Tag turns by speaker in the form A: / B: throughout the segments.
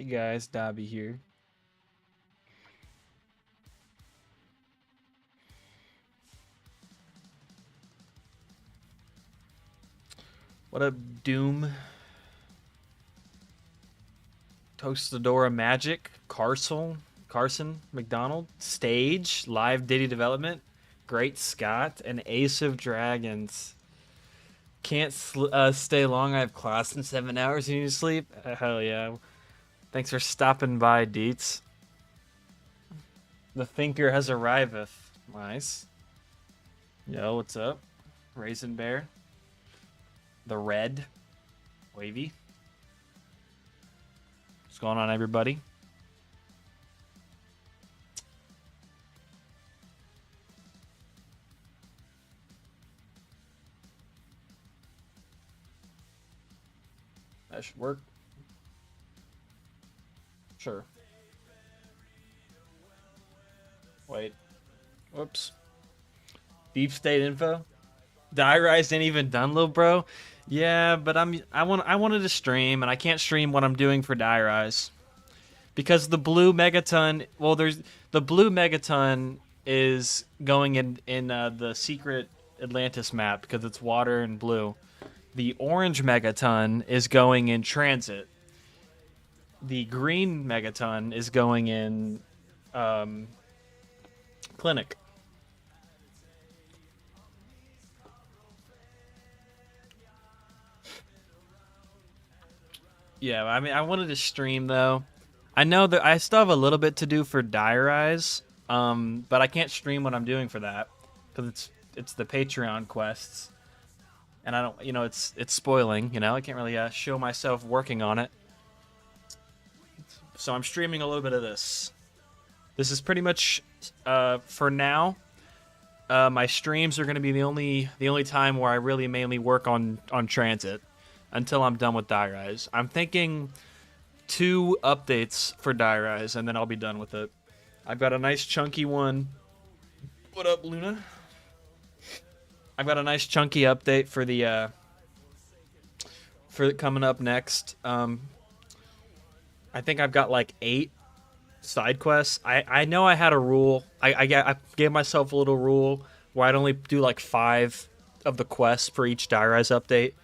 A: Hey guys, Dobby here. What up, Doom? Toastadora Magic, Carson, McDonald, Stage, Live Diddy Development, Great Scott, and Ace of Dragons. Can't stay long. I have class in 7 hours. You need to sleep? Hell yeah. Thanks for stopping by, Deets. The Thinker has arriveth. Nice. Yo, what's up? Raisin Bear. The Red. Wavy. What's going on, everybody? That should work. Sure. Wait. Whoops. Deep state info. Die Rise ain't even done, little bro. Yeah, but I wanted to stream, and I can't stream what I'm doing for Die Rise because the blue megaton. Well, there's the blue megaton is going in the secret Atlantis map because it's water and blue. The orange megaton is going in TranZit. The green megaton is going in Clinic. Yeah, I mean, I wanted to stream though. I know that I still have a little bit to do for Die Rise, but I can't stream what I'm doing for that because it's the Patreon quests, and I don't, it's spoiling. I can't really show myself working on it, so I'm streaming a little bit of this. This is pretty much for now. My streams are going to be the only time where I really mainly work on TranZit until I'm done with Die Rise. I'm thinking 2 updates for Die Rise, and then I'll be done with it. I've got a nice chunky one. What up, Luna? I've got a nice chunky update for the coming up next. I think I've got like 8 side quests. I know I had a rule. I gave myself a little rule where I'd only do like 5 of the quests for each Die Rise update,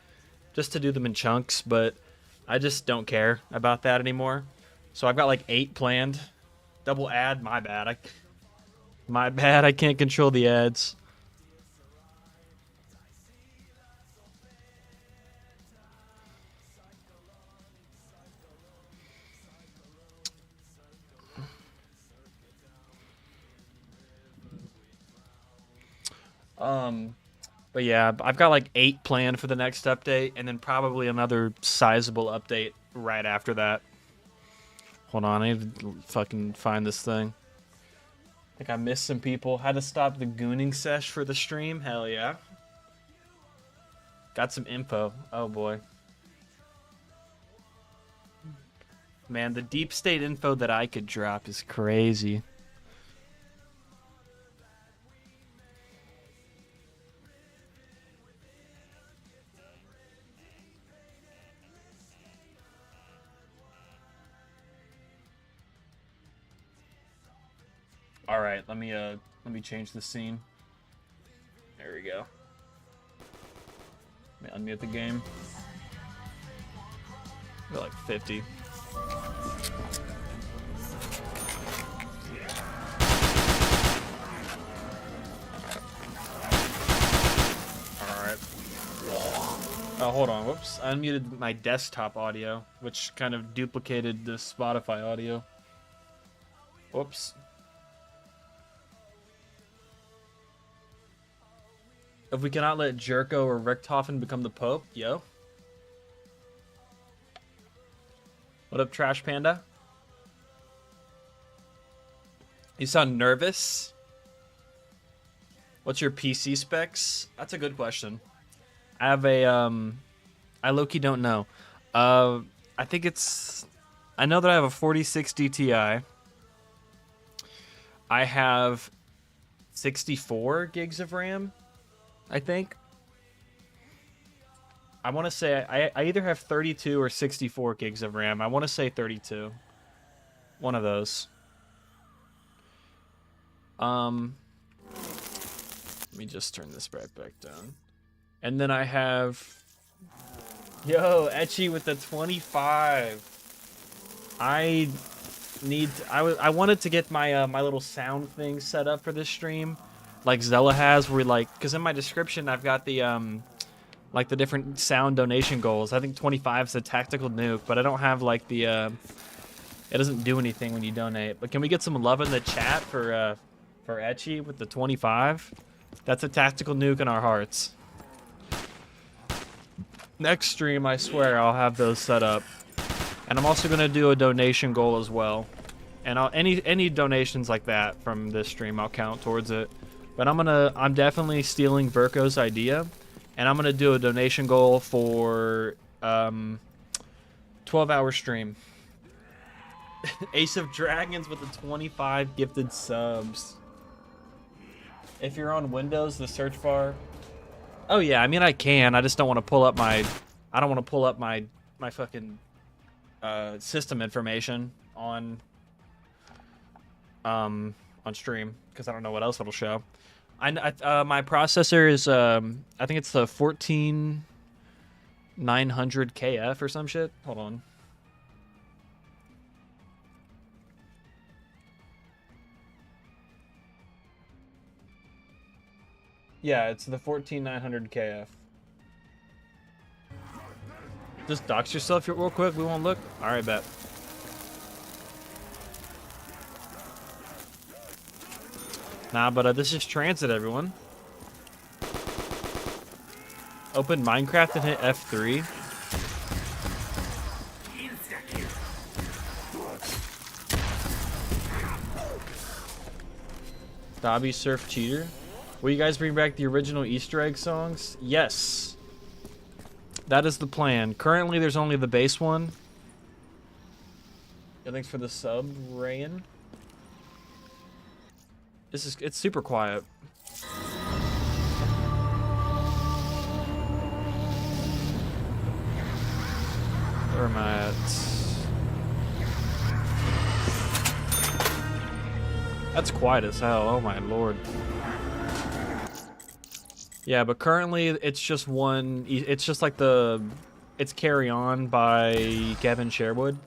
A: just to do them in chunks, but I just don't care about that anymore. So I've got like 8 planned. Double ad, my bad. I can't control the ads. But yeah, I've got like 8 planned for the next update, and then probably another sizable update right after that. Hold on, I need to fucking find this thing. I think I missed some people. Had to stop the gooning sesh for the stream. Hell yeah. Got some info. Oh boy. Man, the deep state info that I could drop is crazy. All right, let me change the scene. There we go. Let me unmute the game. We're like 50. Alright. Oh, hold on. Whoops. I unmuted my desktop audio, which kind of duplicated the Spotify audio. Whoops. If we cannot let Jerko or Richthofen become the Pope, yo. What up, Trash Panda? You sound nervous? What's your PC specs? That's a good question. I have a, I low-key don't know. I think I know that I have a 4060 Ti. I have 64 gigs of RAM, I think. I want to say I either have 32 or 64 gigs of RAM. I want to say 32. One of those. Let me just turn this right back down. And then I have... Yo, Etchy with the 25. I wanted to get my my little sound thing set up for this stream, like Zella has, where like, because in my description I've got the like the different sound donation goals. I think 25 is a tactical nuke, but I don't have like the it doesn't do anything when you donate. But can we get some love in the chat for Etchy with the 25? That's a tactical nuke in our hearts. Next stream, I swear I'll have those set up. And I'm also gonna do a donation goal as well. And any donations like that from this stream, I'll count towards it. But I'm definitely stealing Verko's idea, and I'm gonna do a donation goal for 12-hour stream. Ace of Dragons with the 25 gifted subs. If you're on Windows, the search bar. Oh yeah, I mean I can. I just don't want to pull up my. I don't want to pull up my fucking system information on stream because I don't know what else it'll show. My processor is I think it's the 14900 KF or some shit. Hold on. Yeah, it's the 14900 KF. Just dox yourself real quick. We won't look. All right, bet. Nah, but this is TranZit, everyone. Open Minecraft and hit F3. ZA'MBIE Surf Cheater. Will you guys bring back the original Easter egg songs? Yes. That is the plan. Currently, there's only the base one. Yeah, thanks for the sub, Rayan. It's super quiet. Where am I at? That's quiet as hell. Oh my lord. Yeah, but currently it's just one. It's just like it's Carry On by Kevin Sherwood.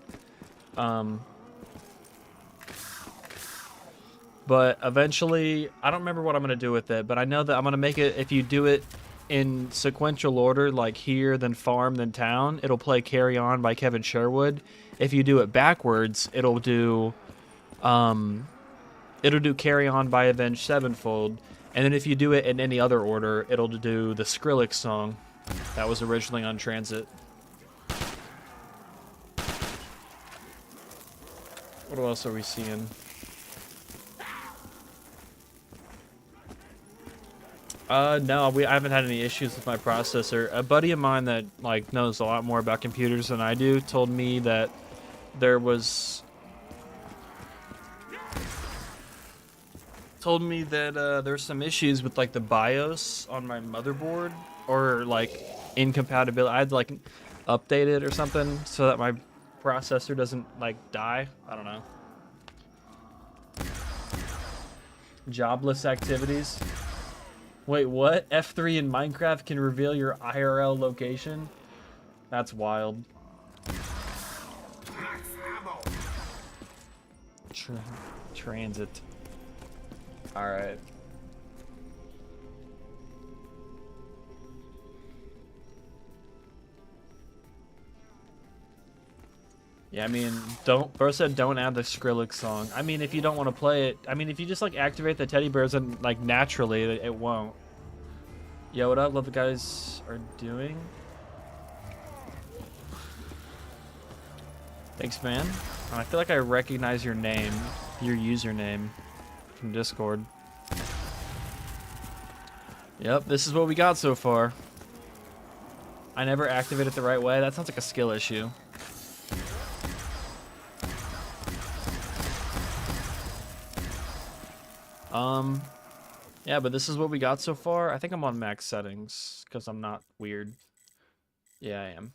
A: But eventually, I don't remember what I'm going to do with it, but I know that I'm going to make it, if you do it in sequential order, like here, then Farm, then Town, it'll play Carry On by Kevin Sherwood. If you do it backwards, it'll do Carry On by Avenged Sevenfold. And then if you do it in any other order, it'll do the Skrillex song that was originally on TranZit. What else are we seeing? No, I haven't had any issues with my processor. A buddy of mine that like knows a lot more about computers than I do told me that there's some issues with like the BIOS on my motherboard, or like incompatibility. I had to like update it or something so that my processor doesn't like die. I don't know. Jobless activities. Wait, what? F3 in Minecraft can reveal your IRL location? That's wild. TranZit. Alright. Yeah, I mean, bro said don't add the Skrillex song. I mean, if you don't want to play it, I mean, if you just like activate the teddy bears and like naturally, it won't. Yo, what up? Love the guys are doing. Thanks, man. I feel like I recognize your name, your username from Discord. Yep, this is what we got so far. I never activate it the right way. That sounds like a skill issue. Yeah, but this is what we got so far. I think I'm on max settings because I'm not weird. Yeah, I am.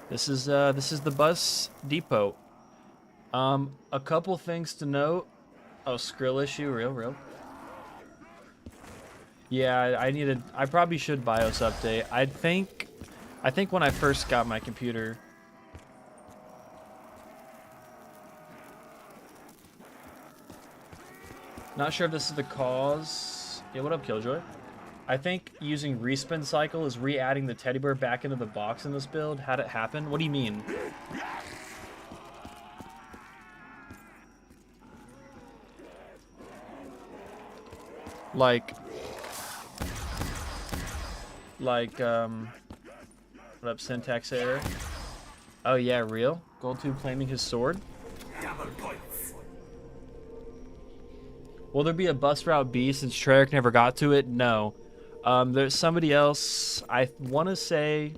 A: This is the bus depot. A couple things to note. Oh, Skrill issue, real. Yeah, I probably should BIOS update. I think when I first got my computer. Not sure if this is the cause. Yeah, what up, Killjoy? I think using respin cycle is re-adding the teddy bear back into the box in this build. How'd it happen? What do you mean? Like, what up, syntax error? Oh yeah, real? Gold2 claiming his sword? Will there be a bus route B since Treyarch never got to it? No. There's somebody else, I want to say...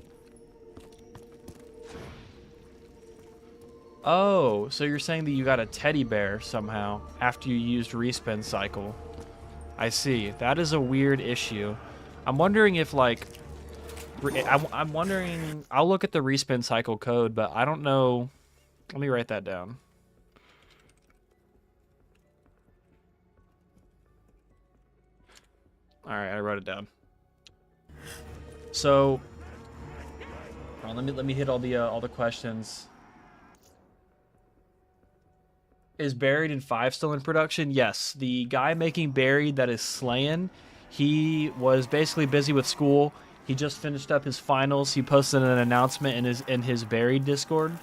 A: Oh, so you're saying that you got a teddy bear somehow after you used respin cycle. I see. That is a weird issue. I'm wondering if, like... I'm wondering... I'll look at the respin cycle code, but I don't know... Let me write that down. Alright, I wrote it down. So... let me hit all the questions. Is Buried in 5 still in production? Yes. The guy making Buried that is slaying, he was basically busy with school. He just finished up his finals. He posted an announcement in his Buried Discord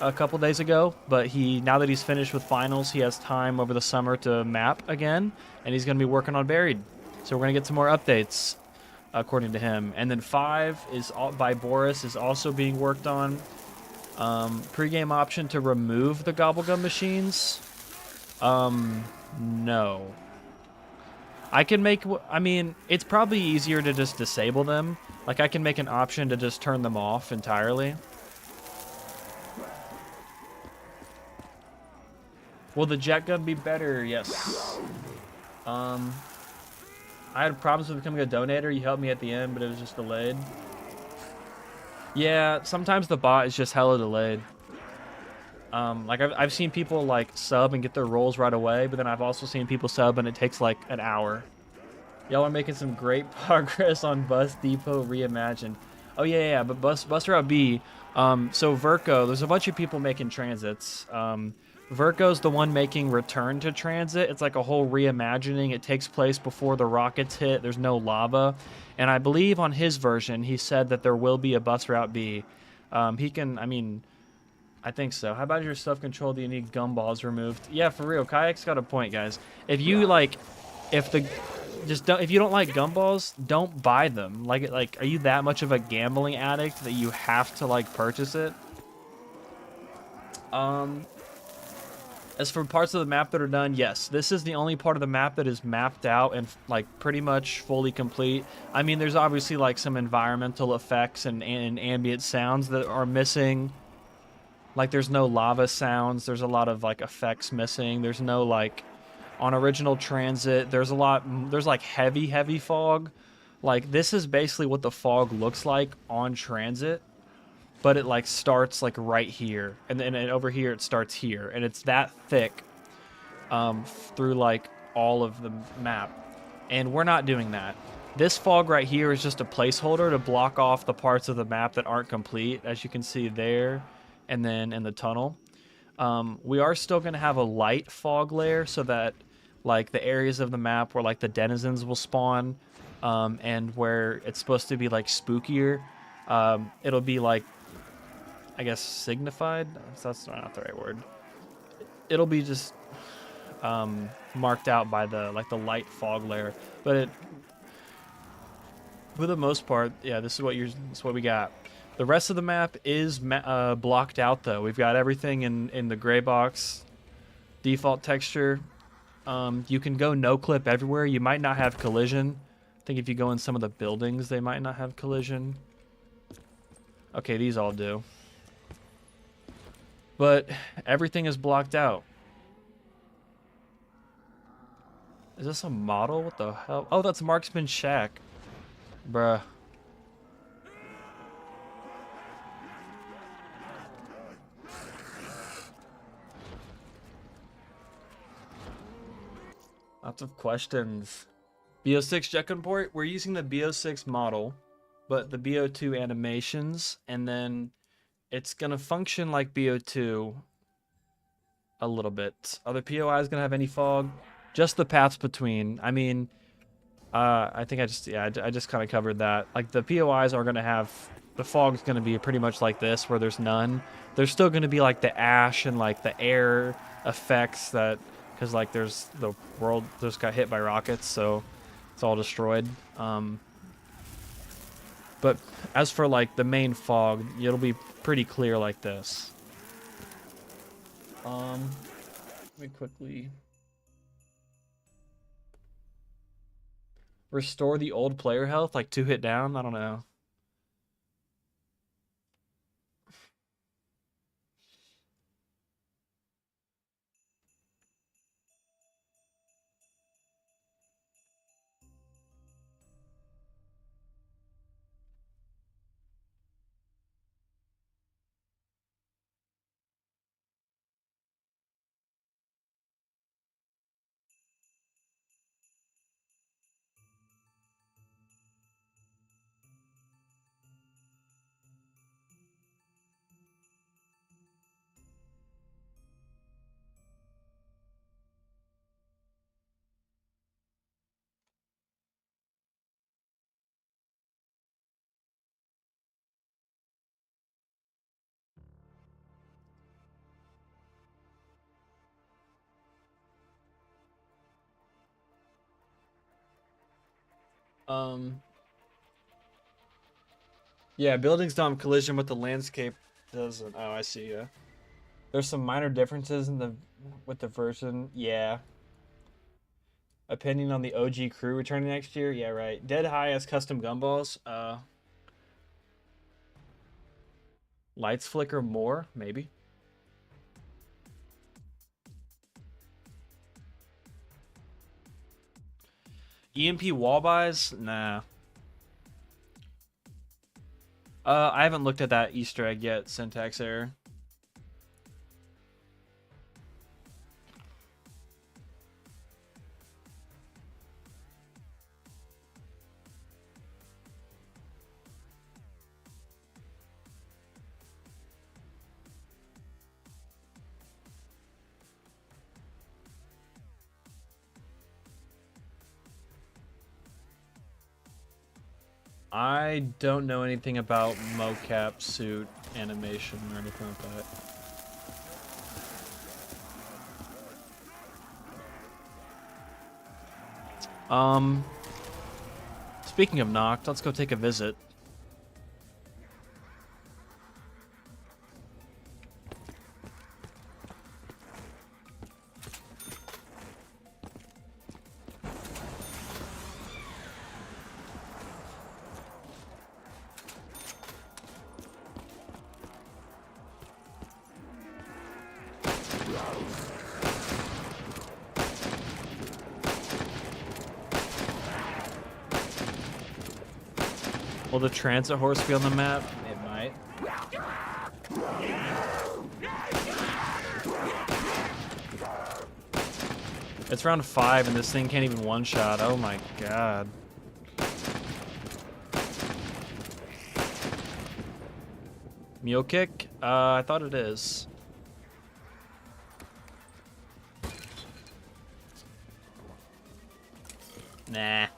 A: a couple days ago. But now that he's finished with finals, he has time over the summer to map again, and he's going to be working on Buried. So we're going to get some more updates, according to him. And then 5 is by Boris is also being worked on. Pre-game option to remove the Gobblegum machines? No. I mean, it's probably easier to just disable them. Like, I can make an option to just turn them off entirely. Will the jet gun be better? Yes. I had problems with becoming a donator. You helped me at the end, but it was just delayed. Yeah, sometimes the bot is just hella delayed. Like I've seen people like sub and get their rolls right away, but then I've also seen people sub and it takes like an hour. Y'all are making some great progress on Bus Depot Reimagined. Oh yeah, but Bus Route B. So Verco, there's a bunch of people making transits. Verco's the one making Return to Transit. It's like a whole reimagining. It takes place before the rockets hit. There's no lava. And I believe on his version, he said that there will be a Bus Route B. I think so. How about your stuff control? Do you need gumballs removed? Yeah, for real. Kayak's got a point, guys. If you if you don't like gumballs, don't buy them. Like, are you that much of a gambling addict that you have to like purchase it? As for parts of the map that are done, yes, this is the only part of the map that is mapped out and like pretty much fully complete. I mean, there's obviously like some environmental effects and ambient sounds that are missing. Like, there's no lava sounds. There's a lot of like effects missing. There's no like on original TranZit. There's like heavy fog. Like, this is basically what the fog looks like on TranZit. But it like starts like right here, and then over here it starts here, and it's that thick through like all of the map, and we're not doing that. This fog right here is just a placeholder to block off the parts of the map that aren't complete, as you can see there, and then in the tunnel. We are still going to have a light fog layer so that like the areas of the map where like the denizens will spawn, and where it's supposed to be like spookier, it'll be like, I guess, signified? That's not the right word. It'll be just marked out by the light fog layer. But for the most part, yeah, this is what we got. The rest of the map is blocked out though. We've got everything in the gray box default texture. You can go no clip everywhere. You might not have collision. I think if you go in some of the buildings, they might not have collision. Okay, these all do. But everything is blocked out. Is this a model? What the hell? Oh, that's Marksman Shack. Bruh. Lots of questions. BO6 jet port. We're using the BO6 model, but the BO2 animations, and then it's gonna function like BO2 a little bit. Are the POIs gonna have any fog? Just the paths between. I mean, I think I just kind of covered that. Like the POIs are gonna have, the fog's gonna be pretty much like this, where there's none. There's still gonna be like the ash and like the air effects that, because like there's the world just got hit by rockets, so it's all destroyed. But as for like the main fog, it'll be pretty clear like this. Let me quickly restore the old player health, like 2 hit down. I don't know. Yeah, buildings don't collision with the landscape doesn't. Oh, I see. Yeah, there's some minor differences in the with the version. Yeah, opinion on the OG crew returning next year. Yeah, right. Dead High has custom gumballs. Lights flicker more, maybe. EMP wall buys? Nah. I haven't looked at that Easter egg yet, syntax error. I don't know anything about mocap suit animation or anything like that. Speaking of knocked, let's go take a visit. Will the transit horse be on the map? It might. It's round 5 and this thing can't even one-shot. Oh my god. Mule kick? I thought it is. Nah.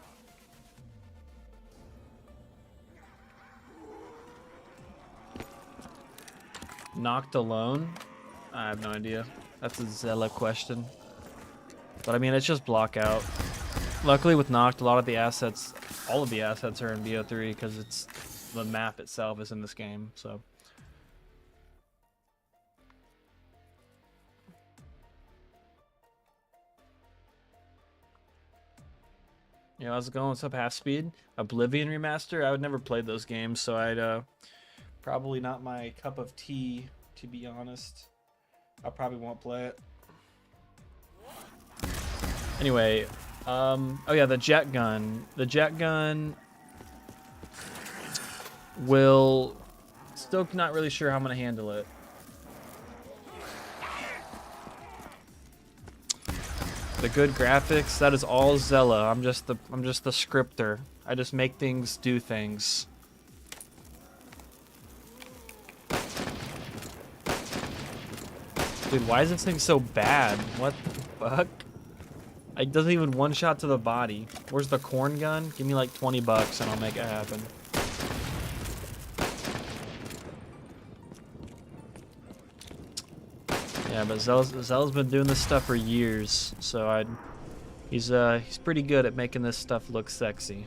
A: Knocked alone? I have no idea. That's a Zella question. But I mean, it's just block out. Luckily with Knocked, a lot of the assets, all of the assets are in BO3 because it's the map itself is in this game, so. Yeah, how's it going? What's up, Half Speed? Oblivion Remaster? I would never play those games, so I'd probably not my cup of tea, to be honest. I probably won't play it. Anyway, oh yeah, the jet gun. The jet gun will... Still not really sure how I'm going to handle it. The good graphics, that is all Zella. I'm just the scripter. I just make things do things. Dude, why is this thing so bad? What the fuck? It doesn't even one shot to the body. Where's the corn gun? Give me like 20 bucks and I'll make it happen. Yeah, but Zella's been doing this stuff for years, so he's pretty good at making this stuff look sexy.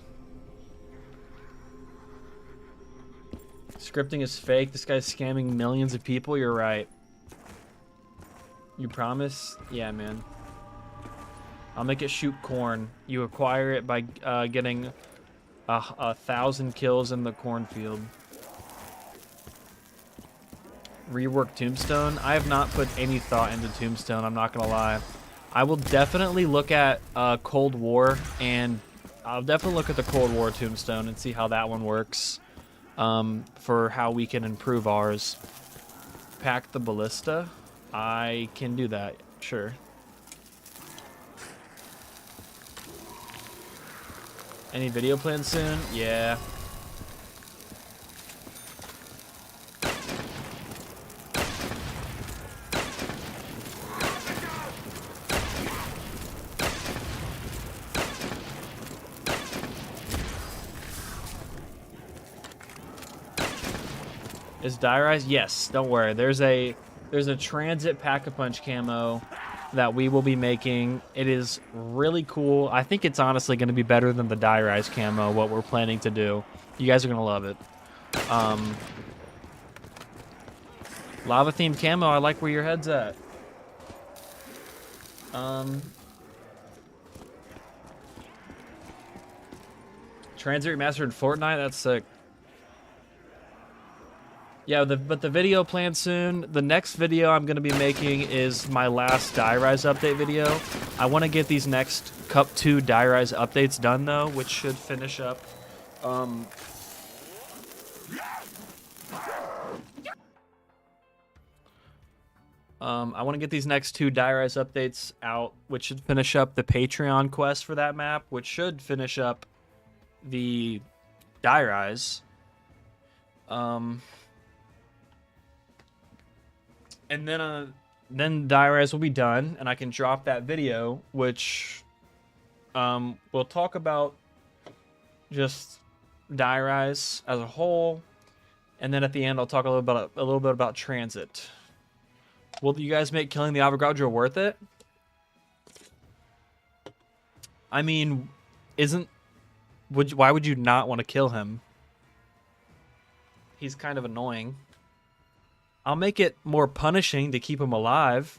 A: Scripting is fake. This guy's scamming millions of people. You're right. You promise? Yeah, man. I'll make it shoot corn. You acquire it by getting 1,000 kills in the cornfield. Rework Tombstone. I have not put any thought into Tombstone, I'm not gonna lie. I will definitely look at Cold War, and I'll definitely look at the Cold War Tombstone and see how that one works for how we can improve ours. Pack the ballista. I can do that, sure. Any video plans soon? Yeah. Is die-rise? Yes, don't worry. There's a TranZit Pack-a-Punch camo that we will be making. It is really cool. I think it's honestly going to be better than the die-rise camo, what we're planning to do. You guys are going to love it. Lava-themed camo, I like where your head's at. TranZit Remastered Fortnite? That's sick. Yeah, but the video planned soon. The next video I'm going to be making is my last die-rise update video. I want to get these next Cup 2 die-rise updates done, though, which should finish up. I want to get these next 2 die-rise updates out, which should finish up the Patreon quest for that map, which should finish up the die-rise. And then die-rise will be done, and I can drop that video, which we'll talk about just die-rise as a whole, and then at the end I'll talk a little bit about TranZit. Will you guys make killing the Avogadro worth it? I mean, why would you not want to kill him? He's kind of annoying. I'll make it more punishing to keep him alive.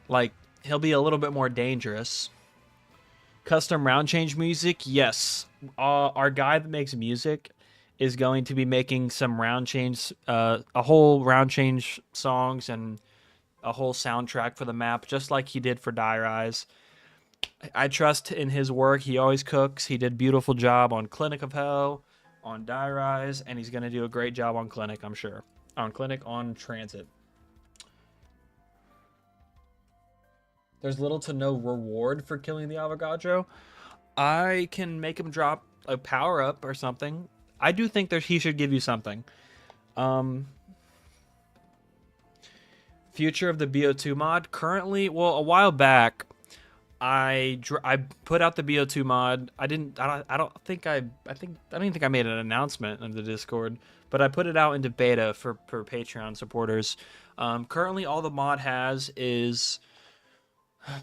A: Like, he'll be a little bit more dangerous. Custom round change music? Yes. Our guy that makes music is going to be making some round change, a whole round change songs and a whole soundtrack for the map, just like he did for Die Rise. I trust in his work. He always cooks. He did a beautiful job on Clinic of Hell, on Die Rise, and he's going to do a great job on Clinic, I'm sure. On TranZit. There's little to no reward for killing the Avogadro. I can make him drop a power-up or something. I do think he should give you something. Future of the BO2 mod. Currently, well, a while back, I put out the BO2 mod. I don't think I made an announcement in the Discord, but I put it out into beta for Patreon supporters. Currently, all the mod has is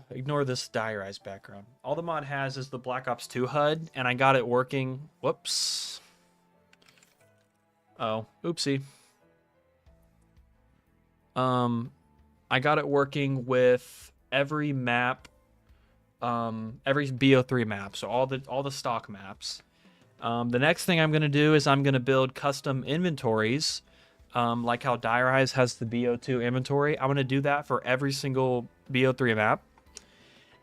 A: ignore this die-rise background. All the mod has is the Black Ops 2 HUD, and I got it working. Whoops. Oh, oopsie. I got it working with every map. Every BO3 map, so all the stock maps. The next thing I'm going to do is I'm going to build custom inventories, like how Die Rise has the BO2 inventory. I'm going to do that for every single BO3 map.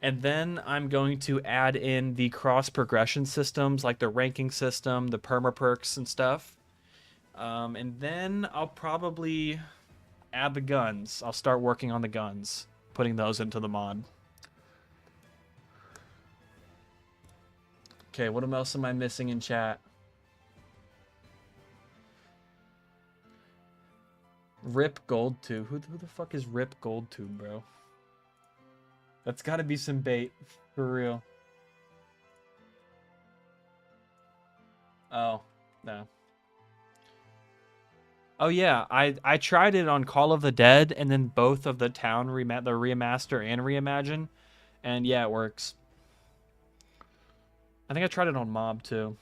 A: And then I'm going to add in the cross progression systems, like the ranking system, the perma perks and stuff. And then I'll probably add the guns. I'll start working on the guns, putting those into the mod. Okay, what else am I missing in chat? Rip Goldtube. Who the fuck is Rip Goldtube, bro? That's gotta be some bait. For real. Oh, no. Oh yeah, I tried it on Call of the Dead and then both of the town the remaster and reimagine, and yeah, it works. I think I tried it on Mob too.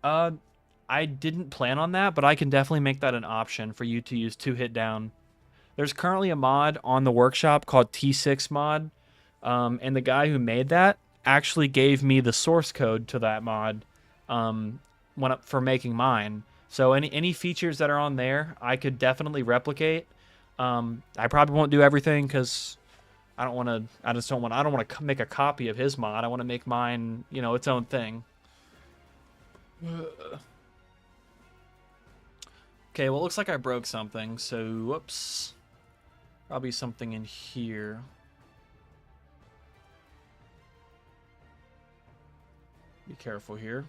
A: I didn't plan on that, but I can definitely make that an option for you to use 2-hit down. There's currently a mod on the workshop called T6 mod, and the guy who made that actually gave me the source code to that mod for making mine. So any features that are on there, I could definitely replicate. I probably won't do everything because I don't want to. I don't want to make a copy of his mod. I want to make mine, its own thing. Okay, well, it looks like I broke something. So, whoops. Probably something in here. Be careful here.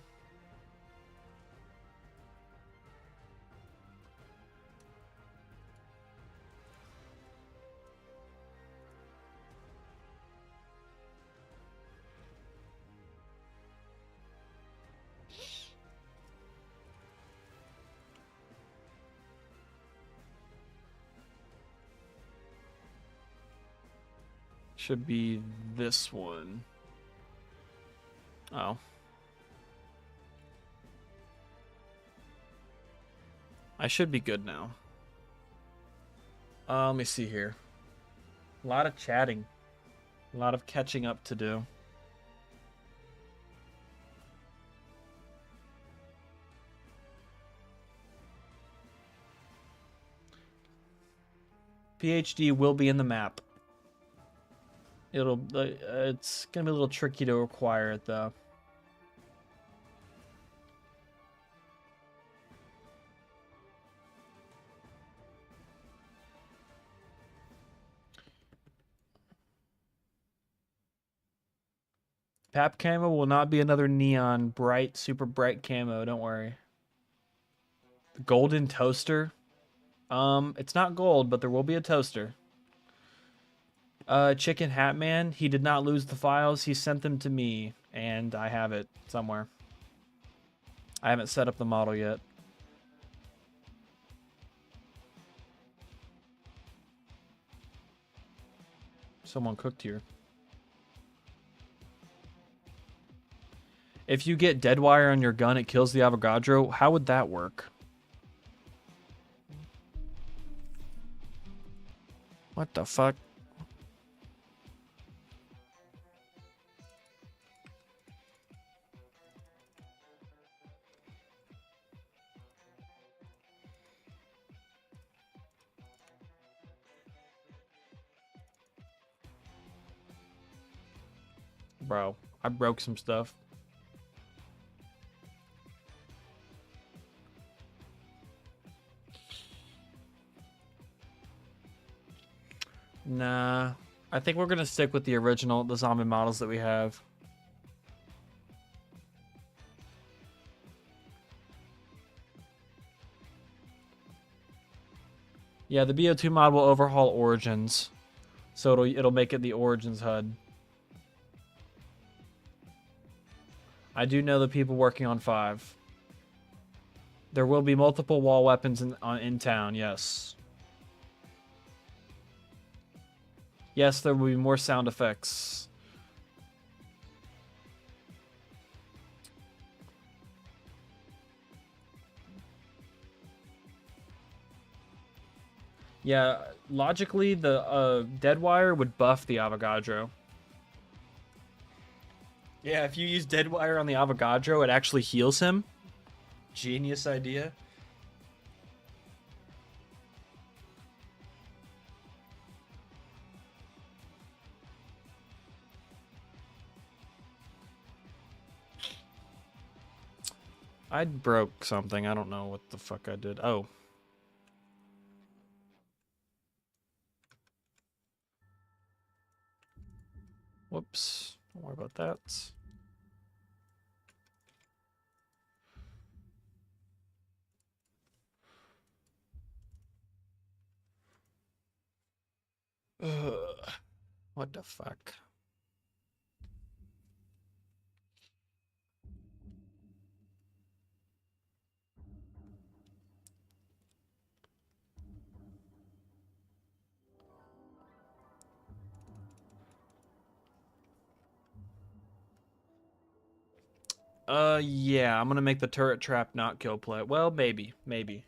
A: Should be this one. Oh. I should be good now. Let me see here. A lot of chatting. A lot of catching up to do. PhD will be in the map. It's gonna be a little tricky to acquire it though. Pap camo will not be another neon bright, super bright camo. Don't worry. The golden toaster. It's not gold, but there will be a toaster. Chicken Hat Man. He did not lose the files. He sent them to me, and I have it somewhere. I haven't set up the model yet. Someone cooked here. If you get dead wire on your gun, it kills the Avogadro. How would that work? What the fuck? Bro, I broke some stuff. Nah, I think we're gonna stick with the original, the zombie models that we have. Yeah, the BO2 mod will overhaul Origins, so it'll make it the Origins HUD. I do know the people working on 5. There will be multiple wall weapons in town, yes. Yes, there will be more sound effects. Yeah, logically, the Deadwire would buff the Avogadro. Yeah, if you use Deadwire on the Avogadro, it actually heals him. Genius idea. I broke something. I don't know what the fuck I did. Oh. Whoops. Don't worry about that. Ugh. What the fuck? Yeah, I'm gonna make the turret trap not kill play. Well, maybe, maybe.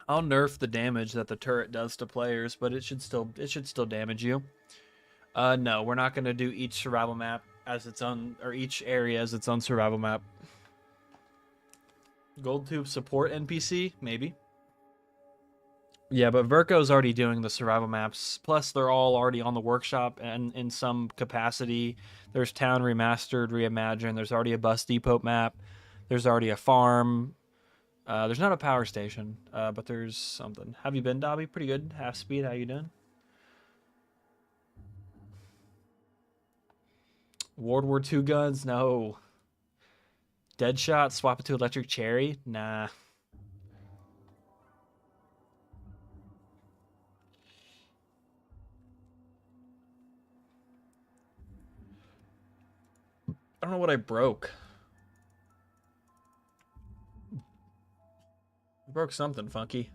A: I'll nerf the damage that the turret does to players, but it should still damage you. No, we're not gonna do each survival map as its own, or each area as its own survival map. Gold tube support NPC, maybe. Yeah, but Verko's already doing the survival maps. Plus, they're all already on the workshop and in some capacity. There's Town Remastered, Reimagined. There's already a bus depot map. There's already a farm. There's not a power station, but there's something. Have you been, Dobby? Pretty good. Half speed. How you doing? World War II guns? No. Deadshot? Swap it to electric cherry? Nah. I don't know what I broke. I broke something funky.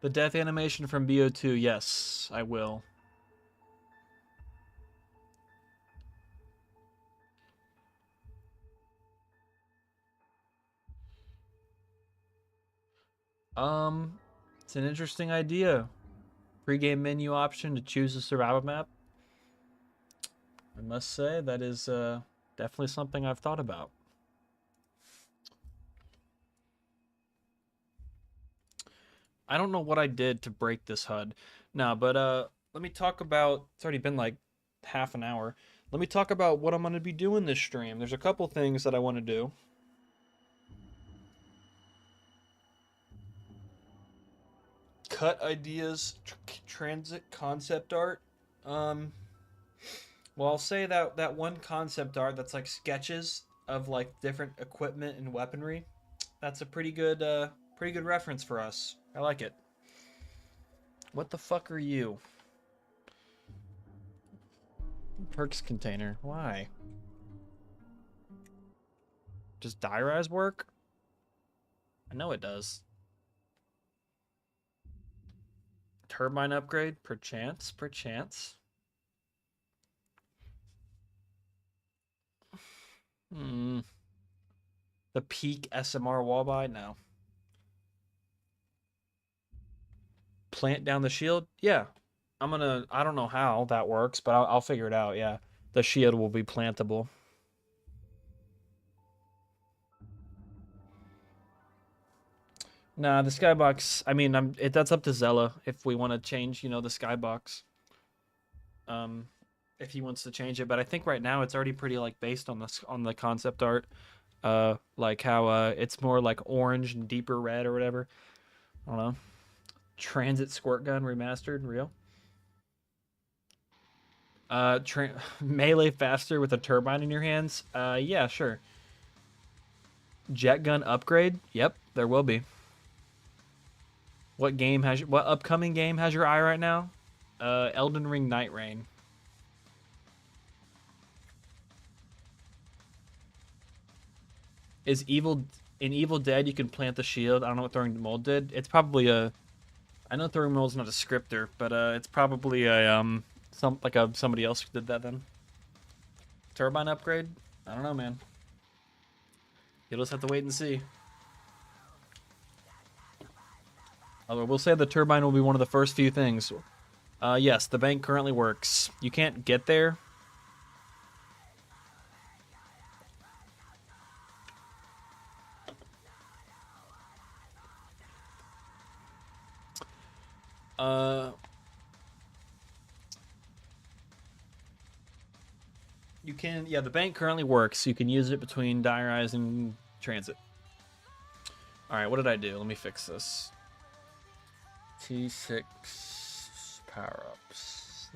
A: The death animation from BO2, yes, I will. It's an interesting idea. Pre-game menu option to choose a survival map. I must say that is definitely something I've thought about. I don't know what I did to break this HUD. No, but let me talk about. It's already been like half an hour. Let me talk about what I'm going to be doing this stream. There's a couple things that I want to do. Cut ideas, TranZit concept art. Um, well, I'll say that one concept art that's like sketches of like different equipment and weaponry. That's a pretty good reference for us. I like it. What the fuck are you? Perks container. Why? Does die rise work? I know it does. Turbine upgrade? Perchance. Perchance. Hmm. The peak SMR wall buy? No. Plant down the shield? Yeah. I don't know how that works, but I'll figure it out. Yeah. The shield will be plantable. Nah, the skybox. I mean, that's up to Zella if we want to change, the skybox. Um, if he wants to change it, but I think right now it's already pretty like based on the concept art. Like how it's more like orange and deeper red or whatever. I don't know. TranZit squirt gun remastered, real. Melee faster with a turbine in your hands. Yeah, sure. Jet gun upgrade. Yep, there will be. What upcoming game has your eye right now? Elden Ring Night Rain. Is Evil Dead? You can plant the shield. I don't know what throwing the mold did. It's probably a. I know throwing mold's not a scripter, but it's probably a somebody else did that then. Turbine upgrade. I don't know, man. You'll just have to wait and see. Although we'll say the turbine will be one of the first few things. Yes, the bank currently works. You can't get there. Uh, you can, yeah, the bank currently works. You can use it between Diarize and TranZit. All right, what did I do? Let me fix this. T6 power ups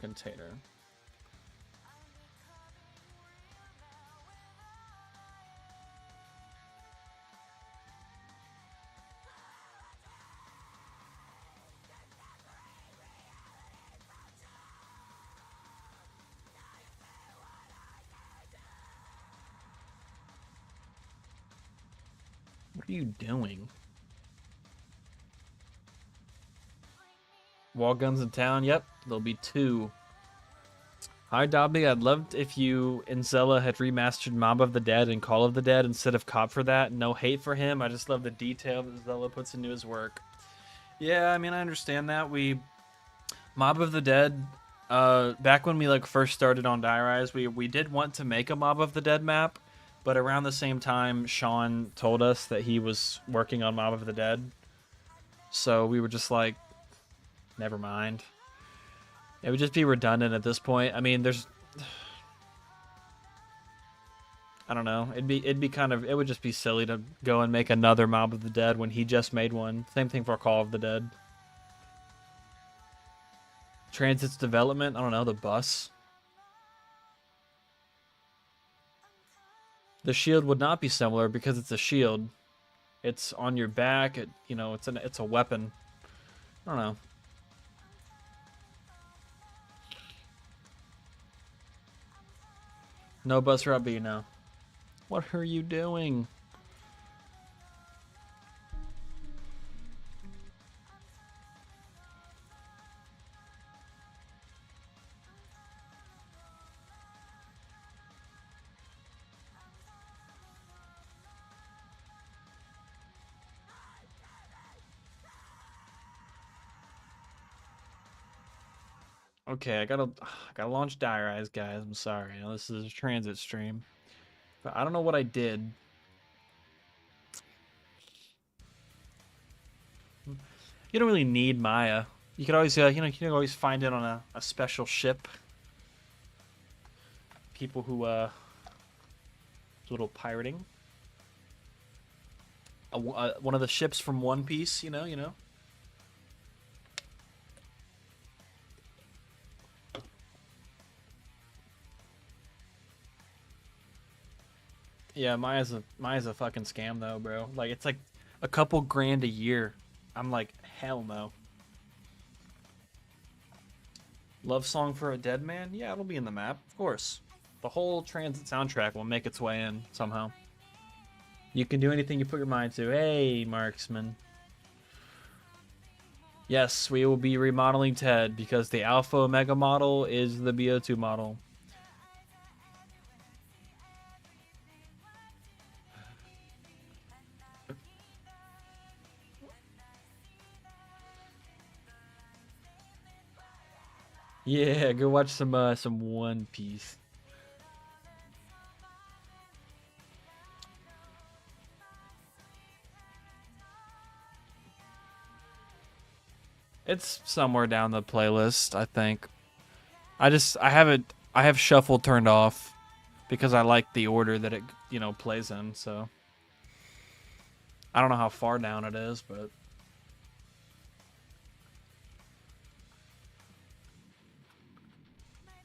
A: container. What are you doing? Wall guns in town? Yep, there'll be 2. Hi, Dobby. I'd love if you and Zella had remastered Mob of the Dead and Call of the Dead instead of Cop for that. No hate for him. I just love the detail that Zella puts into his work. Yeah, I mean, I understand that. Mob of the Dead, back when we like first started on Diarize, we did want to make a Mob of the Dead map, but around the same time, Sean told us that he was working on Mob of the Dead. So we were just like, never mind. It would just be redundant at this point. I mean, there's, I don't know. It'd be kind of, it would just be silly to go and make another Mob of the Dead when he just made one. Same thing for Call of the Dead. TranZit's development, I don't know, the bus. The shield would not be similar because it's a shield. It's on your back. You know, it's a weapon. I don't know. No bus route B, no. What are you doing? Okay, I gotta launch Diarize, guys. I'm sorry. I know this is a TranZit stream, but I don't know what I did. You don't really need Maya. You could always, you know, you can always find it on a special ship. People who, little pirating. One of the ships from One Piece, you know. Yeah, Maya's a fucking scam though, bro. Like it's like a couple grand a year. I'm like, hell no. Love song for a dead man? Yeah, it'll be in the map, of course. The whole TranZit soundtrack will make its way in somehow. You can do anything you put your mind to. Hey, marksman. Yes, we will be remodeling Ted because the Alpha Omega model is the BO2 model. Yeah, go watch some One Piece. It's somewhere down the playlist, I think. I have shuffle turned off because I like the order that it, you know, plays in, so I don't know how far down it is, but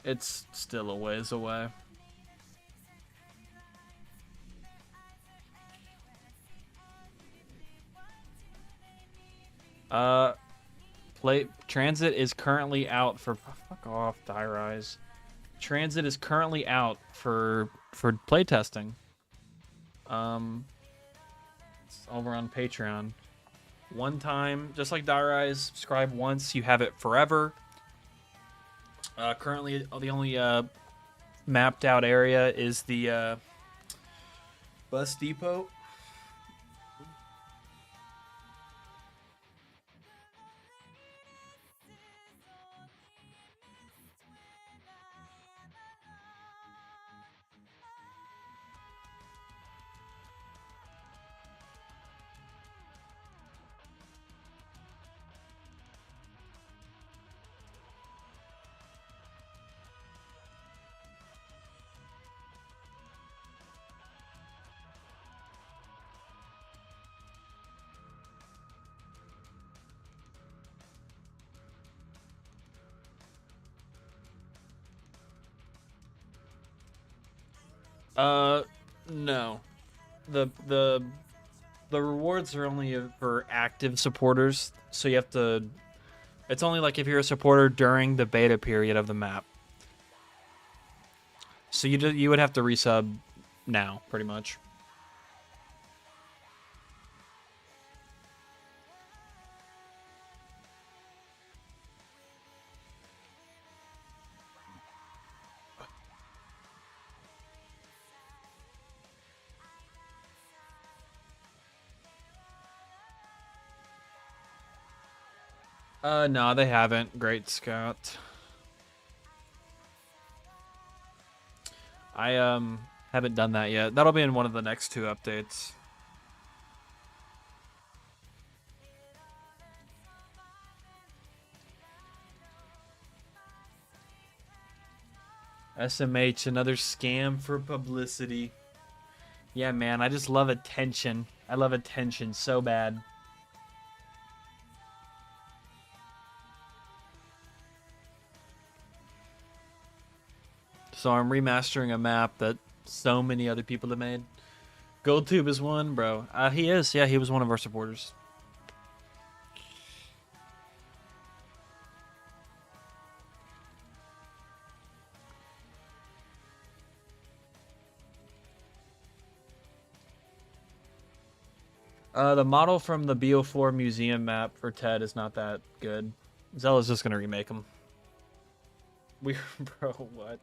A: it's still a ways away. TranZit is currently out for fuck off, Diarize. TranZit is currently out for playtesting. It's over on Patreon. One time, just like Diarize, subscribe once, you have it forever. Currently, the only mapped out area is the bus depot. No. The the rewards are only for active supporters, so you have to. It's only like if you're a supporter during the beta period of the map. So you would have to resub now, pretty much. No, they haven't. Great Scott. I haven't done that yet. That'll be in one of the next two updates. SMH, another scam for publicity. Yeah, man, I just love attention. I love attention so bad. So I'm remastering a map that so many other people have made. GoldTube is one, bro. He is. Yeah, he was one of our supporters. The model from the BO4 museum map for Ted is not that good. Zella's just gonna remake them. Bro, what?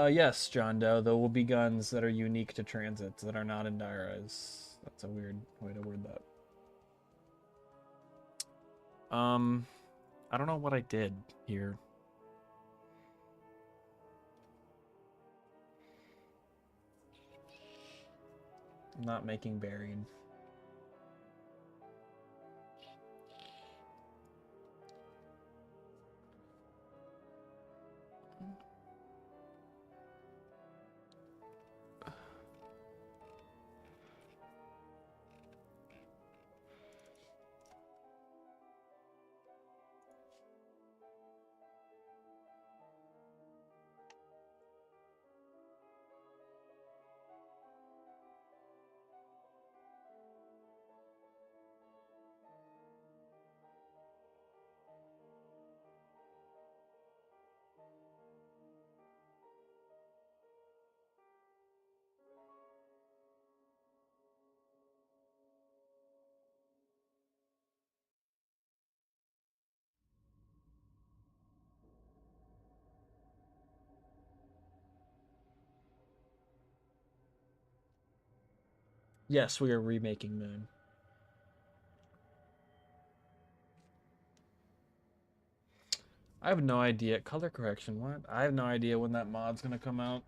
A: Yes, John Doe. There will be guns that are unique to TranZit that are not in Diarize. That's a weird way to word that. I don't know what I did here. I'm not making buried. Yes, we are remaking Moon. I have no idea. Color correction, what? I have no idea when that mod's gonna come out.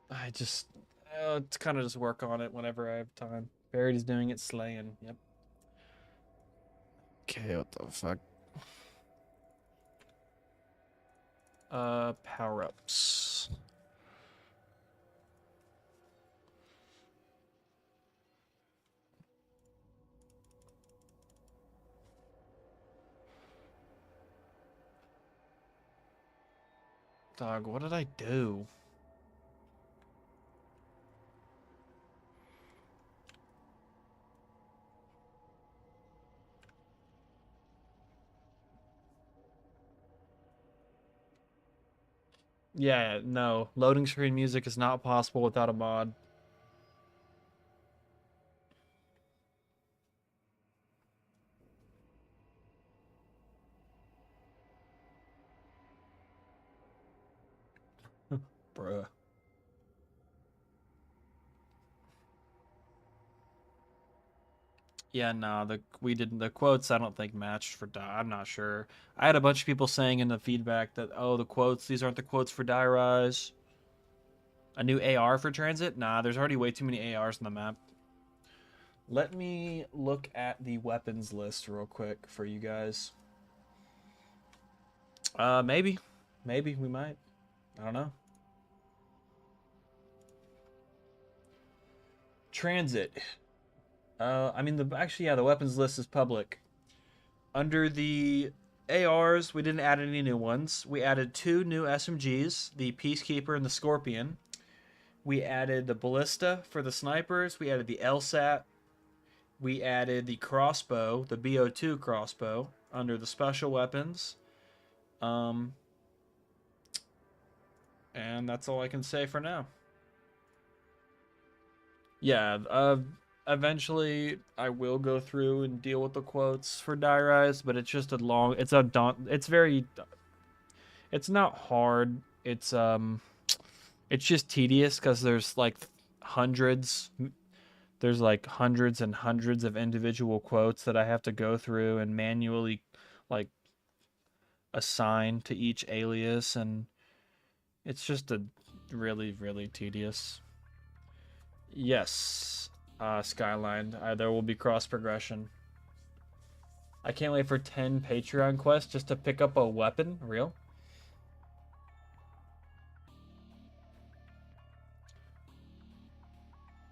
A: I just, it's kind of just work on it whenever I have time. Buried is doing it, slaying. Yep. Okay, what the fuck? Power ups. Dog, what did I do? Yeah, no. Loading screen music is not possible without a mod. Bruh. Yeah, no, the quotes I don't think matched for I'm not sure. I had a bunch of people saying in the feedback that the quotes, these aren't the quotes for Die Rise. A new AR for TranZit? Nah, there's already way too many ARs on the map. Let me look at the weapons list real quick for you guys. Maybe. Maybe we might. I don't know. TranZit. I mean, actually, yeah, the weapons list is public. Under the ARs, we didn't add any new ones. We added 2 new SMGs, the Peacekeeper and the Scorpion. We added the Ballista for the snipers. We added the LSAT. We added the crossbow, the BO2 crossbow, under the special weapons. Um, and that's all I can say for now. Yeah, eventually I will go through and deal with the quotes for Die Rise, but it's just a long, it's very, it's not hard. It's just tedious because hundreds, there's like hundreds and hundreds of individual quotes that I have to go through and manually like assign to each alias, and it's just a really, really tedious. Yes, Skyline. There will be cross progression. I can't wait for 10 Patreon quests just to pick up a weapon. Real?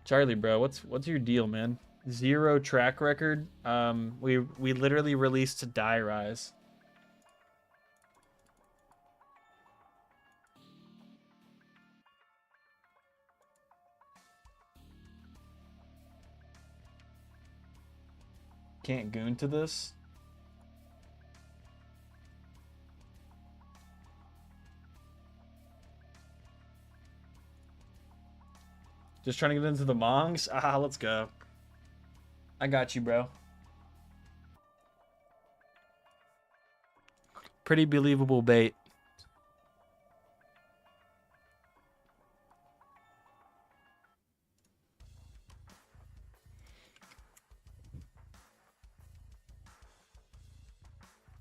A: Charlie, bro, what's your deal, man? 0 track record. We literally released Die Rise. Can't goon to this. Just trying to get into the Mongs? Ah, let's go. I got you, bro. Pretty believable bait.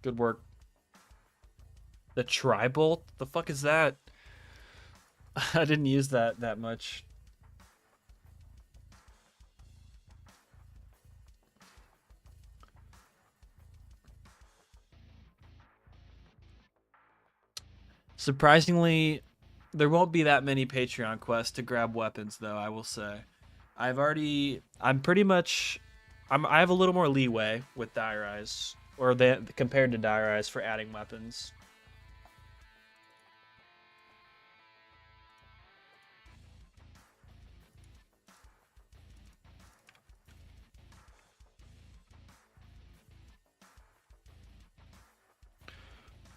A: Good work. The Tribolt? The fuck is that? I didn't use that much. Surprisingly, there won't be that many Patreon quests to grab weapons, though, I will say. I'm pretty much, I have a little more leeway with Die Rise, or compared to Die Rise for adding weapons.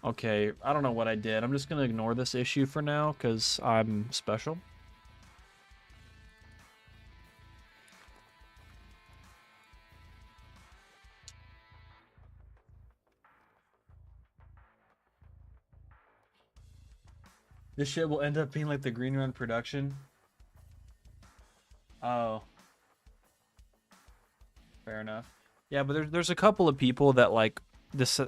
A: Okay, I don't know what I did. I'm just gonna ignore this issue for now, because I'm special. This shit will end up being like the Green Run production. Oh, fair enough. Yeah, but there's a couple of people that like this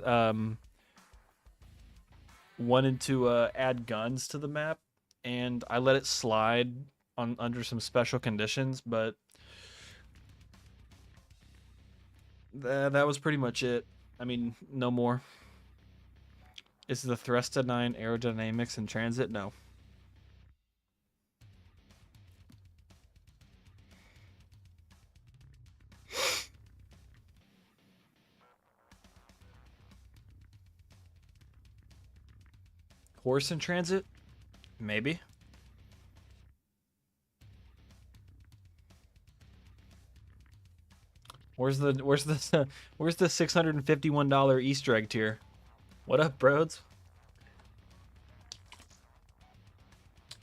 A: wanted to add guns to the map, and I let it slide on under some special conditions, but that was pretty much it. I mean, no more. Is the Thresta 9 aerodynamics in TranZit? No. Horse in TranZit? Maybe. Where's the where's the $651 Easter egg tier? What up, bros?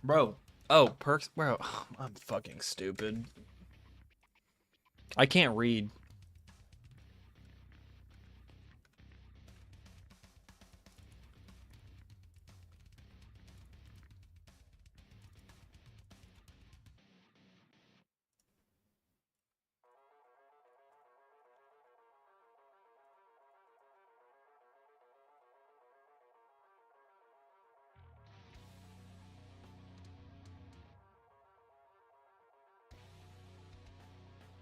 A: Bro. Oh, perks, bro. I'm fucking stupid. I can't read.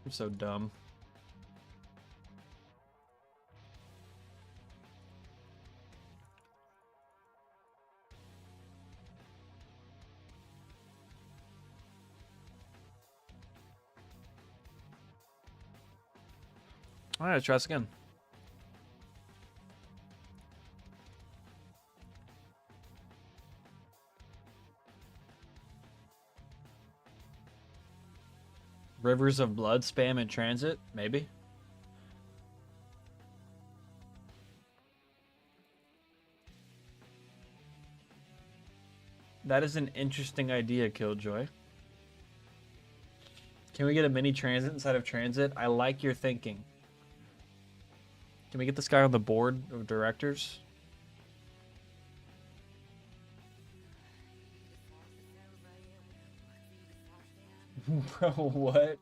A: I'm so dumb. All right, try this again. Rivers of Blood spam in TranZit, maybe. That is an interesting idea, Killjoy. Can we get a mini TranZit inside of TranZit? I like your thinking. Can we get this guy on the board of directors? Bro, what?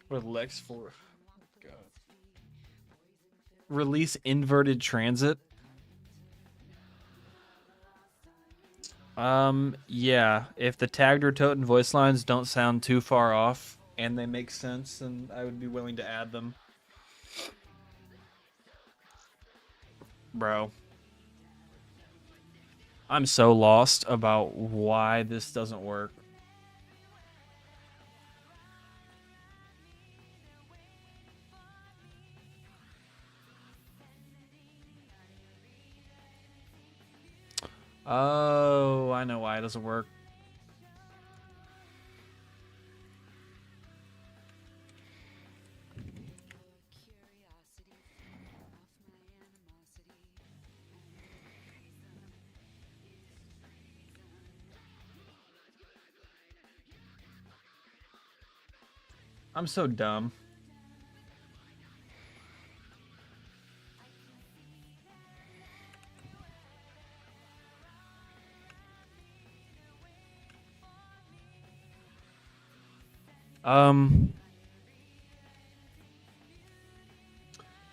A: With Lex 4. God. Release inverted TranZit. Yeah. If the tagged or toten voice lines don't sound too far off and they make sense, then I would be willing to add them. Bro. I'm so lost about why this doesn't work. Oh, I know why it doesn't work. I'm so dumb.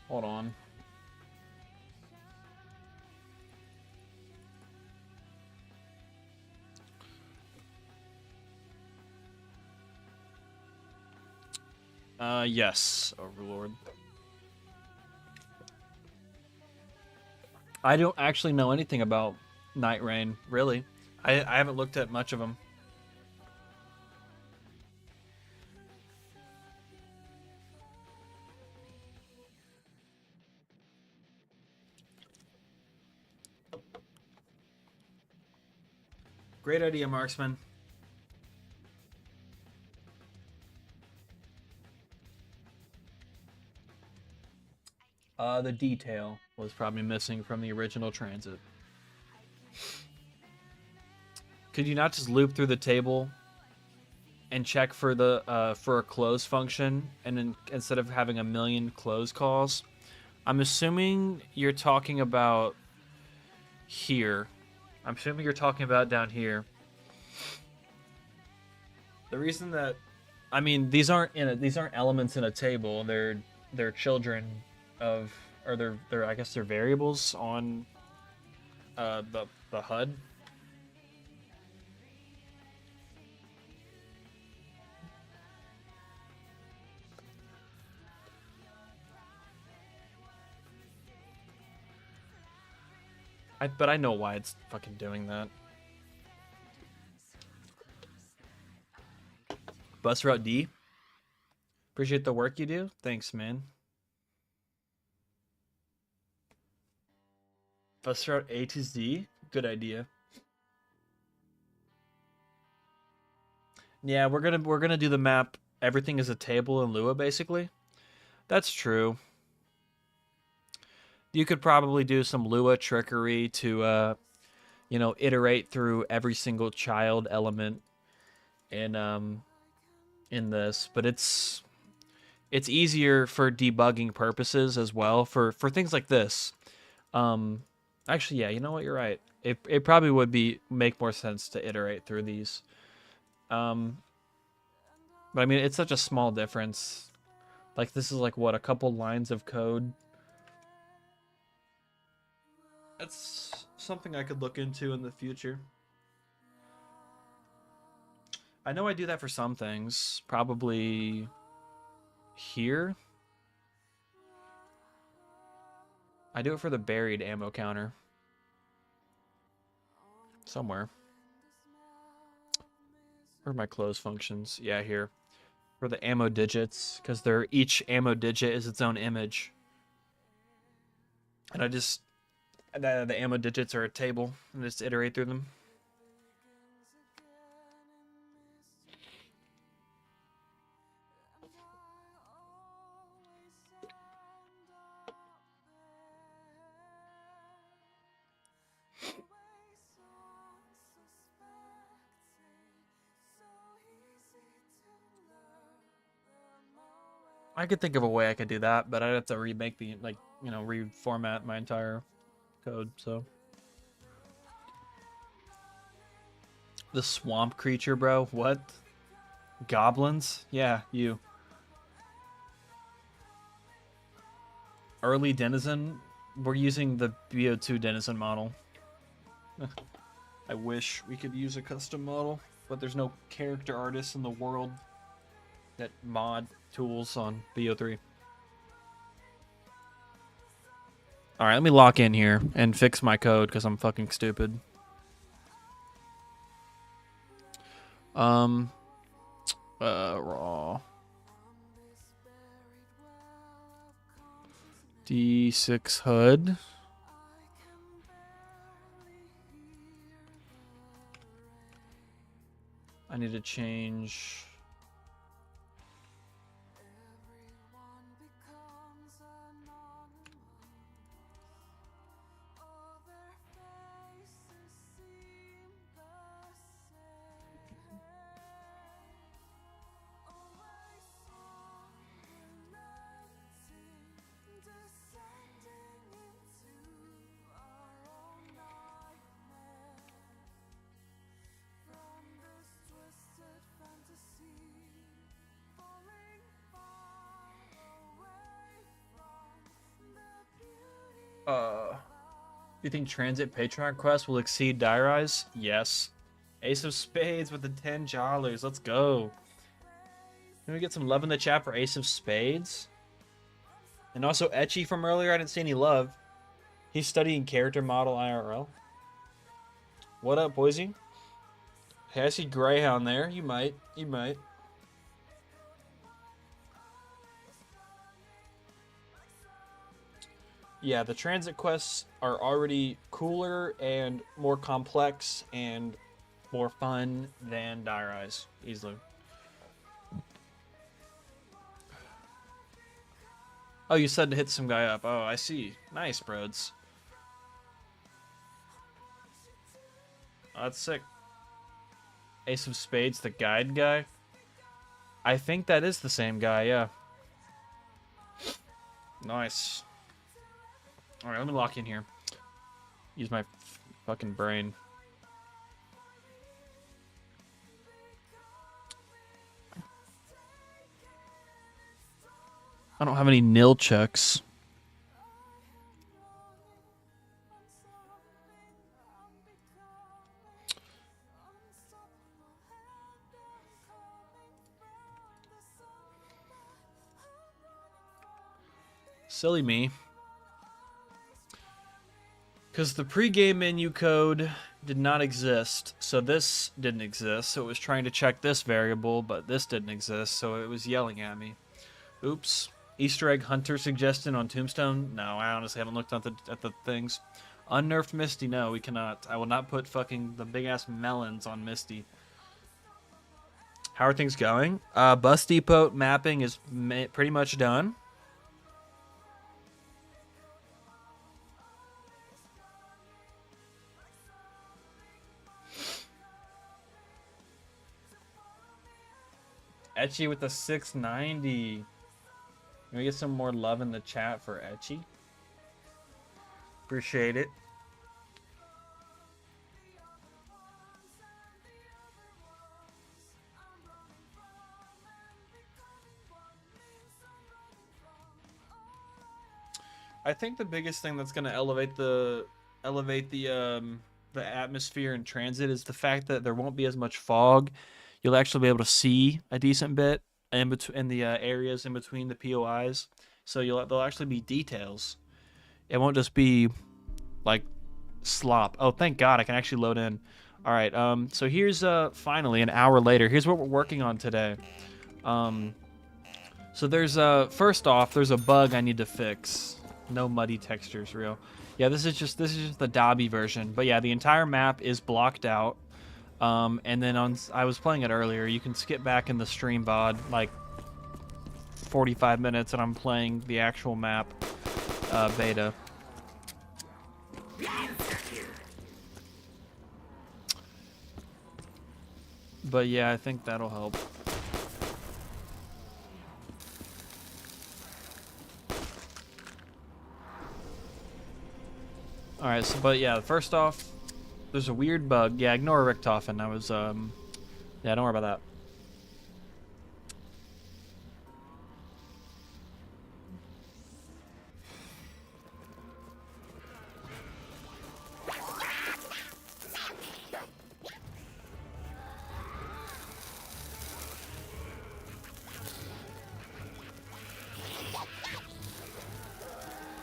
A: Hold on. Yes, Overlord. I don't actually know anything about Night Rain, really. I haven't looked at much of them. Great idea, Marksman. The detail was probably missing from the original TranZit. Could you not just loop through the table and check for the for a close function, and then instead of having a million close calls? I'm assuming you're talking about here. I'm assuming you're talking about down here. The reason that, I mean, these aren't elements in a table. They're children of, or they're I guess they're variables on the HUD. But I know why it's fucking doing that. Bus route D. Appreciate the work you do. Thanks, man. Bus route A to Z. Good idea. Yeah, we're gonna do the map. Everything is a table in Lua, basically. That's true. You could probably do some Lua trickery to, you know, iterate through every single child element in this, but it's easier for debugging purposes as well for things like this. Actually, yeah, you know what? You're right. It probably would make more sense to iterate through these. But I mean, it's such a small difference. Like this is like what, a couple lines of code. That's something I could look into in the future. I know I do that for some things. Probably here. I do it for the buried ammo counter. somewhere. Where are my close functions? Yeah, here. For the ammo digits, because each ammo digit is its own image. And the ammo digits are a table, and just iterate through them. I could think of a way I could do that, but I'd have to remake the, like, you know, reformat my entire code, so. The swamp creature, bro? What? Goblins? Yeah, you. Early denizen? We're using the BO2 denizen model. I wish we could use a custom model, but there's no character artists in the world that mod tools on BO3. Alright, let me lock in here and fix my code because I'm fucking stupid. Raw. D6 HUD. I need to change. Do you think TranZit Patreon quest will exceed Die Rise? Yes. Ace of Spades with the $10. Let's go. Can we get some love in the chat for Ace of Spades? And also Etchy from earlier. I didn't see any love. He's studying character model IRL. What up, Boise? Hey, I see Greyhound there. You might. You might. Yeah, the TranZit quests are already cooler and more complex and more fun than Die Rise, easily. Oh, you said to hit some guy up. Oh, I see. Nice, broads. Oh, that's sick. Ace of Spades, the guide guy? I think that is the same guy, yeah. Nice. Alright, let me lock in here. Use my fucking brain. I don't have any nil checks. Silly me. Because the pregame menu code did not exist, so this didn't exist. So it was trying to check this variable, but this didn't exist, so it was yelling at me. Oops. Easter egg hunter suggestion on Tombstone? No, I honestly haven't looked at the things. Unnerfed Misty? No, we cannot. I will not put fucking the big ass melons on Misty. How are things going? Bus Depot mapping is pretty much done. Etchy with the 690. Can we get some more love in the chat for Etchy? Appreciate it. I think the biggest thing that's going to elevate the atmosphere in TranZit is the fact that there won't be as much fog. You'll actually be able to see a decent bit in the areas in between the POIs. So there'll actually be details. It won't just be like slop. Oh, thank God I can actually load in. All right. So here's finally an hour later. Here's what we're working on today. So there's first off, there's a bug I need to fix. No muddy textures, real. Yeah, this is just the ZA'MBIE version. But yeah, the entire map is blocked out. And then I was playing it earlier. You can skip back in the stream VOD like 45 minutes, and I'm playing the actual map beta. But yeah, I think that'll help. All right, so but yeah, first off, there's a weird bug. Yeah, ignore Richtofen. I was yeah, don't worry about that.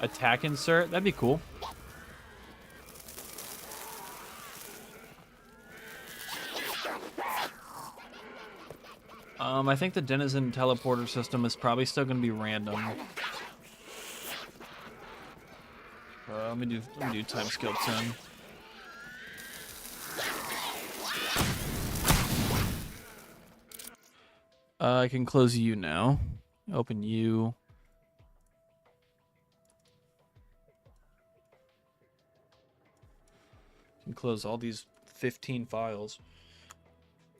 A: Attack insert, that'd be cool. I think the Denizen teleporter system is probably still going to be random. Let me do time skill 10. I can close you now. Open you. Can close all these 15 files.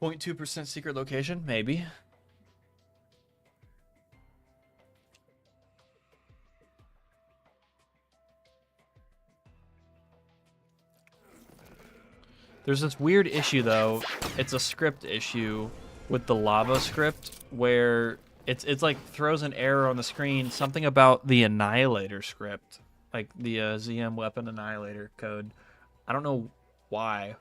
A: 0.2% secret location, maybe. There's this weird issue though. It's a script issue with the lava script where it's like throws an error on the screen, something about the annihilator script, like the ZM weapon annihilator code. I don't know why.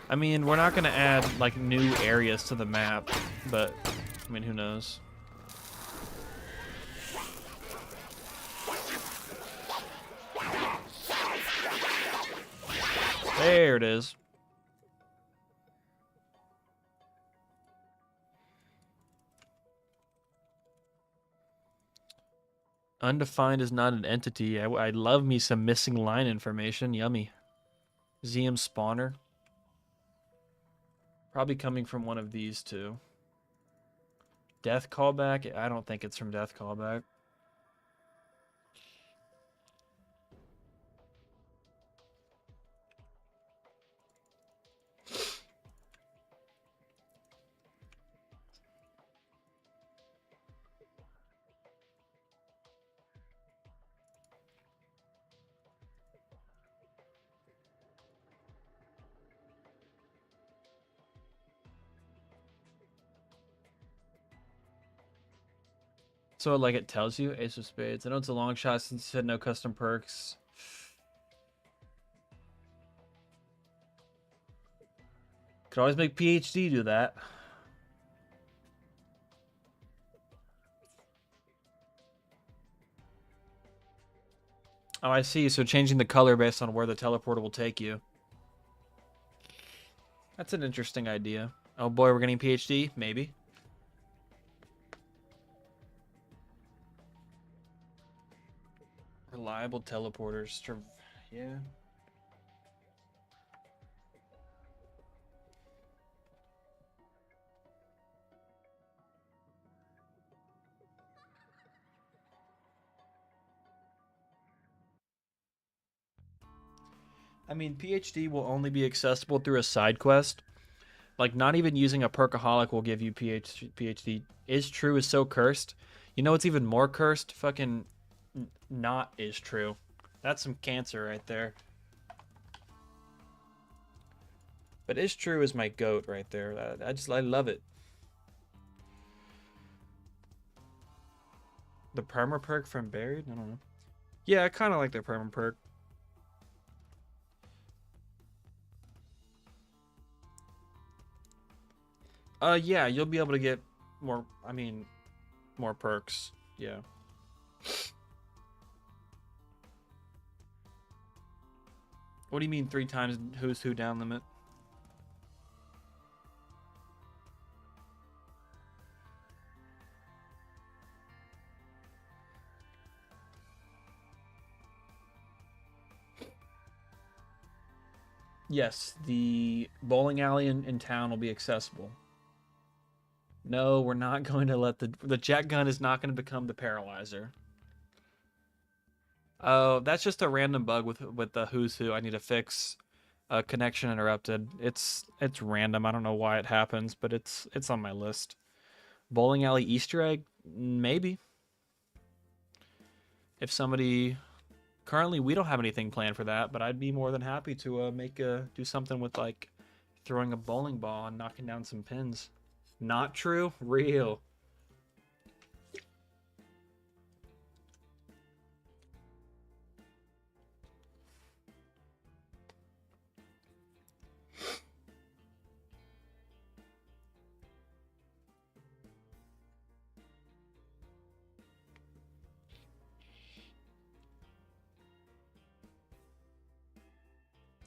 A: I mean, we're not gonna add like new areas to the map, but I mean, who knows? There it is. Undefined is not an entity. I love me some missing line information. Yummy. ZM spawner. Probably coming from one of these two. Death callback? I don't think it's from death callback. So, like, it tells you Ace of Spades. I know it's a long shot since you said no custom perks. Could always make PhD do that. Oh, I see. So changing the color based on where the teleporter will take you. That's an interesting idea. Oh boy, we're getting PhD? Maybe. Reliable teleporters. Yeah. I mean, PhD will only be accessible through a side quest. Like, not even using a perkaholic will give you PhD. Is true is so cursed. You know what's even more cursed? Fucking not is true. That's some cancer right there. But is true is my goat right there. I love it. The perma perk from Buried? I don't know. Yeah, I kind of like the perma perk. Yeah, you'll be able to get more, I mean, more perks. Yeah. What do you mean 3 times who's who down limit? Yes, the bowling alley in town will be accessible. No, we're not going to let the jet gun is not going to become the paralyzer. Oh, that's just a random bug with the who's who. I need to fix. Connection interrupted. It's random. I don't know why it happens, but it's on my list. Bowling alley Easter egg, maybe. If somebody currently we don't have anything planned for that, but I'd be more than happy to do something with like throwing a bowling ball and knocking down some pins. Not true, real.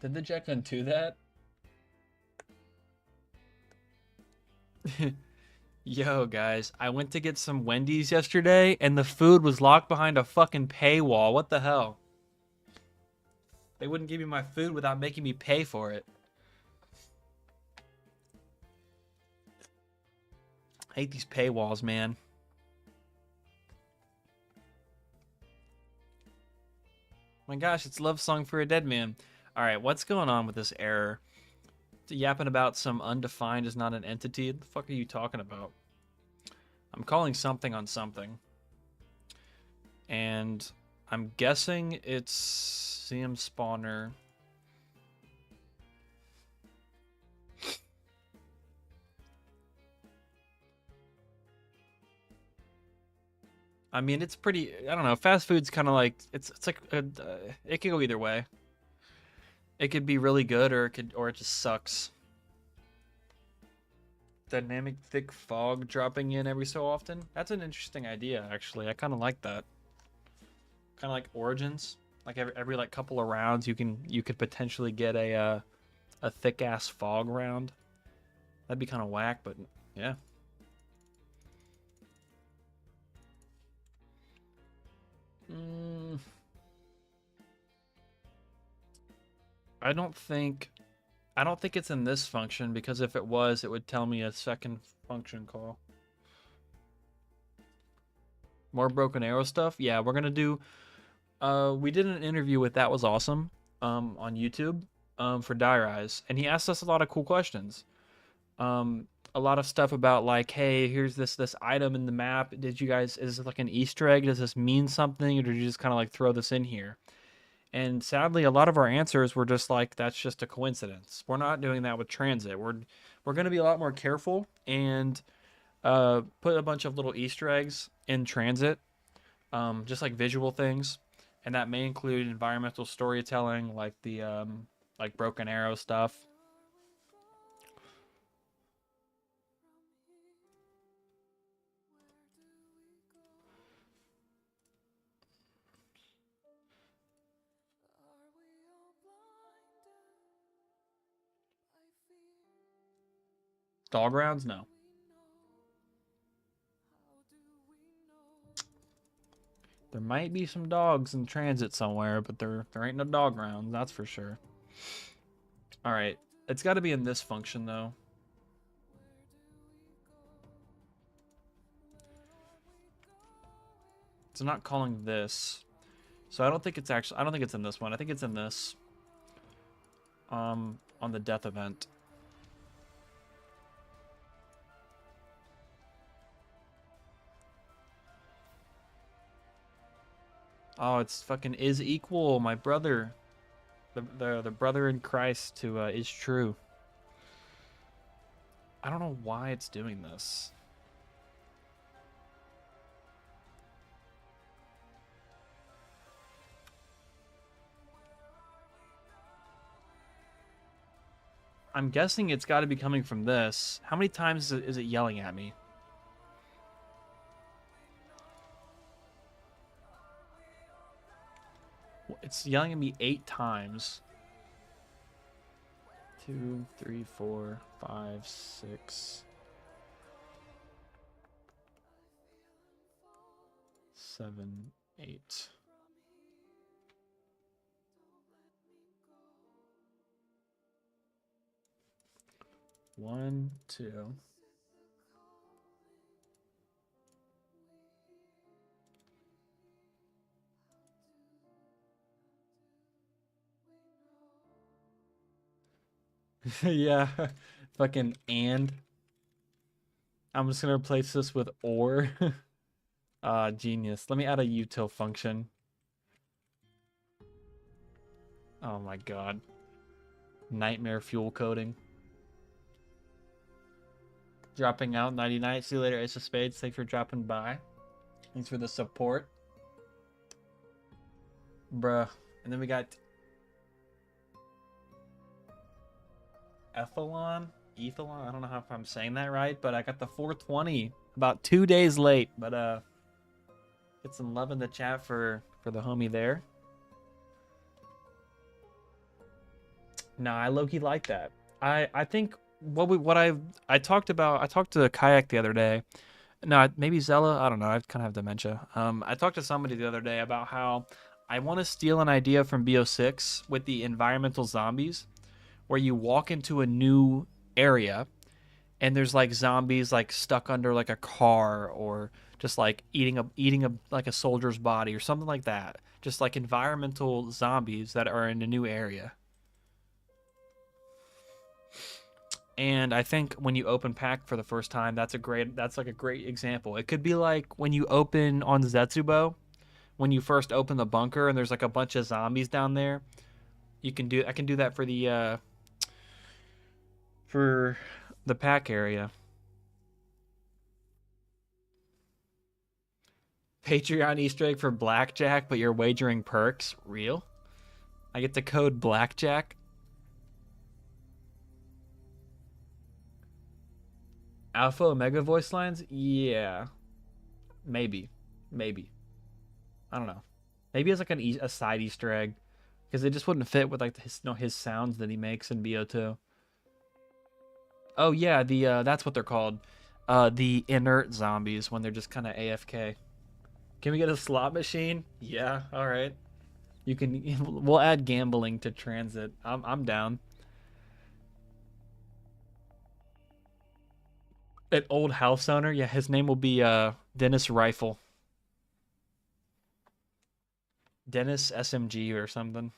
A: Did the jet gun do that? Yo, guys, I went to get some Wendy's yesterday, and the food was locked behind a fucking paywall. What the hell? They wouldn't give me my food without making me pay for it. I hate these paywalls, man. My gosh, it's Love Song for a Dead Man. All right, what's going on with this error? Yapping about some undefined is not an entity. What the fuck are you talking about? I'm calling something on something. And I'm guessing it's CM spawner. I mean, it's pretty. I don't know. Fast food's kind of like it's like it could go either way. It could be really good, or it just sucks. Dynamic thick fog dropping in every so often. That's an interesting idea, actually. I kind of like that. Kind of like Origins. Like every like couple of rounds, you could potentially get a thick ass fog round. That'd be kind of whack, but yeah. Mm, I don't think I don't think it's in this function because if it was, it would tell me a second function call. More Broken Arrow stuff? Yeah, we're gonna do. We did an interview with That Was Awesome on YouTube for Dire Eyes, and he asked us a lot of cool questions. A lot of stuff about like, hey, here's this item in the map. Did you guys? Is this like an Easter egg? Does this mean something, or did you just kind of like throw this in here? And sadly, a lot of our answers were just like, that's just a coincidence. We're not doing that with TranZit. We're going to be a lot more careful and put a bunch of little Easter eggs in TranZit, just like visual things, and that may include environmental storytelling, like the like Broken Arrow stuff. Dog rounds, no. There might be some dogs in TranZit somewhere, but there ain't no dog rounds, that's for sure. All right, it's got to be in this function though. It's not calling this. So I don't think it's actually, I don't think it's in this one. I think it's in this. On the death event. Oh, it's fucking is equal, my brother. The brother in Christ to is true. I don't know why it's doing this. I'm guessing it's got to be coming from this. How many times is it yelling at me? It's yelling at me 8 times. 2, 3, 4, 5, 6, 7, 8. One, two. Yeah, fucking and. I'm just gonna replace this with or. Genius. Let me add a util function. Oh my god. Nightmare fuel coding. Dropping out 99. See you later, Ace of Spades. Thanks for dropping by. Thanks for the support. Bruh. And then we got Ethalon? Ethalon? I don't know if I'm saying that right, but I got the 420 about 2 days late. But get some love in the chat for the homie there. No, I low-key like that. I think I talked to Kayak the other day. No, maybe Zella. I don't know. I kind of have dementia. I talked to somebody the other day about how I want to steal an idea from BO6 with the environmental zombies, where you walk into a new area and there's like zombies like stuck under like a car or just like eating a like a soldier's body or something like that. Just like environmental zombies that are in a new area. And I think when you open pack for the first time, that's like a great example. It could be like when you open on Zetsubo, when you first open the bunker and there's like a bunch of zombies down there. I can do that for the pack area. Patreon Easter egg for Blackjack, but you're wagering perks. Real? I get the code Blackjack. Alpha Omega voice lines? Yeah. Maybe. I don't know. Maybe it's like a side Easter egg. Because it just wouldn't fit with like his sounds that he makes in BO2. Oh yeah, that's what they're called. The inert zombies when they're just kind of AFK. Can we get a slot machine? Yeah, all right. You can. We'll add gambling to TranZit. I'm down. An old house owner. Yeah, his name will be Dennis Rifle. Dennis SMG or something.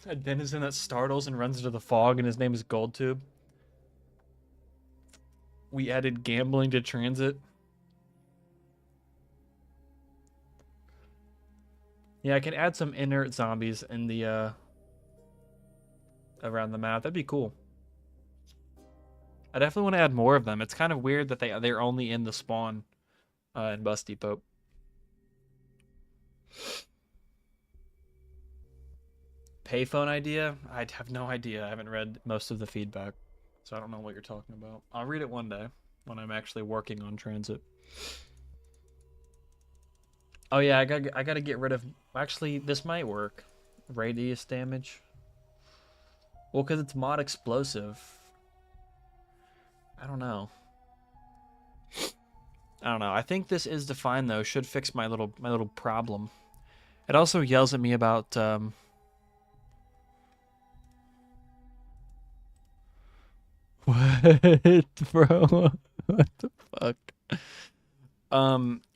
A: A denizen that startles and runs into the fog, and his name is Goldtube. We added gambling to TranZit. Yeah, I can add some inert zombies in the around the map. That'd be cool. I definitely want to add more of them. It's kind of weird that they're only in the spawn in Bus Depot. Payphone idea? I have no idea. I haven't read most of the feedback, so I don't know what you're talking about. I'll read it one day when I'm actually working on TranZit. Oh yeah, I gotta get rid of. Actually, this might work. Radius damage. Well, because it's mod explosive. I don't know. I think this is defined though. Should fix my little problem. It also yells at me about what, bro? What the fuck?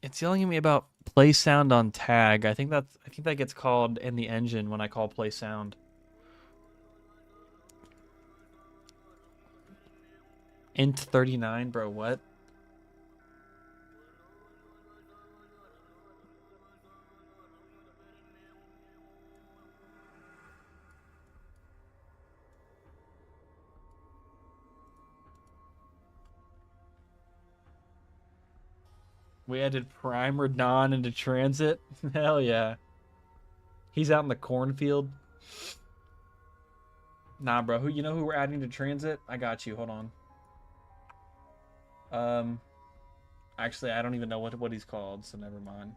A: It's yelling at me about play sound on tag. I think that gets called in the engine when I call play sound. Int 39, bro. What? We added Primer Dawn into TranZit. Hell yeah. He's out in the cornfield. Nah, bro. Who we're adding to TranZit? I got you. Hold on. Actually, I don't even know what he's called, so never mind.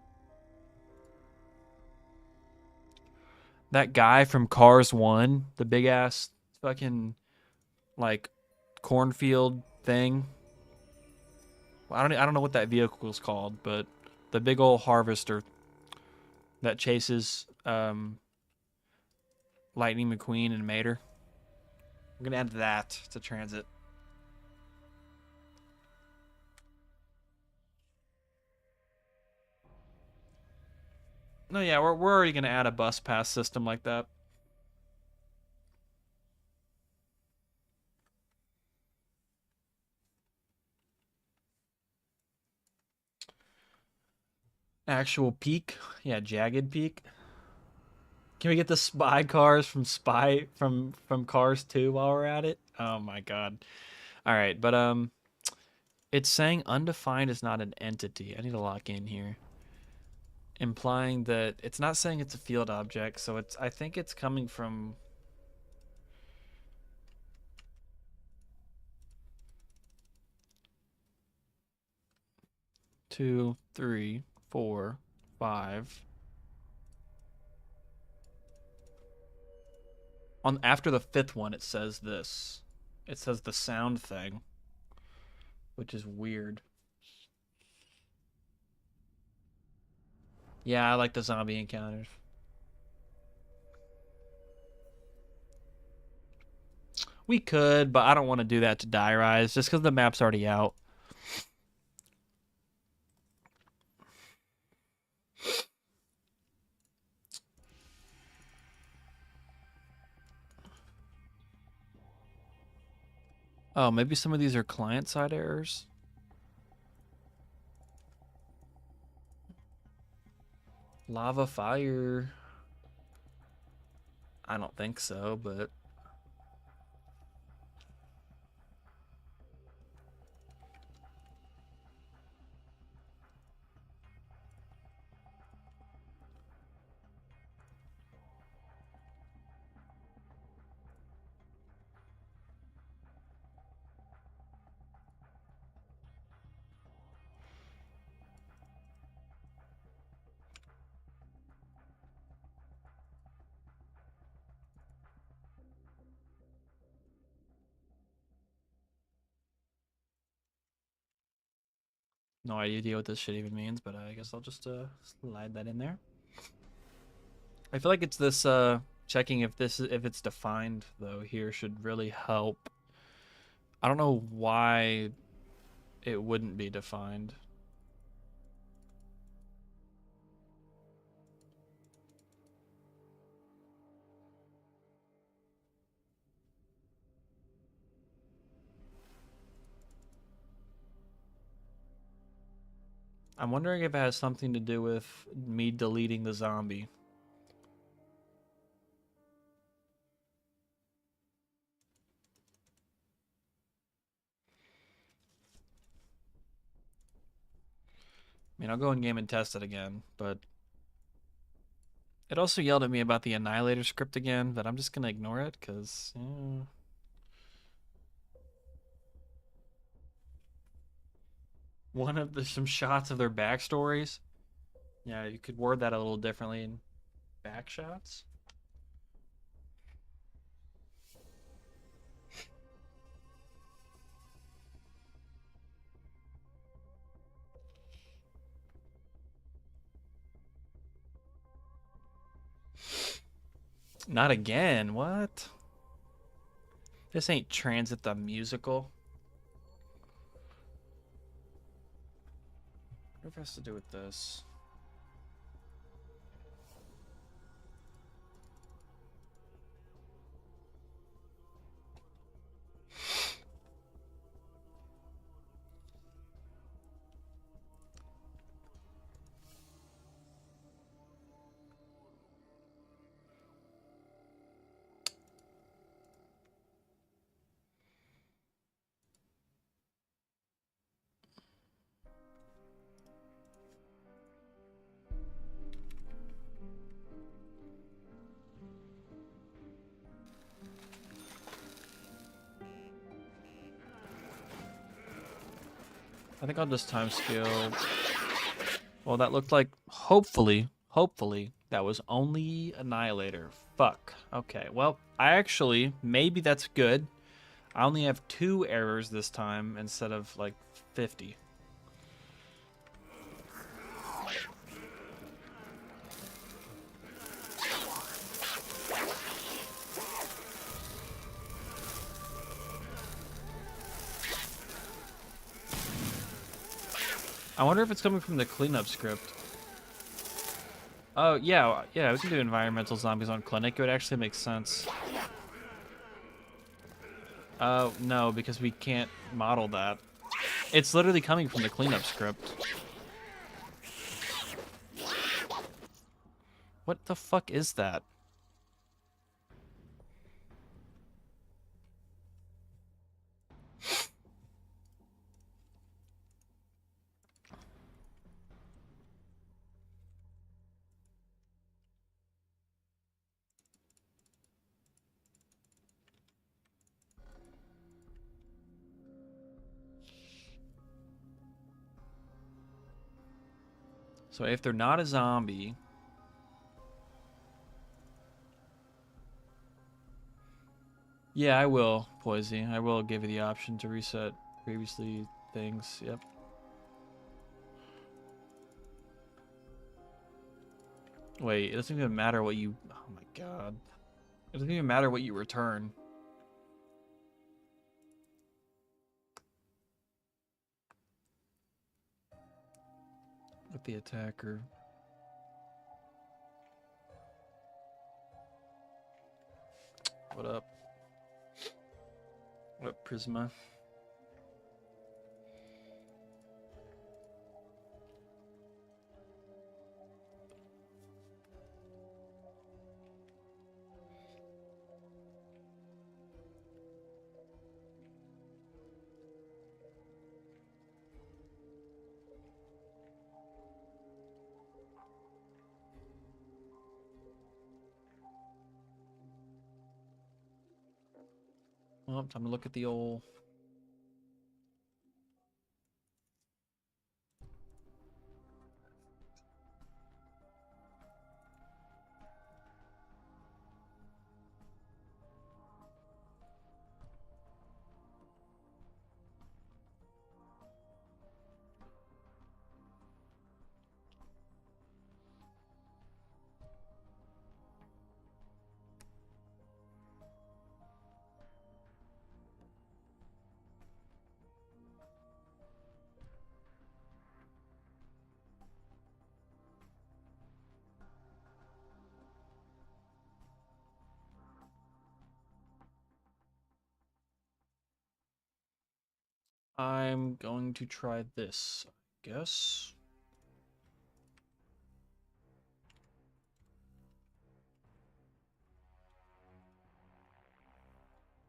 A: That guy from Cars 1, the big ass fucking like cornfield thing. I don't know what that vehicle is called, but the big old harvester that chases Lightning McQueen and Mater. I'm gonna add that to TranZit. No, yeah, we're already gonna add a bus pass system like that. Actual peak, yeah, jagged peak. Can we get the spy cars from Cars 2 while we're at it? Oh my god. All right, but it's saying undefined is not an entity. I need to lock in here. Implying that it's not saying it's a field object, so I think it's coming from 2, 3, 4, 5. On after the 5th one it says this. It says the sound thing, which is weird. Yeah, I like the zombie encounters. We could, but I don't want to do that to Die Rise just because the map's already out. Oh, maybe some of these are client-side errors. Lava fire. I don't think so, but no idea what this shit even means, but I guess I'll just slide that in there. I feel like it's this checking if it's defined though here should really help. I don't know why it wouldn't be defined. I'm wondering if it has something to do with me deleting the zombie. I mean, I'll go in game and test it again, but it also yelled at me about the Annihilator script again, but I'm just gonna ignore it because some shots of their backstories. Yeah, you could word that a little differently in back shots. Not again. What? This ain't TranZit the musical. What has to do with this? I think I'll just time scale. Well, that looked like hopefully That was only Annihilator. Fuck. Okay, well, I actually, maybe that's good. I only have 2 errors this time instead of like 50. I wonder if it's coming from the cleanup script. Oh, yeah, we can do environmental zombies on clinic. It would actually make sense. Oh, no, because we can't model that. It's literally coming from the cleanup script. What the fuck is that? So if they're not a zombie... Yeah, I will, Poisey. I will give you the option to reset previously things. Yep. Wait, it doesn't even matter what you... Oh my god. It doesn't even matter what you return. With the attacker. What up? What up, Prisma? Well, time to look at the old... I'm going to try this, I guess.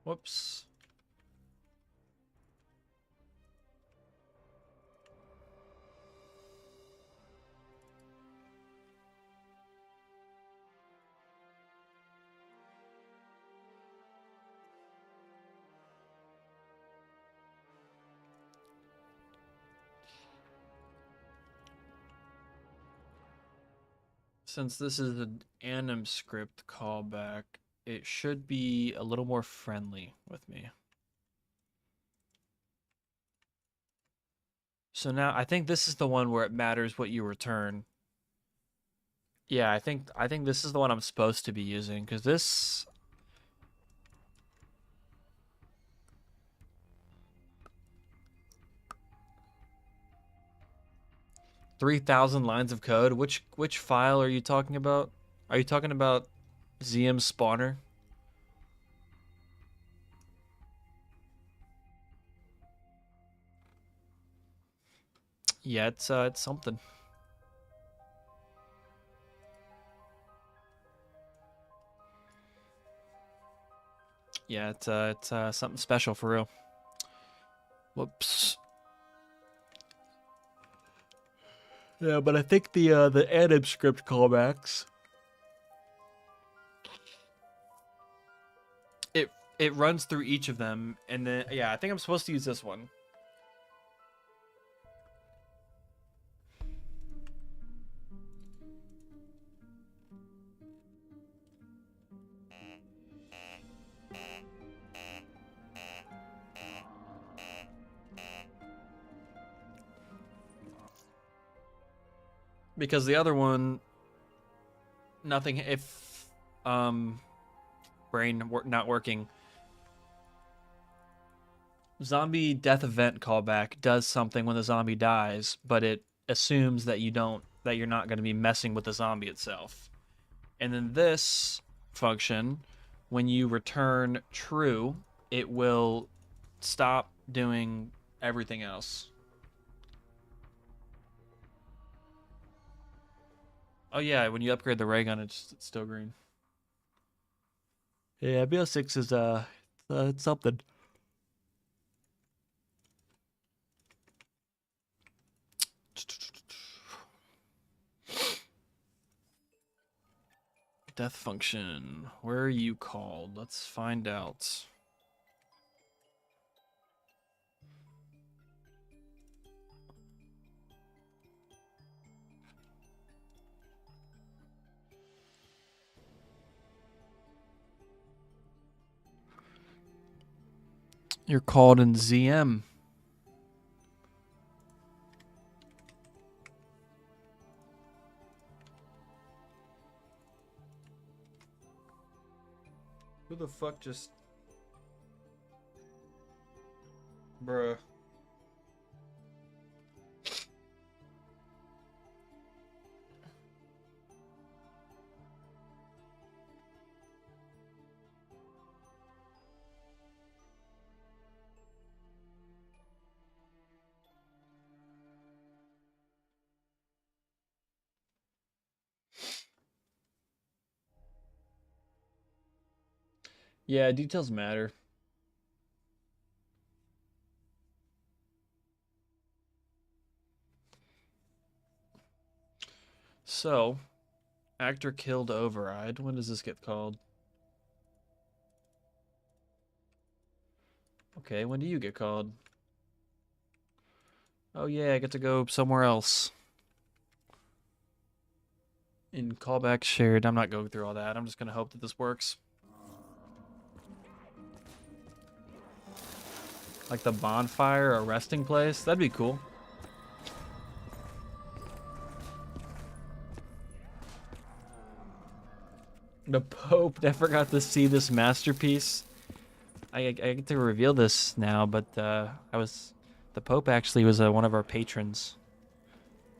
A: Whoops. Since this is an anim script callback, it should be a little more friendly with me. So now I think this is the one where it matters what you return. Yeah, I think this is the one I'm supposed to be using because this 3,000 lines of code. Which file are you talking about? Are you talking about ZM spawner? Yeah, it's something. Yeah, it's something special for real. Whoops. Yeah, but I think the anim script callbacks. It runs through each of them, and then yeah, I think I'm supposed to use this one. Because the other one, nothing. If brain not working, zombie death event callback does something when the zombie dies, but it assumes that you're not going to be messing with the zombie itself. And then this function, when you return true, it will stop doing everything else. Oh yeah, when you upgrade the ray gun, it's still green. Yeah, BO6 is it's something. Death function. Where are you called? Let's find out. You're called in ZM. Who the fuck just... Bruh. Yeah, details matter. So, actor killed override. When does this get called? Okay, when do you get called? Oh yeah, I get to go somewhere else. In callback shared, I'm not going through all that. I'm just gonna hope that this works. Like the bonfire or resting place? That'd be cool. The Pope never got to see this masterpiece. I get to reveal this now, but the Pope actually was one of our patrons.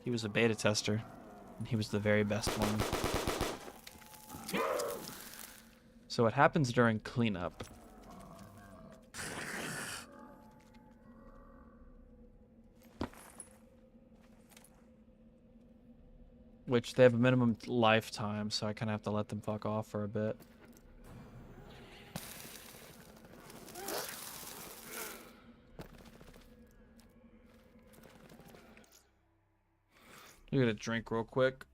A: He was a beta tester, and he was the very best one. So what happens during cleanup? Which they have a minimum lifetime, so I kind of have to let them fuck off for a bit. You're gonna drink real quick.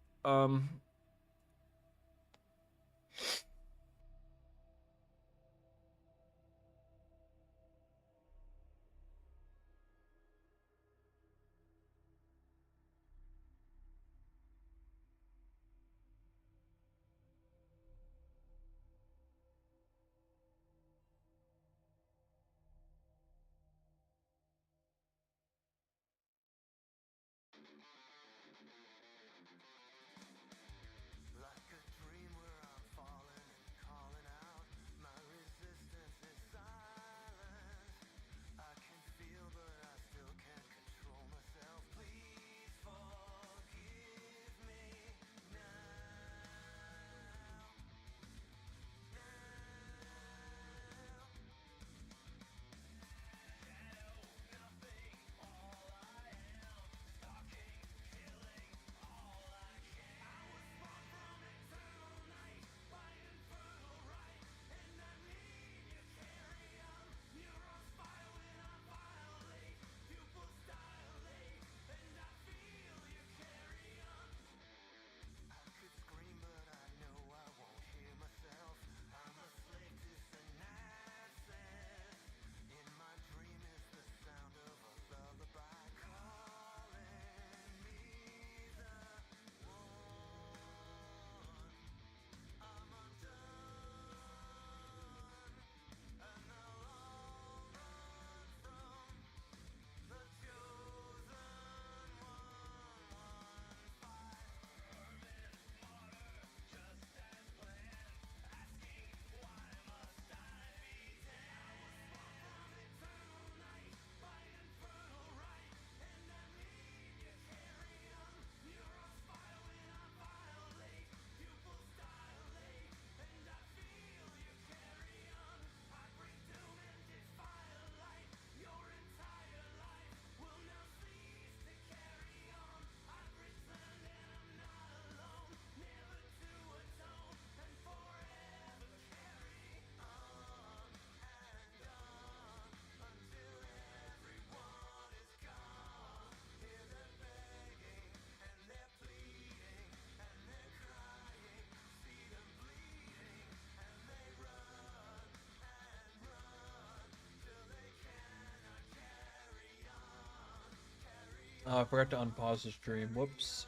A: Oh, I forgot to unpause the stream. Whoops.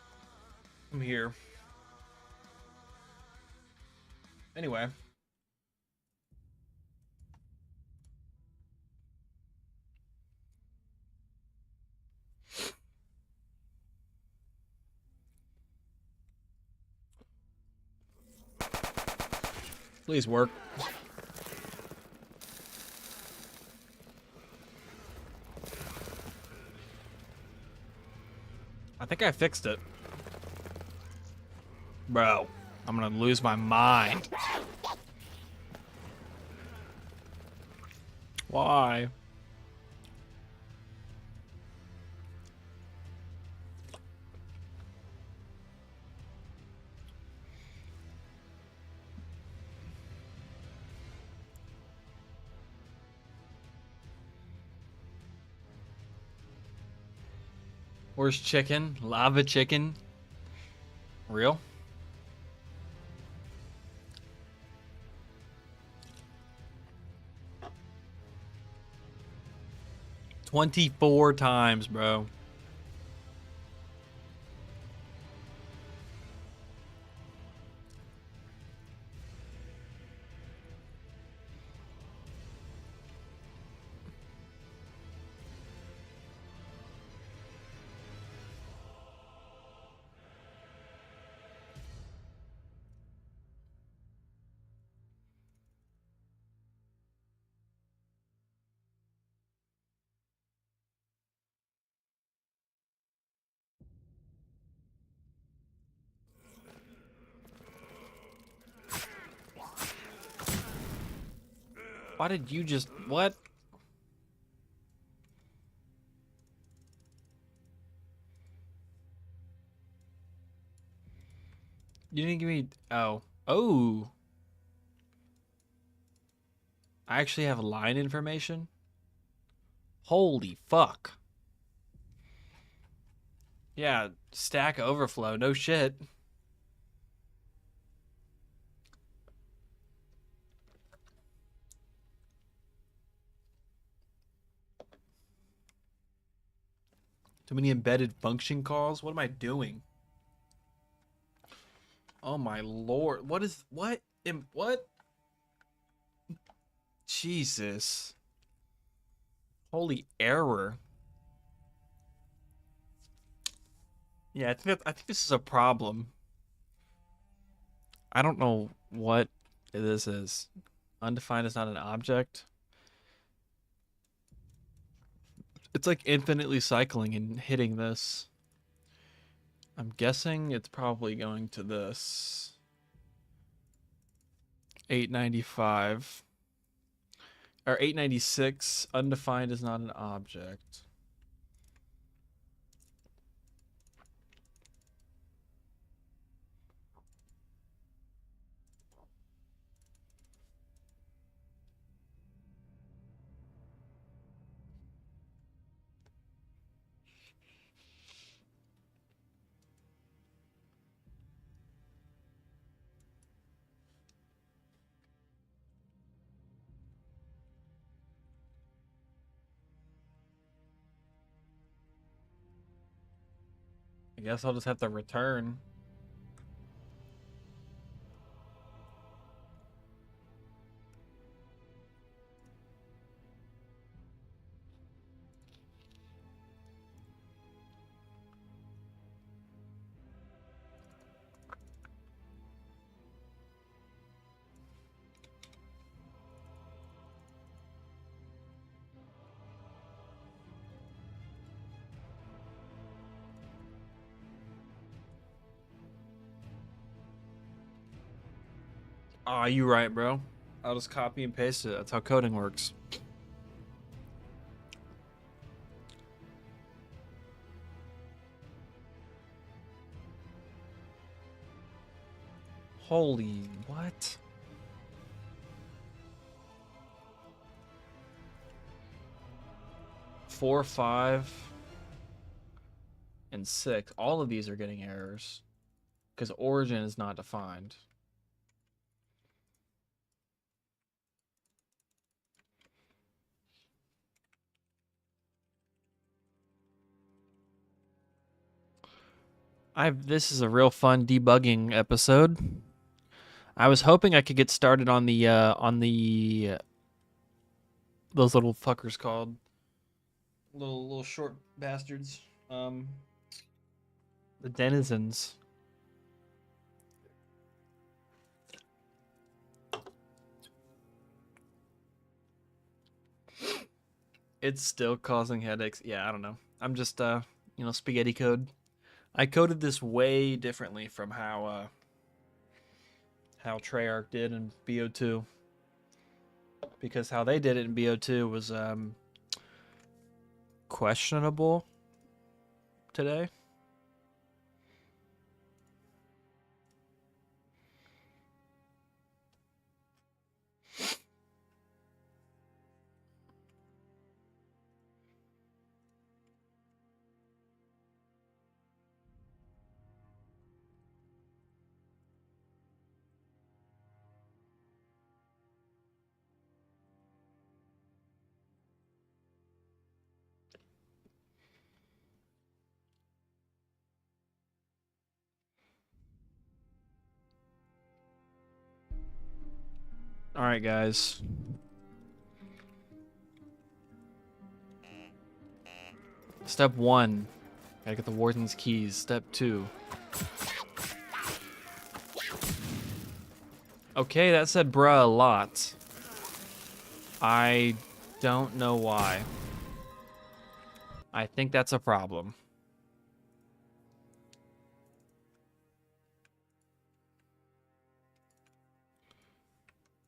A: I'm here. Anyway. Please work. I think I fixed it. Bro, I'm gonna lose my mind. Why? Where's chicken? Lava chicken? Real? $24 times, bro. Why did you just... What? You didn't give me... Oh. Oh. I actually have line information? Holy fuck. Yeah, Stack Overflow. No shit. Too many embedded function calls? What am I doing? Oh my lord. What is... What? What? Jesus. Holy error. Yeah, I think this is a problem. I don't know what this is. Undefined is not an object. It's like infinitely cycling and hitting this. I'm guessing it's probably going to this. 895. Or 896. Undefined is not an object. I guess I'll just have to return. Aw, you right, bro. I'll just copy and paste it. That's how coding works. Holy what? 4, 5, and 6. All of these are getting errors because origin is not defined. This is a real fun debugging episode. I was hoping I could get started on the those little fuckers called little short bastards. The denizens. It's still causing headaches. Yeah, I don't know. I'm just spaghetti code. I coded this way differently from how Treyarch did in BO2, because how they did it in BO2 was questionable today. All right, guys. Step 1, gotta get the warden's keys. Step 2. Okay, that said bruh a lot. I don't know why. I think that's a problem.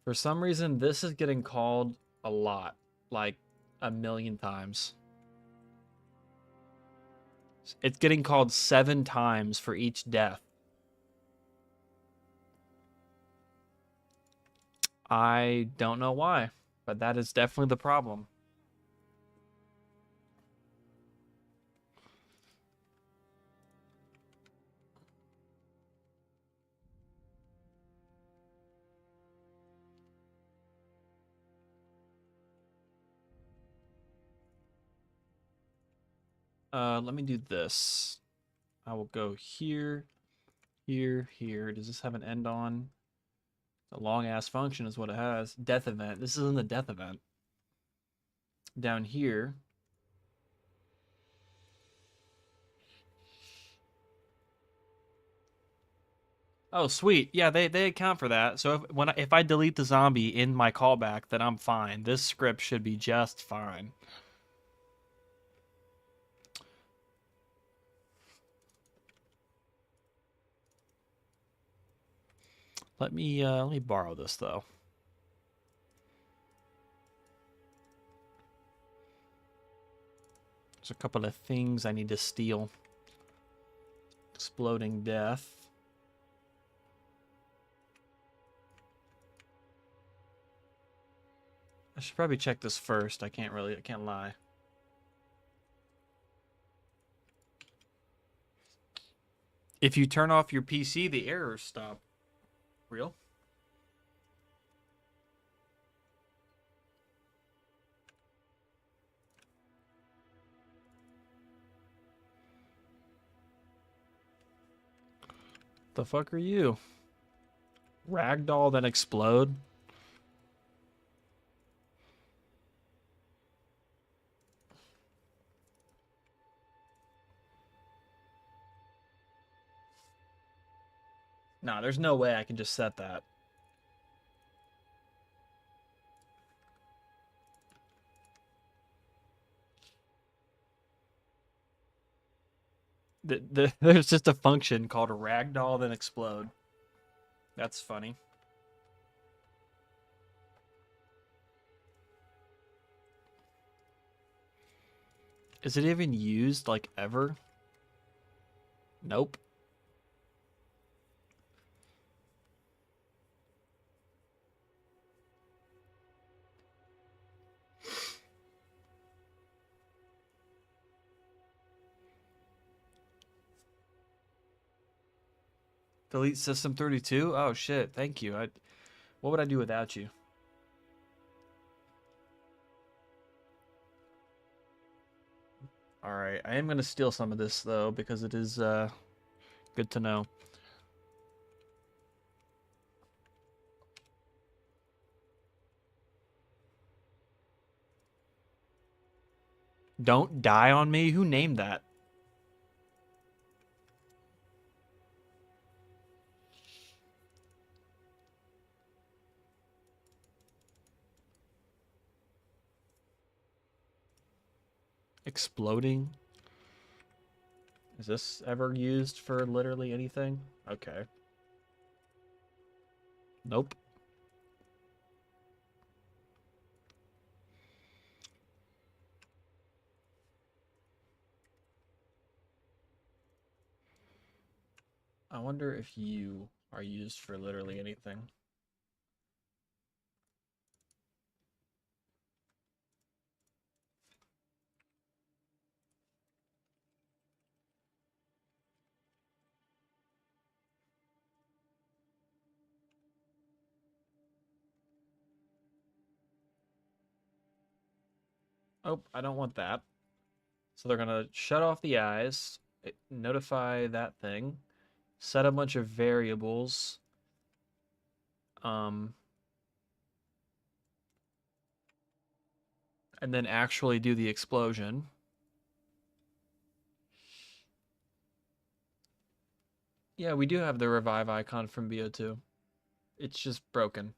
A: For some reason, this is getting called a lot, like a million times. It's getting called 7 times for each death. I don't know why, but that is definitely the problem. Let me do this. I will go here, here, here. Does this have an end on? A long ass function is what it has. Death event. This isn't the death event. Down here. Oh, sweet. Yeah, they account for that. So if I delete the zombie in my callback, then I'm fine. This script should be just fine. Let me borrow this though. There's a couple of things I need to steal. Exploding death. I should probably check this first. I can't lie. If you turn off your PC, the errors stop. Real? The fuck are you? Ragdoll then explode? Nah, there's no way I can just set that. There's just a function called a ragdoll then explode. That's funny. Is it even used, like, ever? Nope. Delete system 32? Oh shit, thank you. What would I do without you? Alright, I am gonna steal some of this though, because it is Good to know. Don't die on me? Who named that? Exploding? Is this ever used for literally anything? Okay. Nope. I wonder if you are used for literally anything. Oh, I don't want that. So they're gonna shut off the eyes, notify that thing, set a bunch of variables. And then actually do the explosion. Yeah, we do have the revive icon from BO2. It's just broken.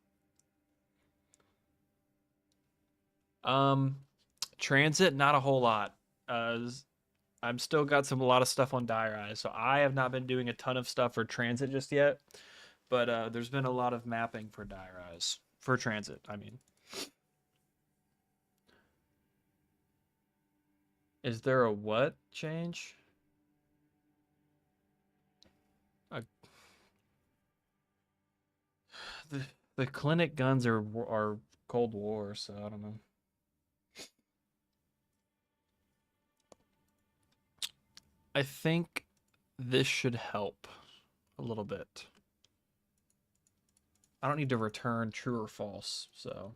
A: TranZit, not a whole lot. I'm still got a lot of stuff on Diarize, so I have not been doing a ton of stuff for TranZit just yet. But there's been a lot of mapping for Diarize. For TranZit, I mean. Is there a what change? The clinic guns are Cold War, so I don't know. I think this should help a little bit. I don't need to return true or false, so.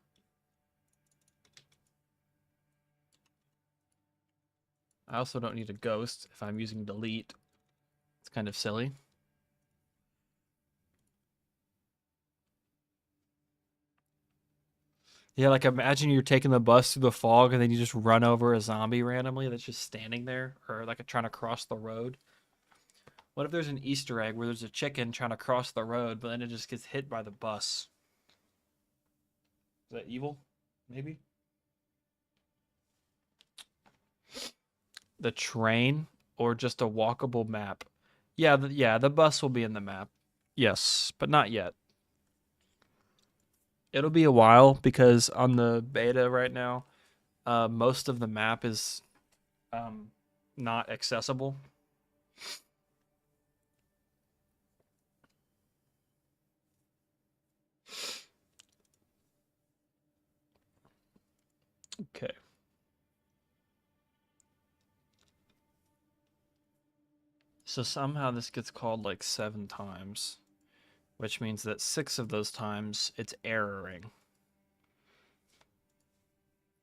A: I also don't need a ghost if I'm using delete. It's kind of silly. Yeah, like imagine you're taking the bus through the fog and then you just run over a zombie randomly that's just standing there, or like trying to cross the road. What if there's an Easter egg where there's a chicken trying to cross the road, but then it just gets hit by the bus? Is that evil? Maybe? The train or just a walkable map? Yeah, the bus will be in the map. Yes, but not yet. It'll be a while because on the beta right now, most of the map is not accessible. Okay. So somehow this gets called like 7 times, which means that 6 of those times it's erroring.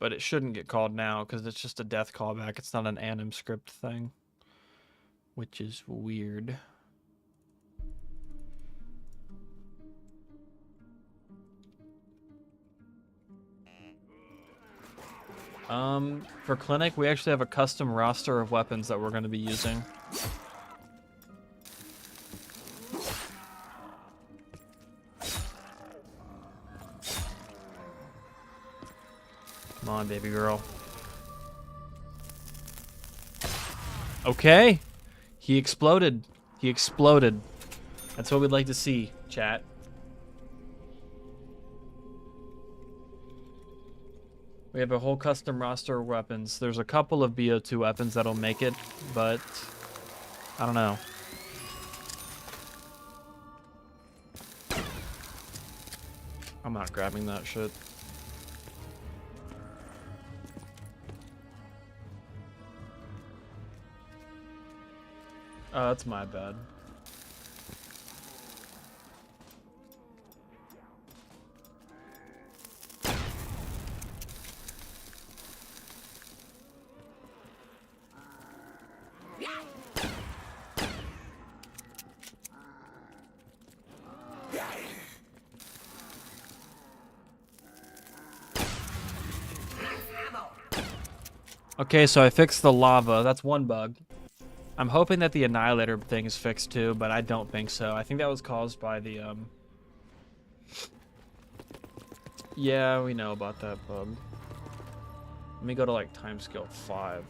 A: But it shouldn't get called now because it's just a death callback. It's not an anim script thing, which is weird. For Clinic, we actually have a custom roster of weapons that we're going to be using. Come on, baby girl. Okay. He exploded. He exploded. That's what we'd like to see, chat. We have a whole custom roster of weapons. There's a couple of BO2 weapons that'll make it, but I don't know. I'm not grabbing that shit. Oh, that's my bad. Okay, so I fixed the lava. That's one bug. I'm hoping that the Annihilator thing is fixed too, but I don't think so. I think that was caused by the, Yeah, we know about that bug. Let me go to, like, timescale 5.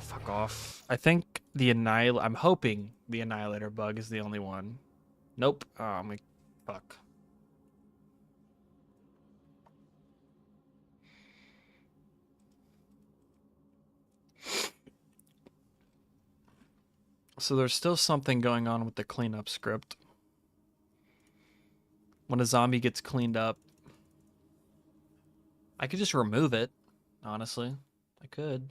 A: Fuck off. I think the I'm hoping the Annihilator bug is the only one. Nope. Oh, my... Fuck. So there's still something going on with the cleanup script. When a zombie gets cleaned up, I could just remove it, honestly. I could.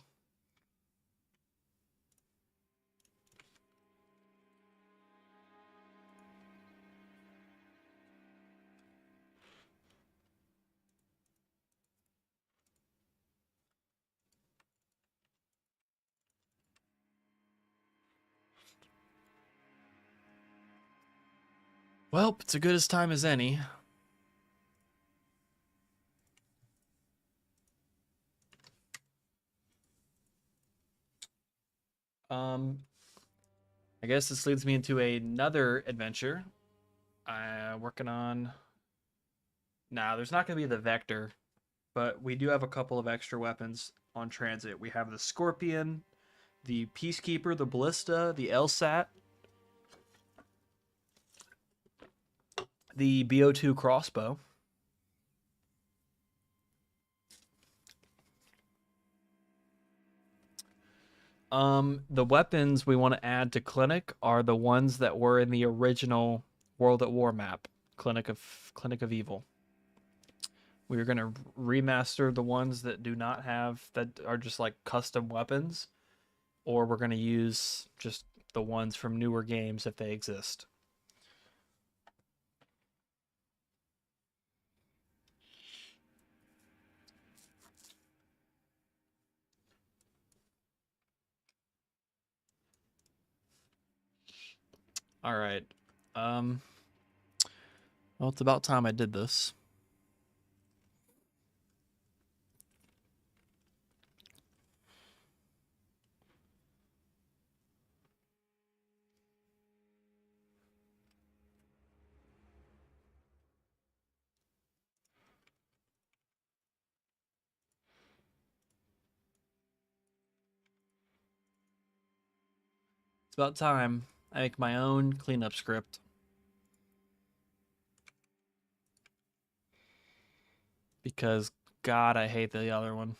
A: Well, it's as good as time as any. Um, I guess this leads me into another adventure. Working on... Nah, there's not going to be the Vector, but we do have a couple of extra weapons on TranZit. We have the Scorpion, the Peacekeeper, the Ballista, the LSAT, the BO2 crossbow. The weapons we want to add to Clinic are the ones that were in the original World at War map, Clinic of Evil. We're gonna remaster the ones that do not have, that are just like custom weapons, or we're gonna use just the ones from newer games if they exist. All right. Um, well, it's about time I did this. It's about time I make my own cleanup script. Because, God, I hate the other one.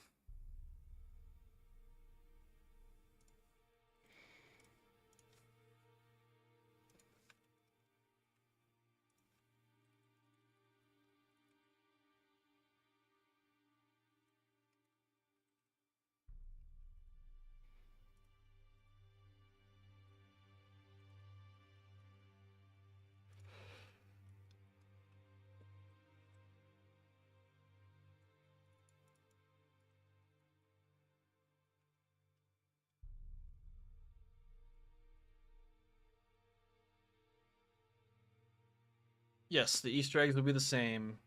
A: Yes, the Easter eggs will be the same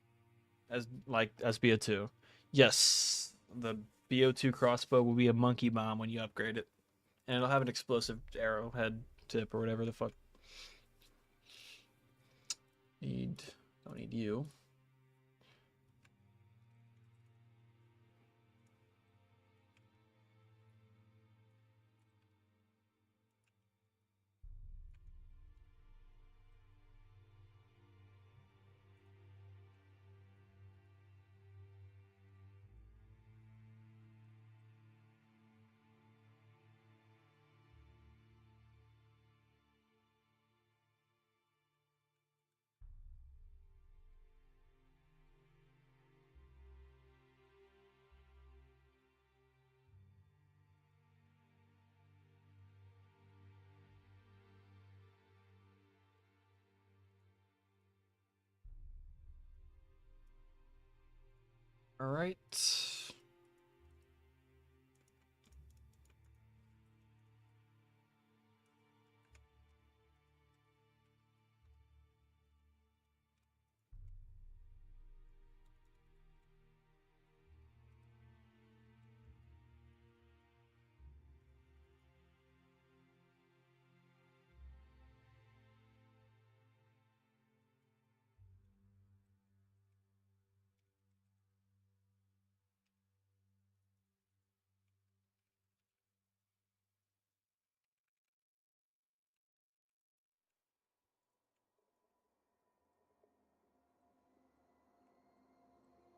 A: as BO2. Yes, the BO2 crossbow will be a monkey bomb when you upgrade it, and it'll have an explosive arrowhead tip or whatever the fuck. Don't need you. All right.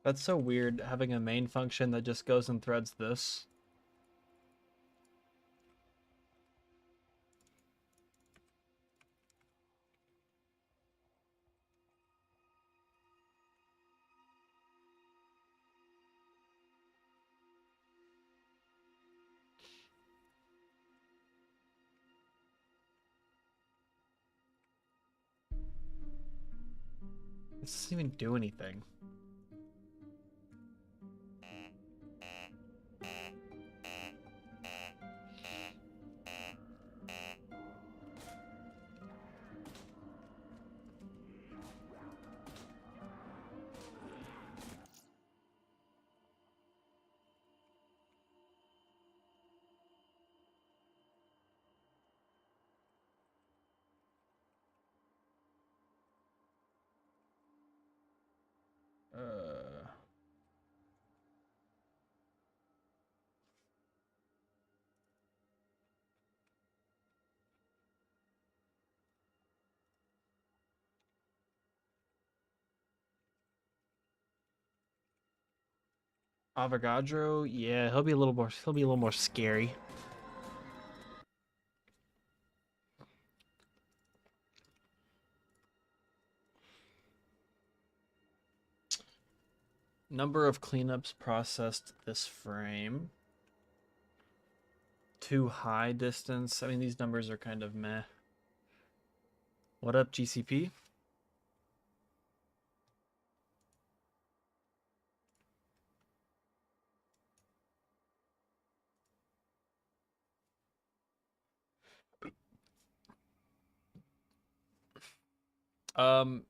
A: That's so weird, having a main function that just goes and threads this. It doesn't even do anything. Uh, Avogadro, yeah, he'll be a little more. He'll be a little more scary. Number of cleanups processed this frame. Too high distance. I mean, these numbers are kind of meh. What up, GCP? Um,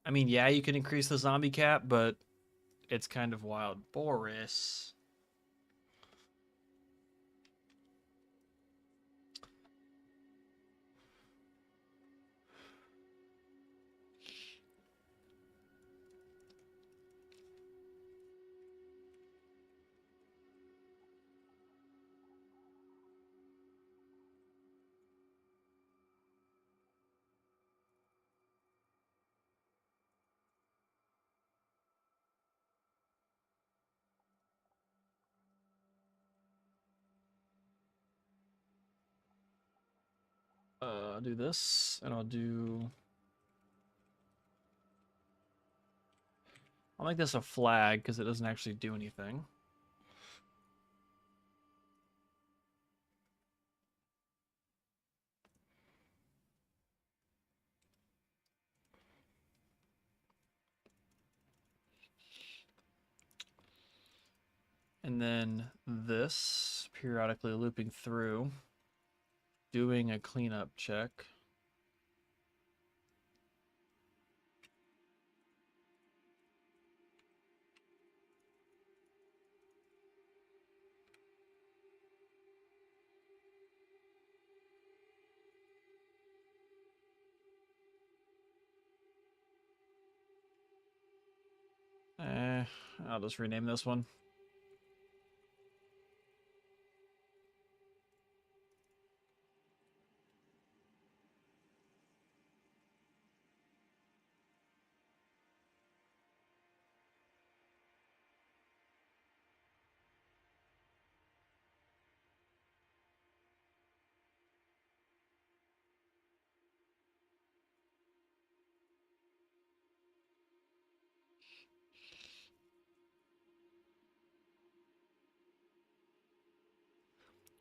A: I mean, yeah, you can increase the zombie cap, but it's kind of wild. Boris. I'll do this, and I'll make this a flag because it doesn't actually do anything. And then this, periodically looping through, doing a cleanup check. I'll just rename this one.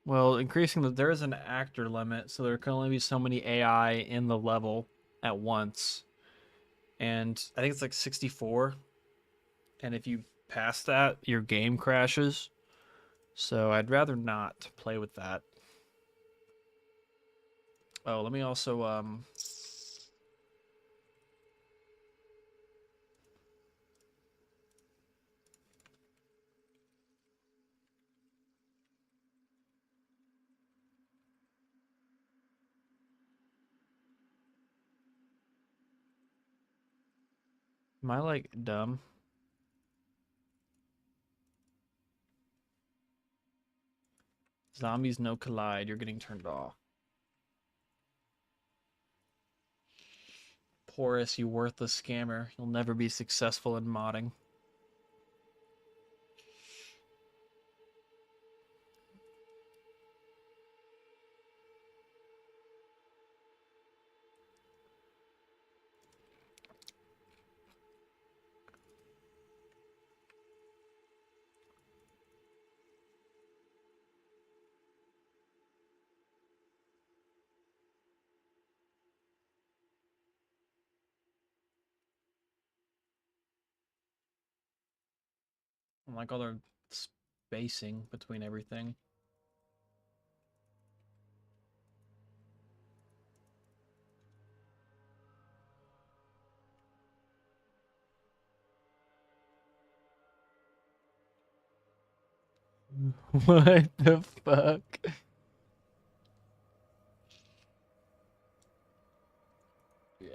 A: Well, there is an actor limit, so there can only be so many AI in the level at once. And I think it's like 64. And if you pass that, your game crashes. So I'd rather not play with that. Oh, let me also am I like dumb? Zombies no collide. You're getting turned off. Porous, you worthless scammer. You'll never be successful in modding. I like all their spacing between everything. What the fuck? Yeah.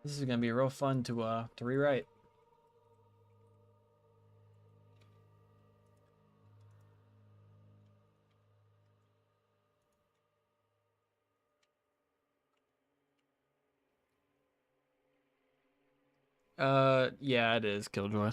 A: This is gonna be real fun to rewrite. Yeah, it is Killjoy.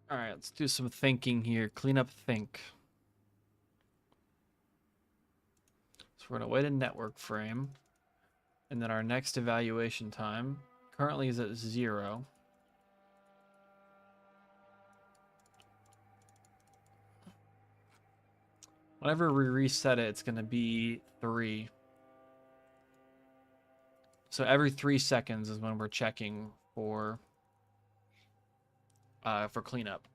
A: All right, let's do some thinking here. Clean up think. So we're gonna wait a network frame, and then our next evaluation time currently is at 0. Whenever we reset it, it's gonna be 3. So every 3 seconds is when we're checking for cleanup.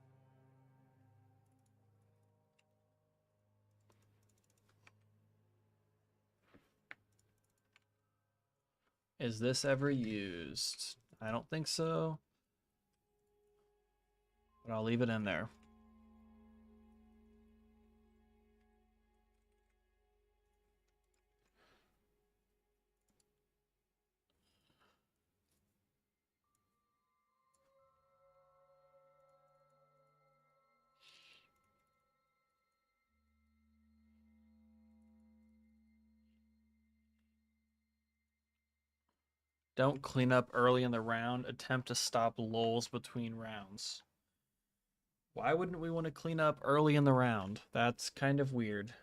A: Is this ever used? I don't think so, but I'll leave it in there. Don't clean up early in the round. Attempt to stop lulls between rounds. Why wouldn't we want to clean up early in the round? That's kind of weird.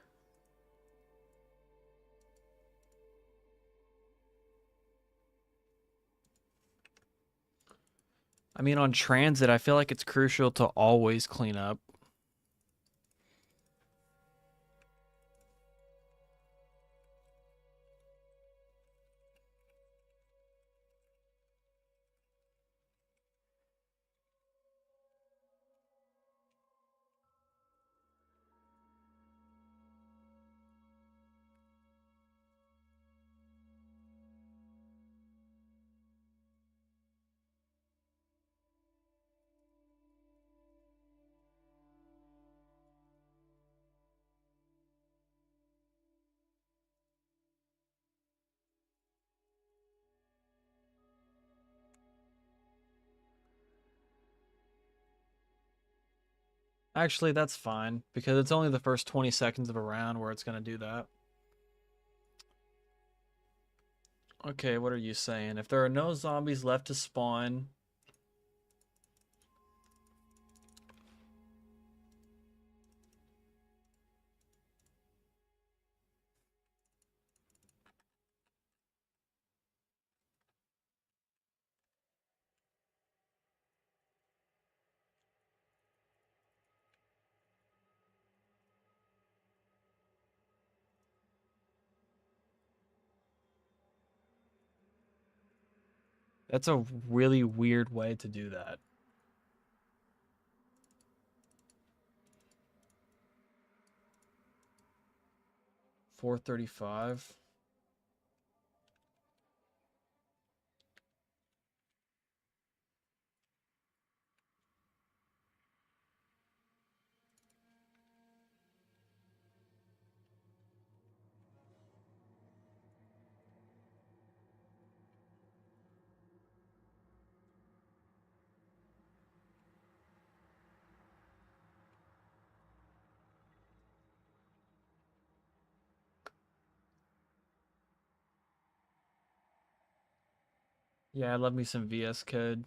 A: I mean, on TranZit, I feel like it's crucial to always clean up. Actually, that's fine because it's only the first 20 seconds of a round where it's going to do that. Okay, what are you saying? If there are no zombies left to spawn, that's a really weird way to do that. 4:35. Yeah, I love me some VS Code.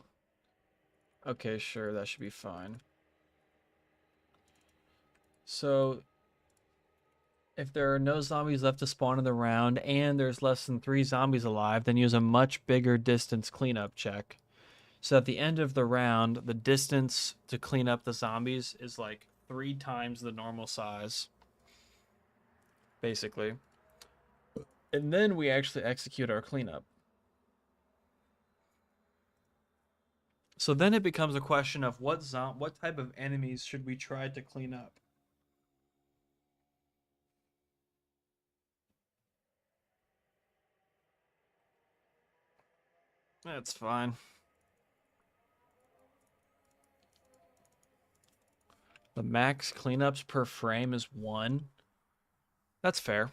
A: Okay, sure, that should be fine. So, if there are no zombies left to spawn in the round and there's less than 3 zombies alive, then use a much bigger distance cleanup check. So at the end of the round, the distance to clean up the zombies is like 3 times the normal size, basically. And then we actually execute our cleanup. So then it becomes a question of what type of enemies should we try to clean up? That's fine. The max cleanups per frame is 1. That's fair.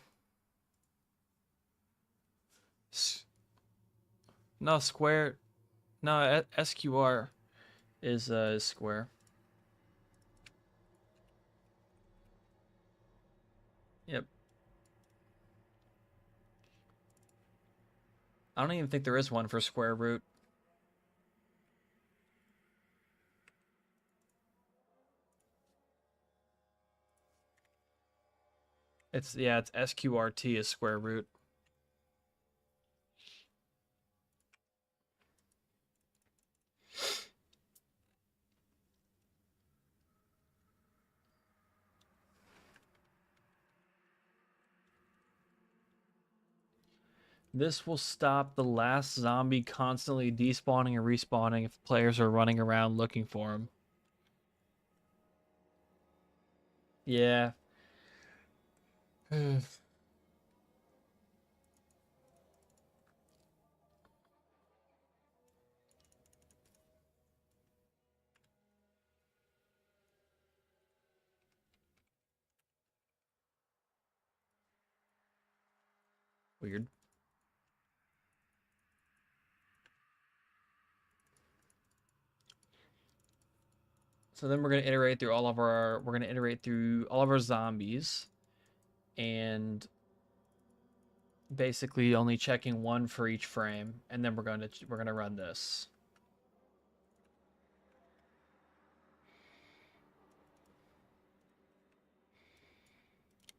A: No, square. No, SQR is square. Yep. I don't even think there is one for square root. It's SQRT is square root. This will stop the last zombie constantly despawning and respawning if players are running around looking for him. Yeah. Weird. So then we're gonna iterate through all of our zombies and basically only checking 1 for each frame, and then we're gonna run this.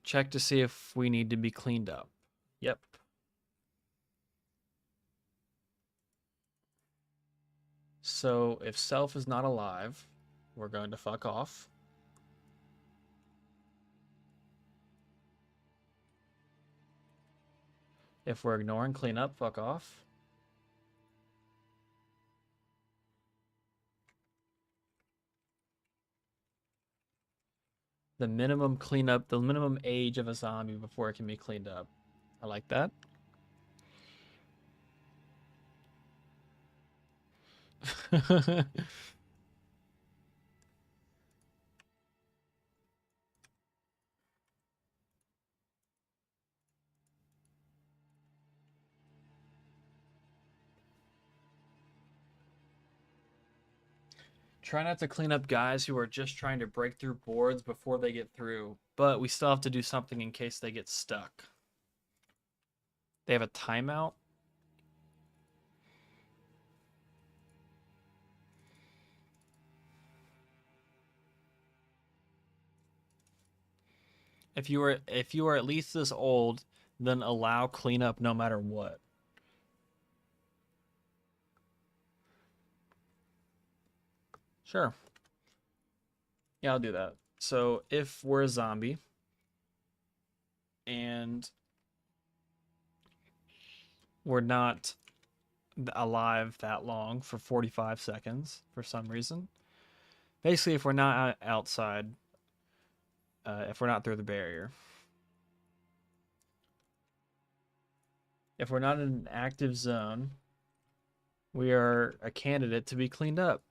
A: Check to see if we need to be cleaned up. Yep. So if self is not alive, we're going to fuck off. If we're ignoring cleanup, fuck off. The minimum cleanup, the minimum age of a zombie before it can be cleaned up. I like that. Try not to clean up guys who are just trying to break through boards before they get through, but we still have to do something in case they get stuck. They have a timeout. If you are at least this old, then allow cleanup no matter what. Sure. Yeah, I'll do that. So if we're a zombie and we're not alive that long for 45 seconds for some reason. Basically, if we're not outside, if we're not through the barrier. If we're not in an active zone, we are a candidate to be cleaned up.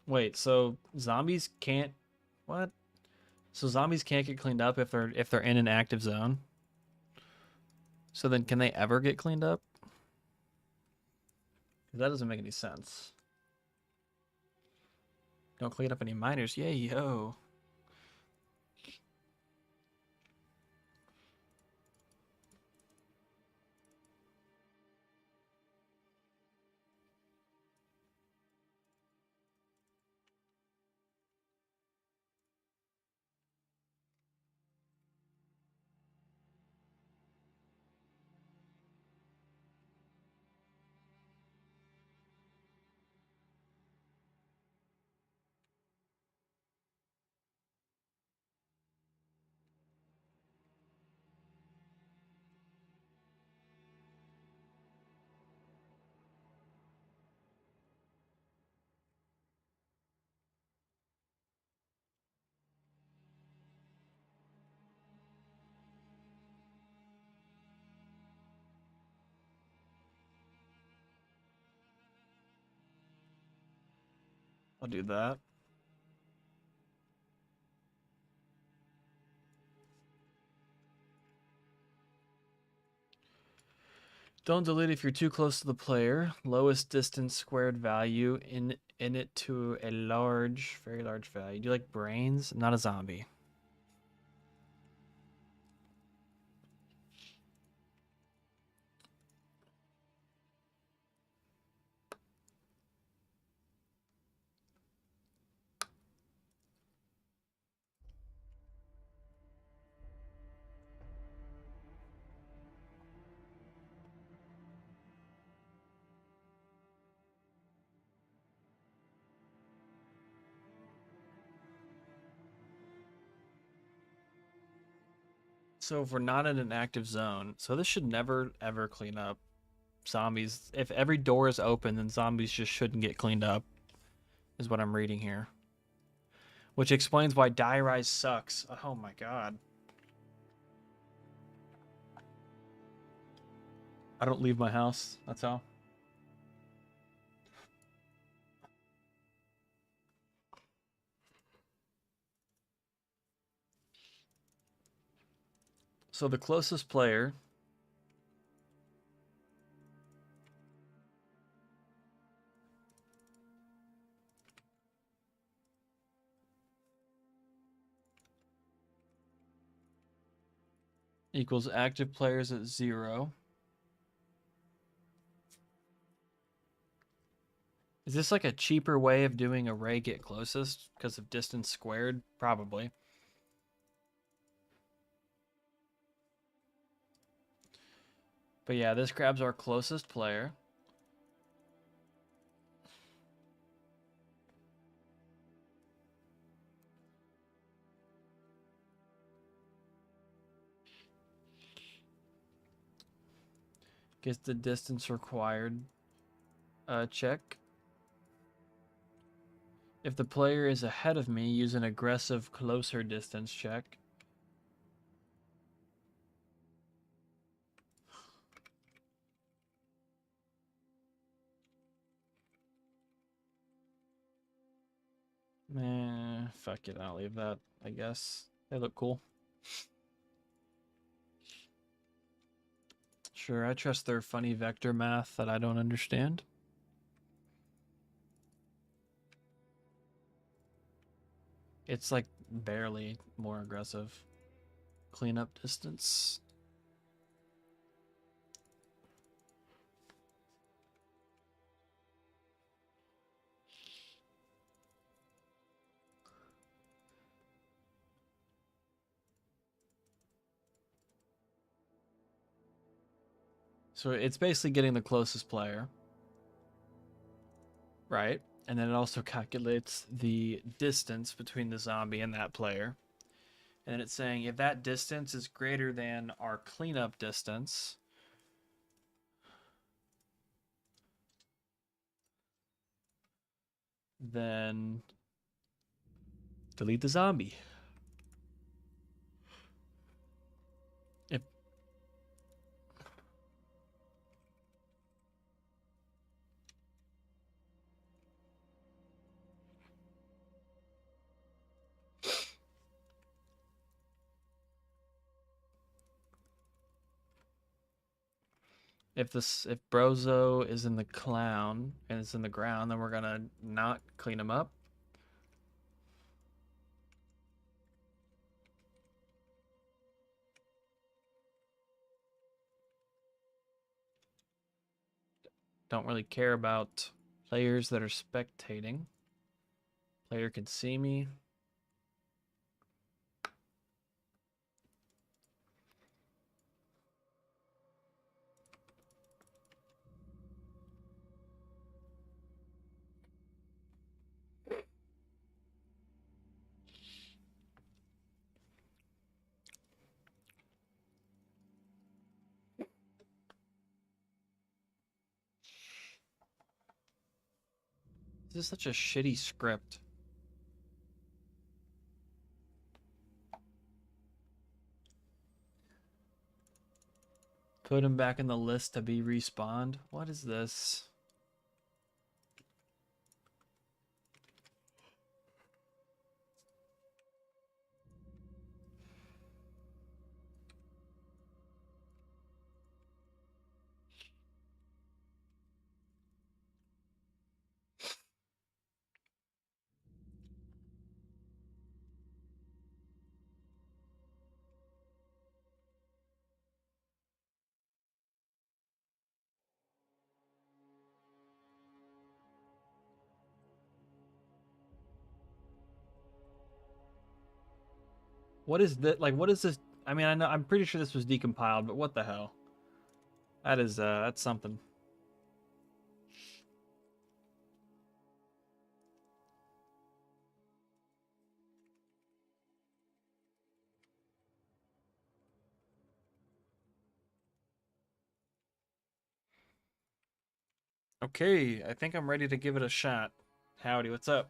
A: Wait, so zombies can't what? So zombies can't get cleaned up if they're in an active zone. So then can they ever get cleaned up? That doesn't make any sense. Don't clean up any miners. Yay, yo. I'll do that. Don't delete if you're too close to the player. Lowest distance squared value in it to a large, very large value. Do you like brains? I'm not a zombie. So if we're not in an active zone, so this should never ever clean up zombies. If every door is open, then zombies just shouldn't get cleaned up, is what I'm reading here. Which explains why Die Rise sucks. Oh my god. I don't leave my house, that's how. So the closest player equals active players at 0. Is this like a cheaper way of doing array get closest because of distance squared? Probably. But yeah, this grabs our closest player. Gets the distance required check. If the player is ahead of me, use an aggressive closer distance check. Fuck it, I'll leave that, I guess. They look cool. Sure, I trust their funny vector math that I don't understand. It's like barely more aggressive. Cleanup distance. So it's basically getting the closest player, right? And then it also calculates the distance between the zombie and that player. And it's saying if that distance is greater than our cleanup distance, then delete the zombie. If if Brozo is in the clown and it's in the ground, then we're gonna not clean him up. Don't really care about players that are spectating. Player can see me. This is such a shitty script. Put him back in the list to be respawned. What is this? What is that? Like, what is this? I mean, I know, I'm pretty sure this was decompiled, but what the hell? That is, that's something. Okay, I think I'm ready to give it a shot. Howdy, what's up?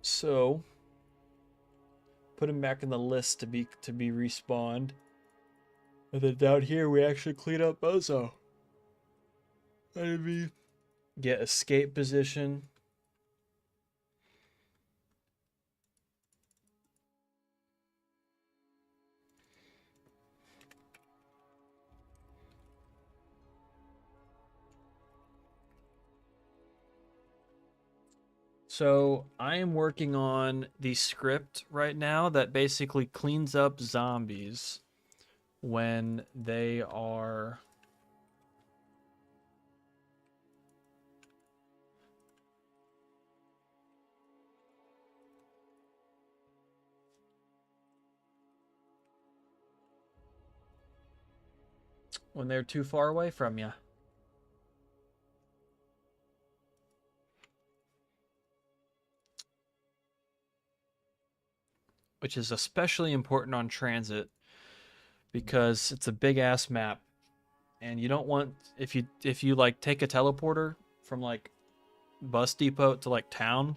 A: So, put him back in the list to be respawned. And then down here we actually clean up Bozo. Maybe get escape position. So I am working on the script right now that basically cleans up zombies when they are when they're too far away from you. Which is especially important on TranZit because it's a big ass map and you don't want if you like take a teleporter from like bus depot to like town,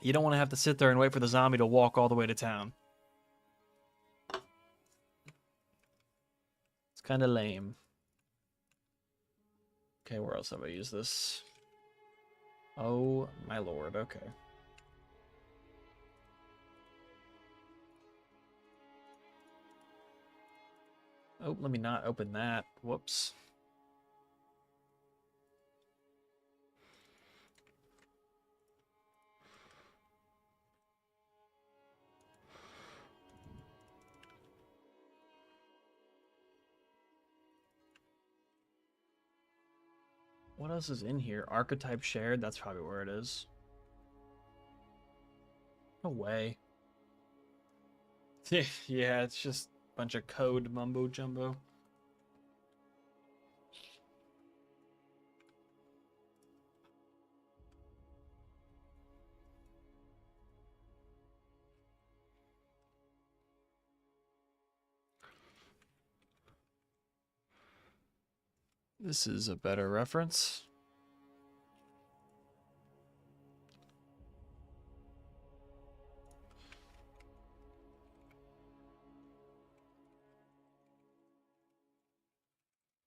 A: you don't want to have to sit there and wait for the zombie to walk all the way to town. It's kind of lame. Okay, where else have I used this? Oh my lord, okay. Oh, let me not open that. Whoops. What else is in here? Archetype shared? That's probably where it is. No way. Yeah, it's just a bunch of code mumbo jumbo. This is a better reference.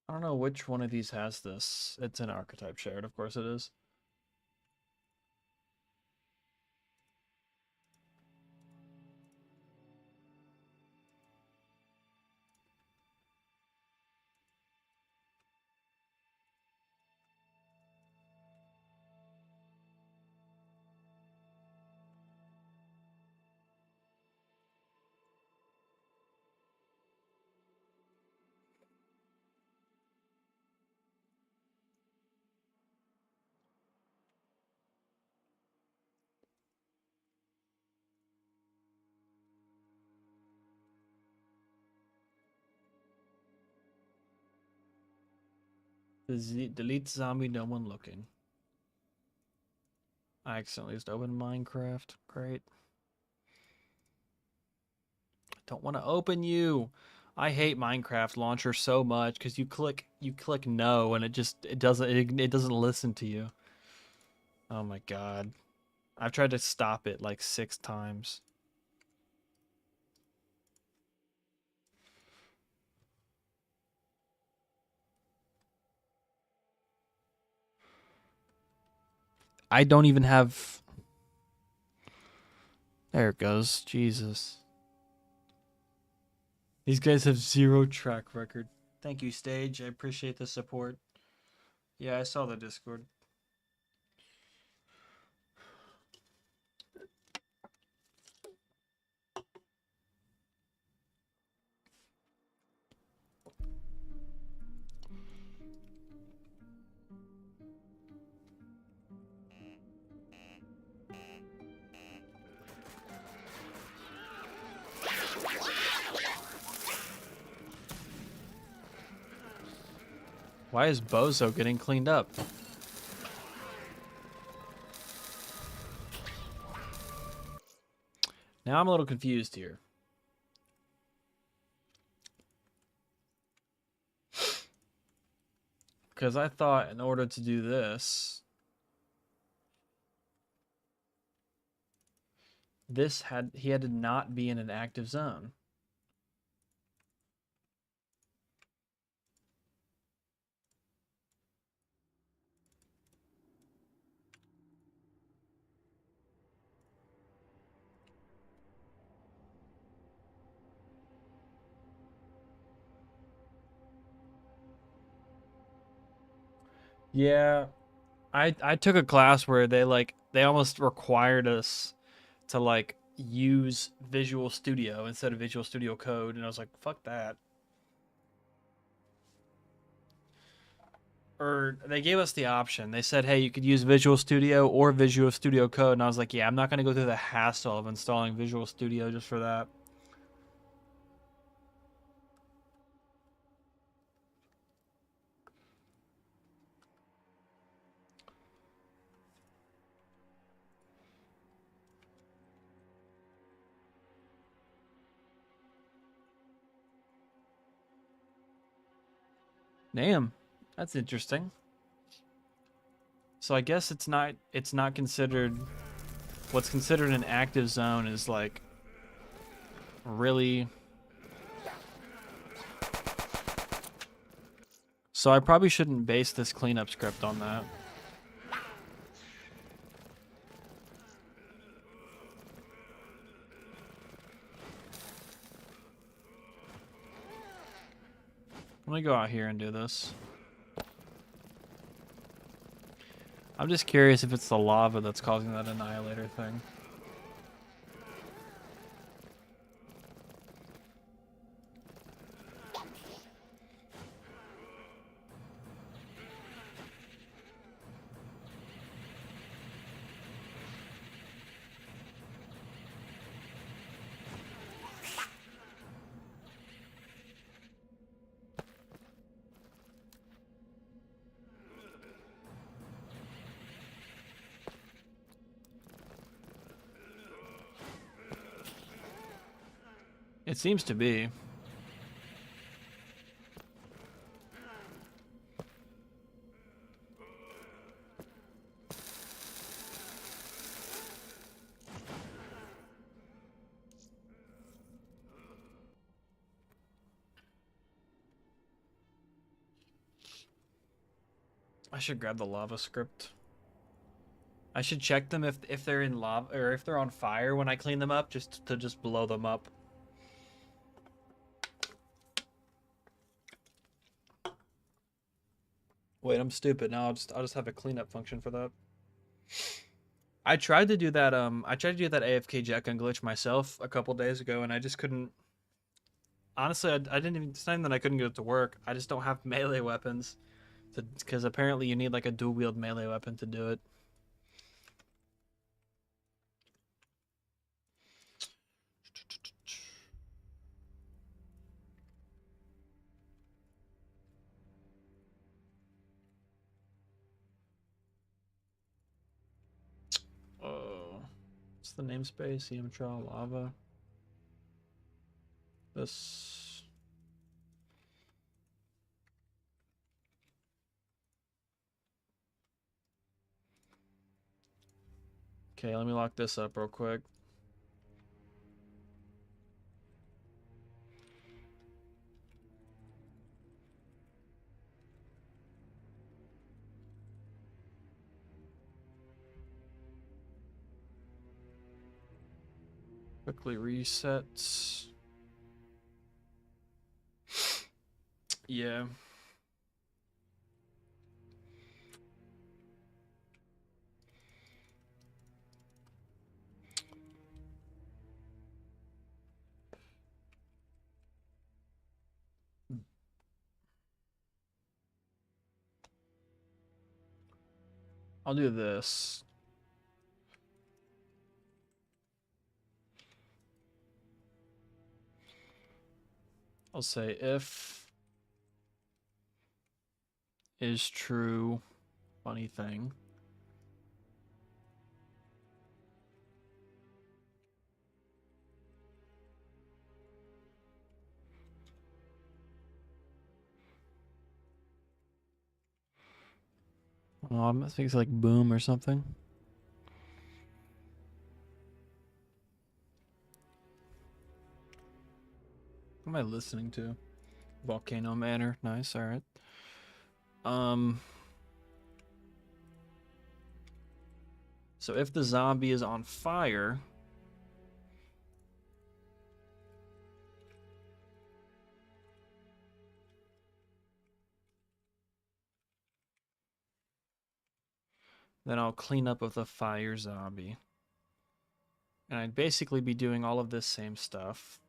A: I don't know which one of these has this. It's an archetype shared, of course it is. Delete zombie, no one looking. I accidentally just opened Minecraft. Great. I don't want to open you. I hate Minecraft launcher so much because you click no and it doesn't listen to you. Oh my god. I've tried to stop it like 6 times. I don't even have... There it goes. Jesus. These guys have 0 track record. Thank you, Stage. I appreciate the support. Yeah, I saw the Discord. Why is Bozo getting cleaned up? Now I'm a little confused here. Because I thought in order to do this, he had to not be in an active zone. Yeah, I took a class where they almost required us to like use Visual Studio instead of Visual Studio Code, and I was like, fuck that. Or they gave us the option. They said, hey, you could use Visual Studio or Visual Studio Code, and I was like, yeah, I'm not going to go through the hassle of installing Visual Studio just for that. Damn, that's interesting. So I guess it's not considered... What's considered an active zone is like really... So I probably shouldn't base this cleanup script on that. Let me go out here and do this. I'm just curious if it's the lava that's causing that annihilator thing. It seems to be. I should grab the lava script. I should check them if they're in lava or if they're on fire when I clean them up, just to blow them up. Wait, I'm stupid. Now I'll just have a cleanup function for that. I tried to do that AFK jetgun glitch myself a couple days ago, and I just couldn't. Honestly, I didn't even. It's not even that I couldn't get it to work. I just don't have melee weapons, because apparently you need like a dual wield melee weapon to do it. Oh, what's the namespace? EM lava. This. Okay, let me lock this up real quick. Quickly resets. Yeah. I'll do this. I'll say if is true, funny thing. I think it's like boom or something. What am I listening to? Volcano Manor. Nice, alright. So if the zombie is on fire, then I'll clean up with the fire zombie. And I'd basically be doing all of this same stuff.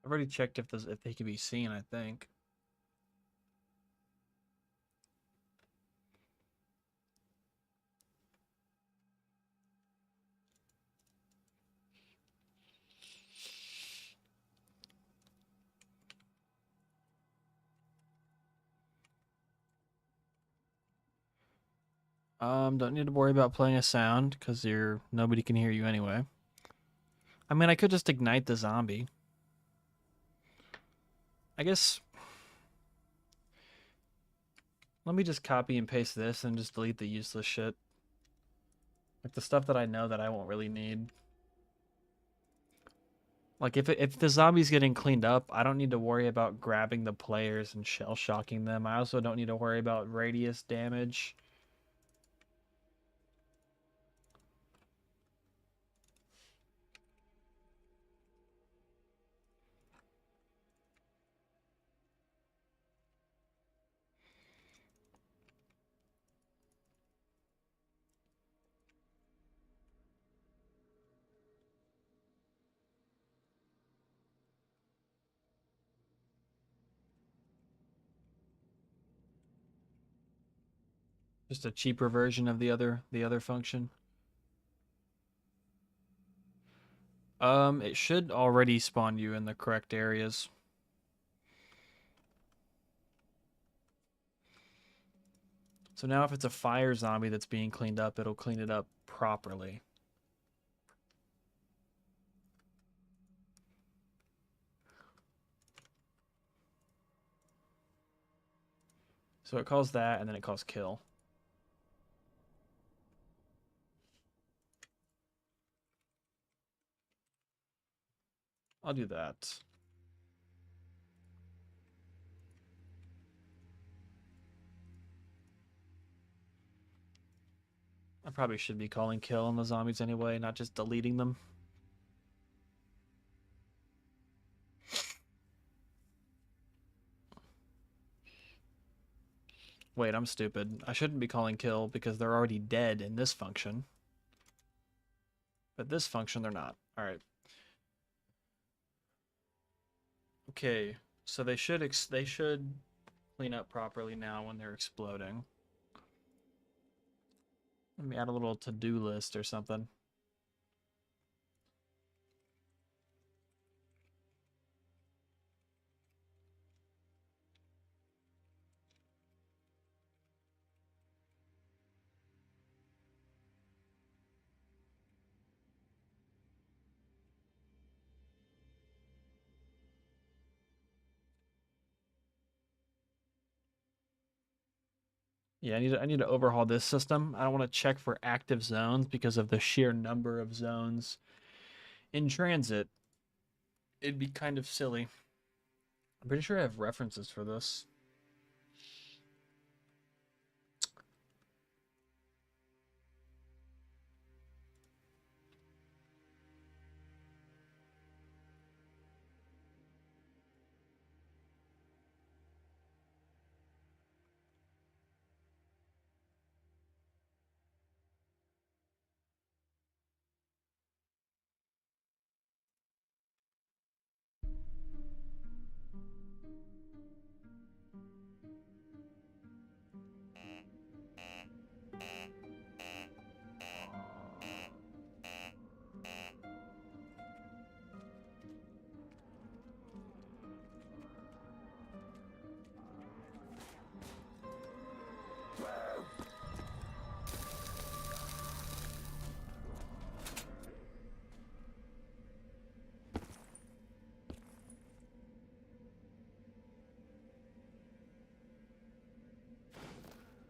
A: I've already checked if they can be seen, I think. Don't need to worry about playing a sound because nobody can hear you anyway. I mean, I could just ignite the zombie. I guess let me just copy and paste this and just delete the useless shit. Like the stuff that I know that I won't really need. Like if the zombie's getting cleaned up, I don't need to worry about grabbing the players and shell shocking them. I also don't need to worry about radius damage. Just a cheaper version of the other function. It should already spawn you in the correct areas. So now if it's a fire zombie that's being cleaned up, it'll clean it up properly. So it calls that, and then it calls kill. I'll do that. I probably should be calling kill on the zombies anyway, not just deleting them. Wait, I'm stupid. I shouldn't be calling kill because they're already dead in this function. But this function, they're not. All right. Okay, so they should clean up properly now when they're exploding. Let me add a little to-do list or something. Yeah, I need to overhaul this system. I don't want to check for active zones because of the sheer number of zones in TranZit. It'd be kind of silly. I'm pretty sure I have references for this.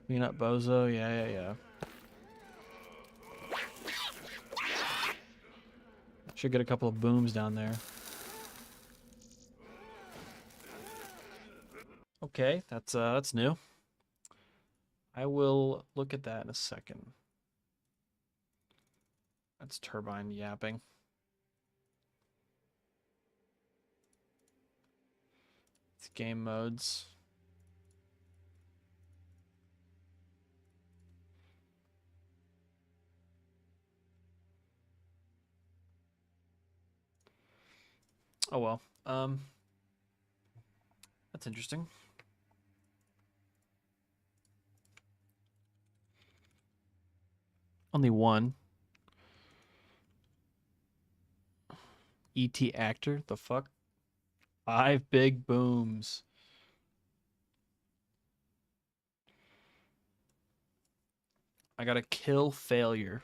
A: Clean up Bozo. Yeah. Should get a couple of booms down there. Okay, that's new. I will look at that in a second. That's turbine yapping. It's game modes. Oh well. That's interesting. Only one. ET actor? The fuck? 5 big booms. I got a kill failure.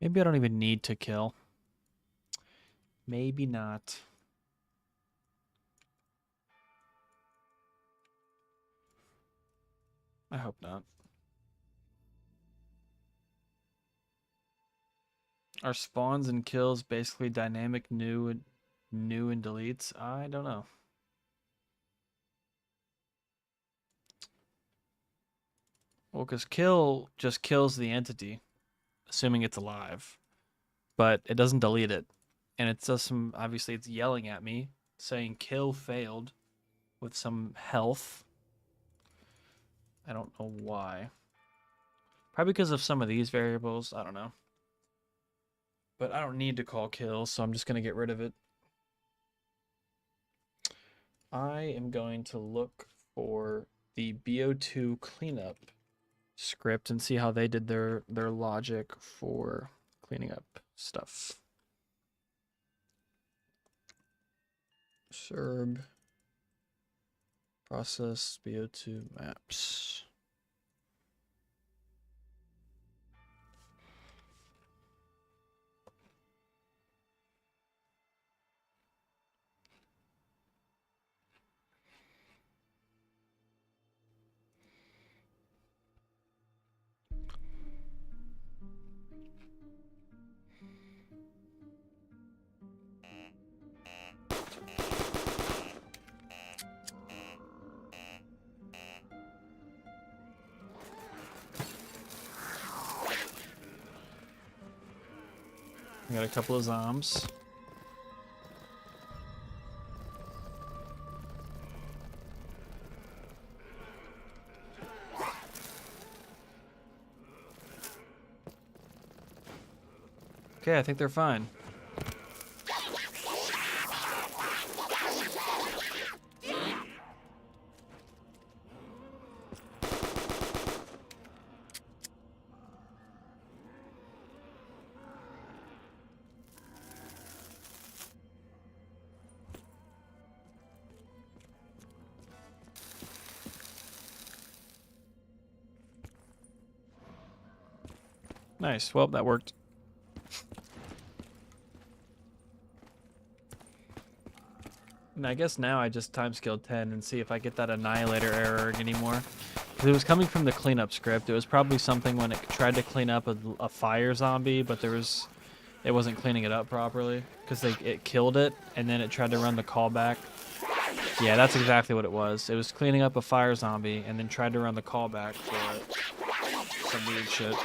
A: Maybe I don't even need to kill. Maybe not. I hope not. Are spawns and kills basically dynamic new and deletes? I don't know. Well, because kill just kills the entity, assuming it's alive, but it doesn't delete it. And it does some, obviously it's yelling at me saying kill failed with some health. I don't know why. Probably because of some of these variables. I don't know. But I don't need to call kill, so I'm just going to get rid of it. I am going to look for the BO2 cleanup script and see how they did their logic for cleaning up stuff. Serb process BO2 maps. We got a couple of zombies. Okay, I think they're fine. Nice. Well, that worked. And I guess now I just timescale 10 and see if I get that annihilator error anymore. Because it was coming from the cleanup script. It was probably something when it tried to clean up a fire zombie, but it wasn't cleaning it up properly because it killed it and then it tried to run the callback. Yeah, that's exactly what it was. It was cleaning up a fire zombie and then tried to run the callback for it. Some weird shit.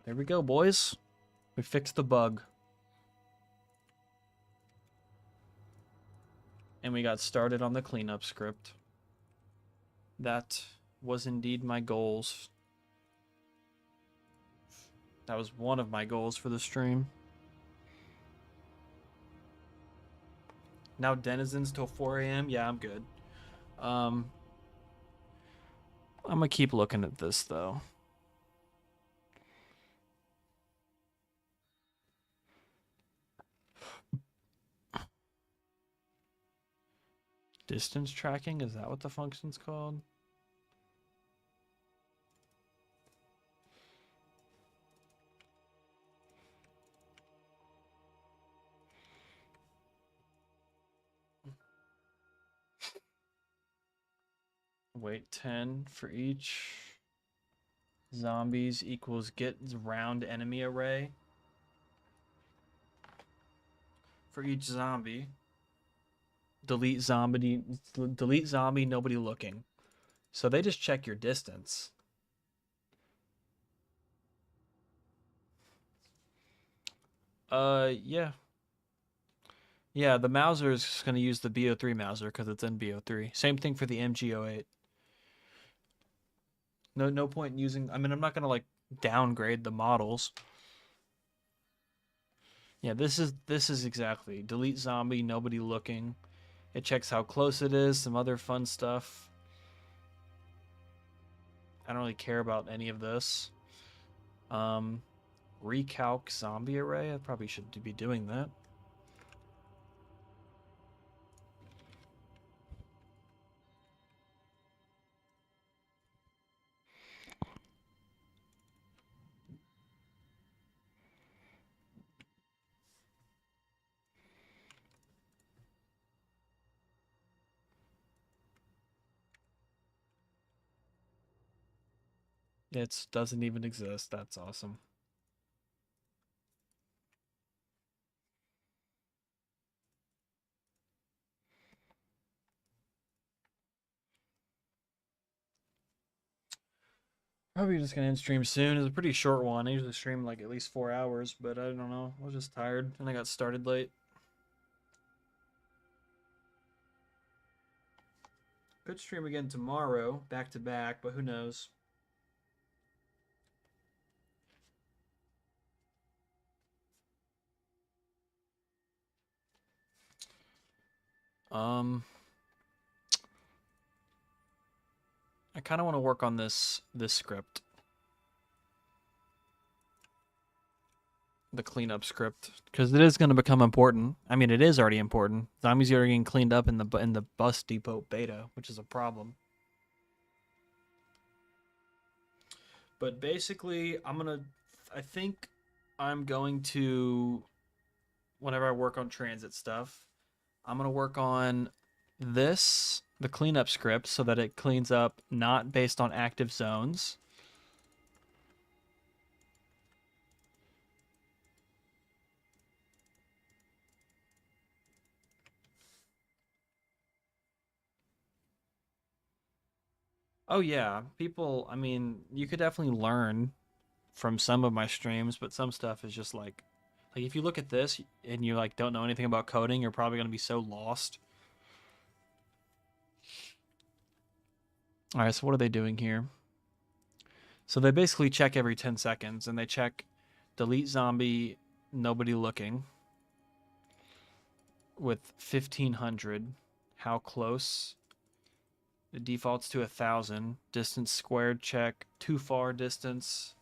A: There we go, boys. We fixed the bug. And we got started on the cleanup script. That was indeed my goals. That was one of my goals for the stream. Now denizens till 4 a.m. Yeah, I'm good. I'm gonna keep looking at this though. Distance tracking, is that what the function's called? Wait, 10 for each zombies equals get round enemy array. For each zombie. Delete zombie, nobody looking. So they just check your distance. Yeah. Yeah, the Mauser is going to use the BO3 Mauser because it's in BO3. Same thing for the MG08. No point in using... I mean, I'm not going to, like, downgrade the models. Yeah, this is exactly. Delete zombie, nobody looking. It checks how close it is, some other fun stuff. I don't really care about any of this. Recalc zombie array. I probably should be doing that. It doesn't even exist. That's awesome. Probably just gonna end stream soon. It's a pretty short one. I usually stream like at least 4 hours, but I don't know. I was just tired and I got started late. Could stream again tomorrow, back to back, but who knows? Um, I kind of want to work on this script, the cleanup script, because it is going to become important. I mean, it is already important. Zombies are getting cleaned up in the bus depot beta, which is a problem. But basically, I think I'm going to, whenever I work on TranZit stuff, I'm gonna work on the cleanup script, so that it cleans up not based on active zones. Oh yeah, people. I mean, you could definitely learn from some of my streams, but some stuff is just like if you look at this and you like don't know anything about coding, you're probably gonna be so lost. All right, so what are they doing here? So they basically check every 10 seconds, and they check delete zombie, nobody looking, with 1500. How close? It defaults to 1000. Distance squared check. Too far distance.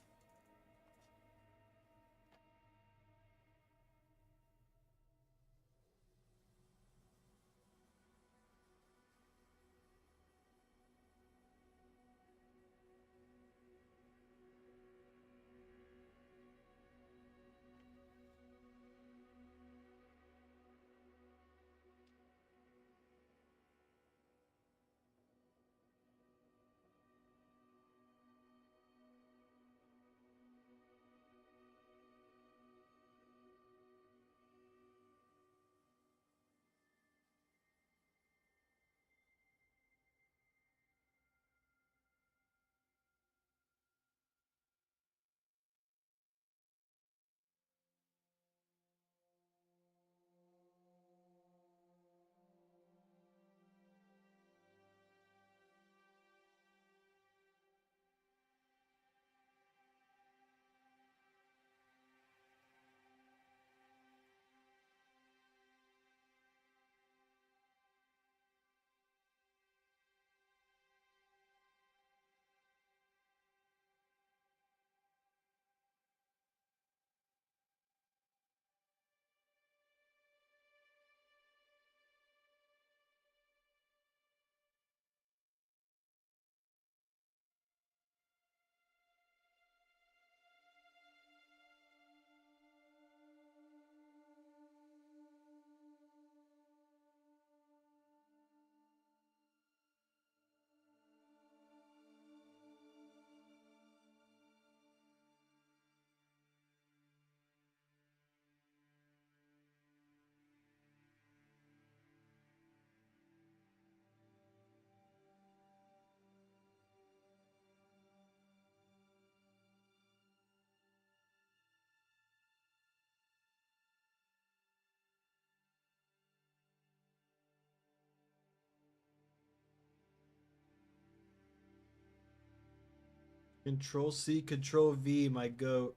A: Control C, Control V, my goat.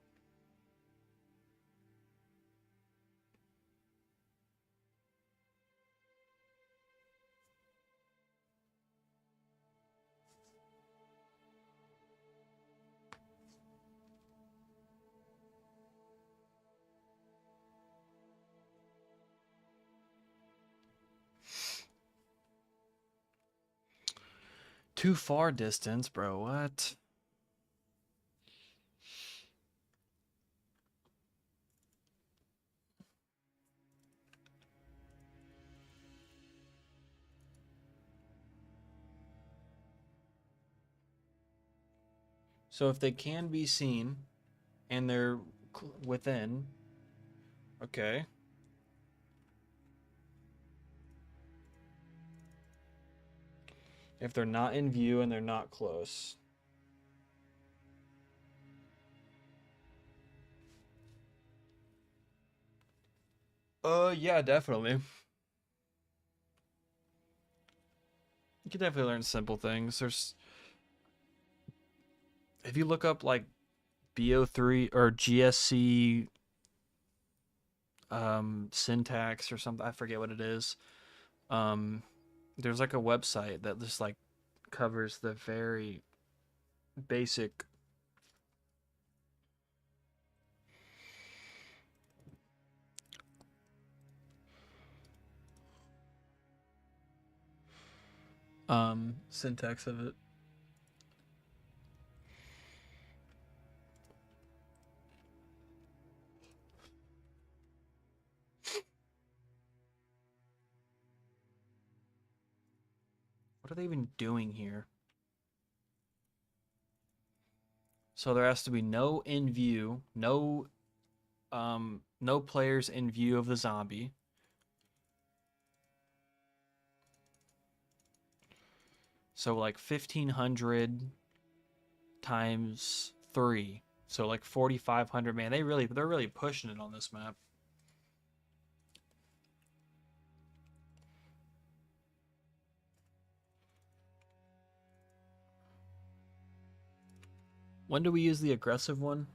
A: Too far distance, bro. What? So if they can be seen and they're within, okay. If they're not in view and they're not close. Yeah, definitely. You can definitely learn simple things. There's, if you look up like BO3 or GSC syntax or something, I forget what it is. There's like a website that just like covers the very basic syntax of it. What are they even doing here? So there has to be no in view, no players in view of the zombie. So like 1500 times 3. So like 4500, man. They're really pushing it on this map. When do we use the aggressive one?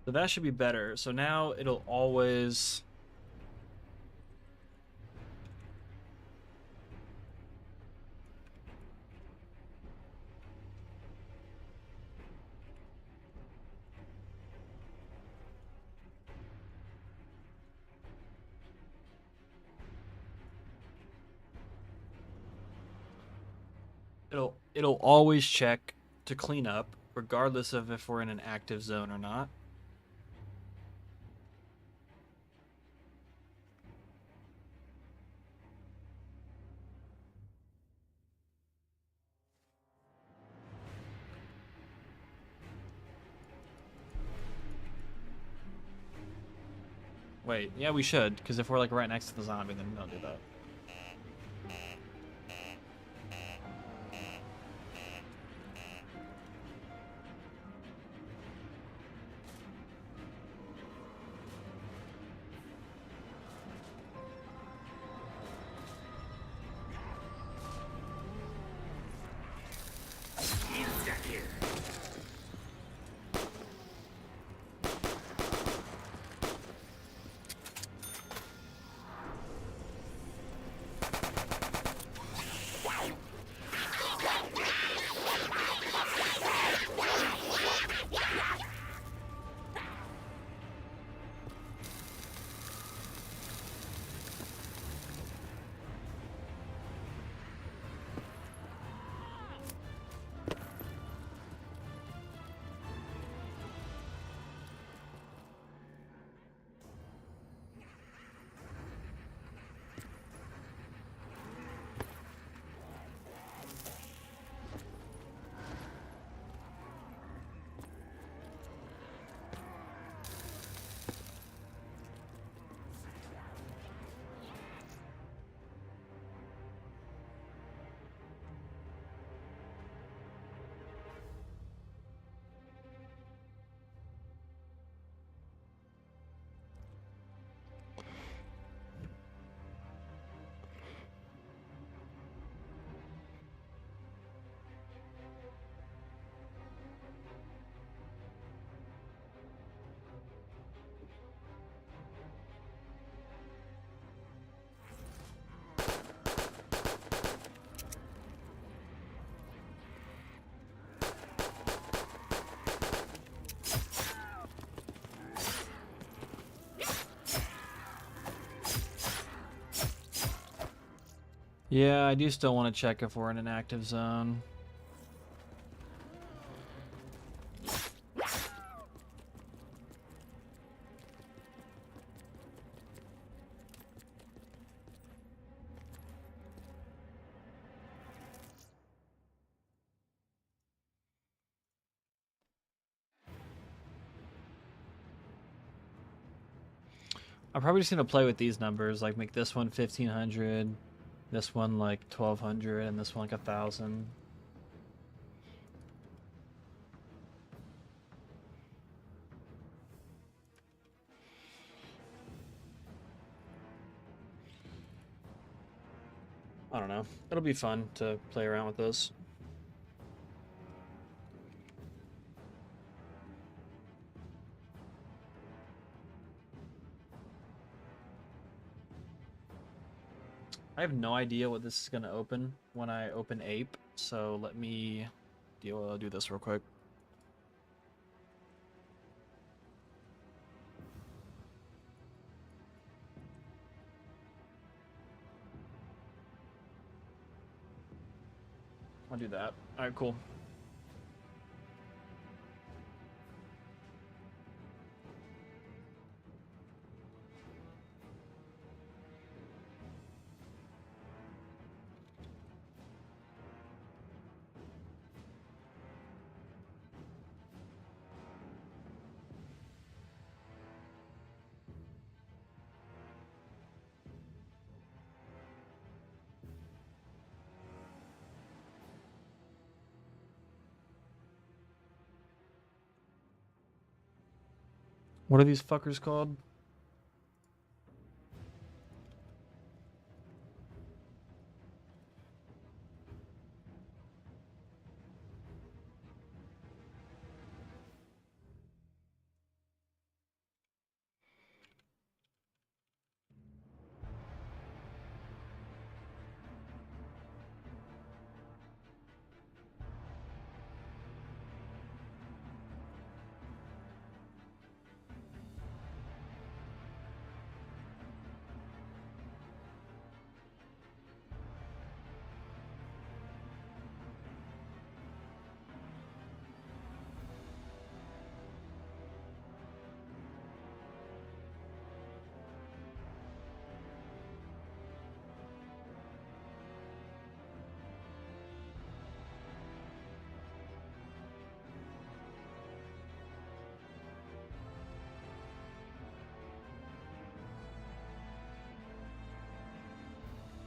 A: So that should be better. So now it'll always... It'll always check to clean up, regardless of if we're in an active zone or not. Wait, yeah, we should, because if we're like right next to the zombie, then don't do that. Yeah, I do still want to check if we're in an active zone. I'm probably just gonna play with these numbers, like make this one 1500, this one like 1200, and this one like 1000. I don't know. It'll be fun to play around with this. I have no idea what this is gonna open when I open Ape, so let me do this real quick. I'll do that. All right, cool. What are these fuckers called?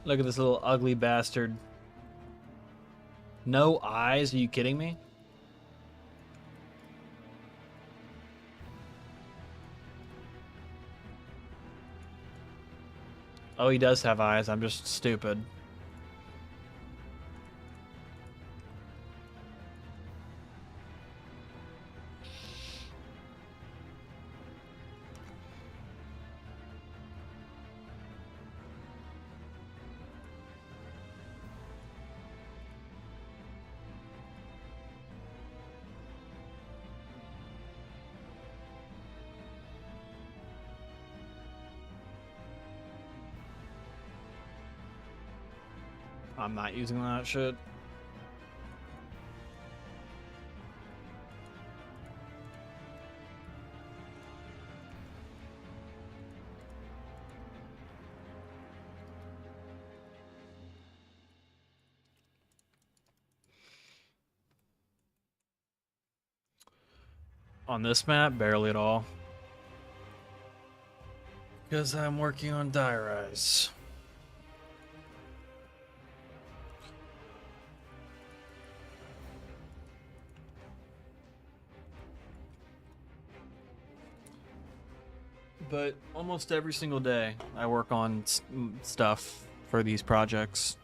A: Look at this little ugly bastard. No eyes? Are you kidding me? Oh, he does have eyes. I'm just stupid. I'm not using that shit. On this map, barely at all. Because I'm working on Die Rise. But almost every single day, I work on stuff for these projects.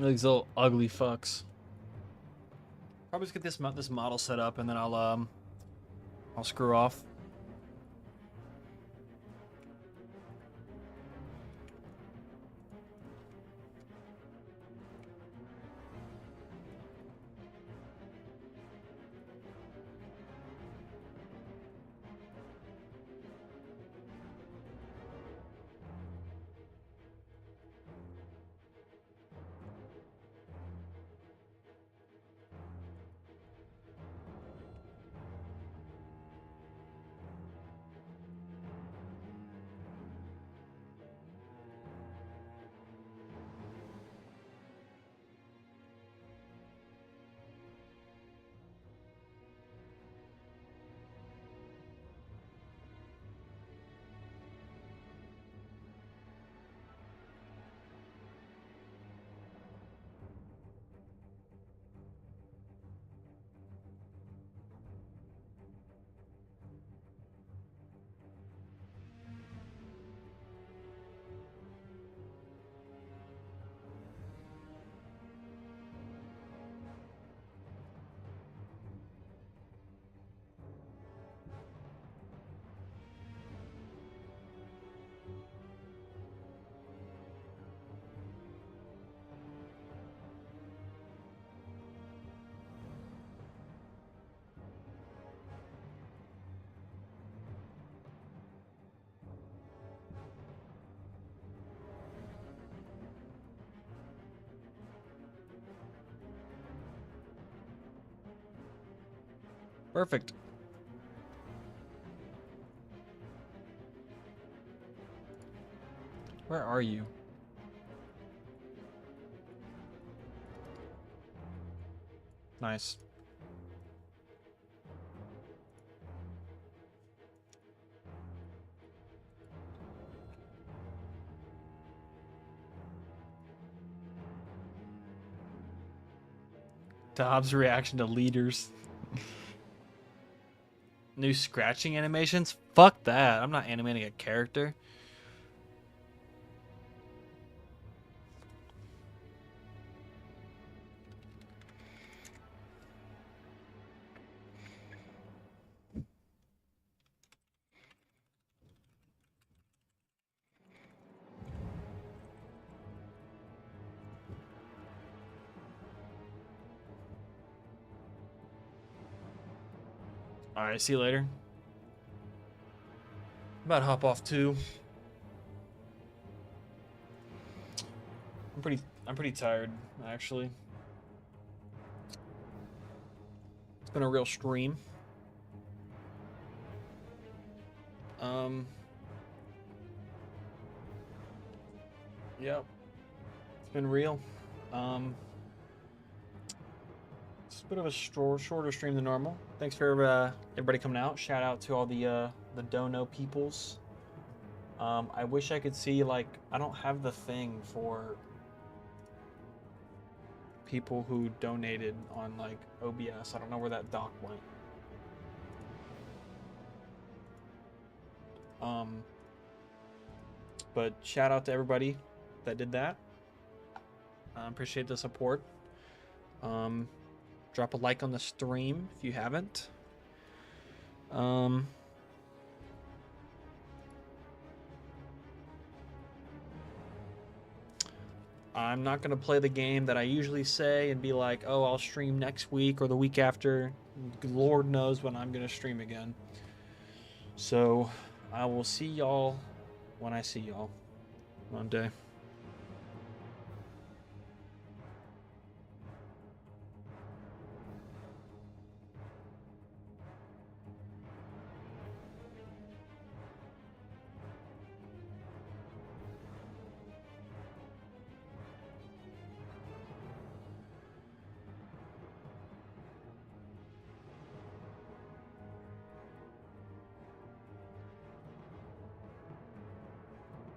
A: These little ugly fucks. Probably just get this model set up and then I'll screw off. Perfect. Where are you? Nice. Dobbs' reaction to leaders. New scratching animations? Fuck that. I'm not animating a character. Alright, see you later. I'm about to hop off too. I'm pretty tired, actually. It's been a real stream. Yep. It's been real. It's a bit of a shorter stream than normal. Thanks for everybody coming out. Shout out to all the dono peoples. I wish I could see, like, I don't have the thing for people who donated on, like, OBS. I don't know where that doc went. But shout out to everybody that did that. Appreciate the support. Drop a like on the stream if you haven't. I'm not going to play the game that I usually say and be like, oh, I'll stream next week or the week after. Lord knows when I'm going to stream again. So I will see y'all when I see y'all one day.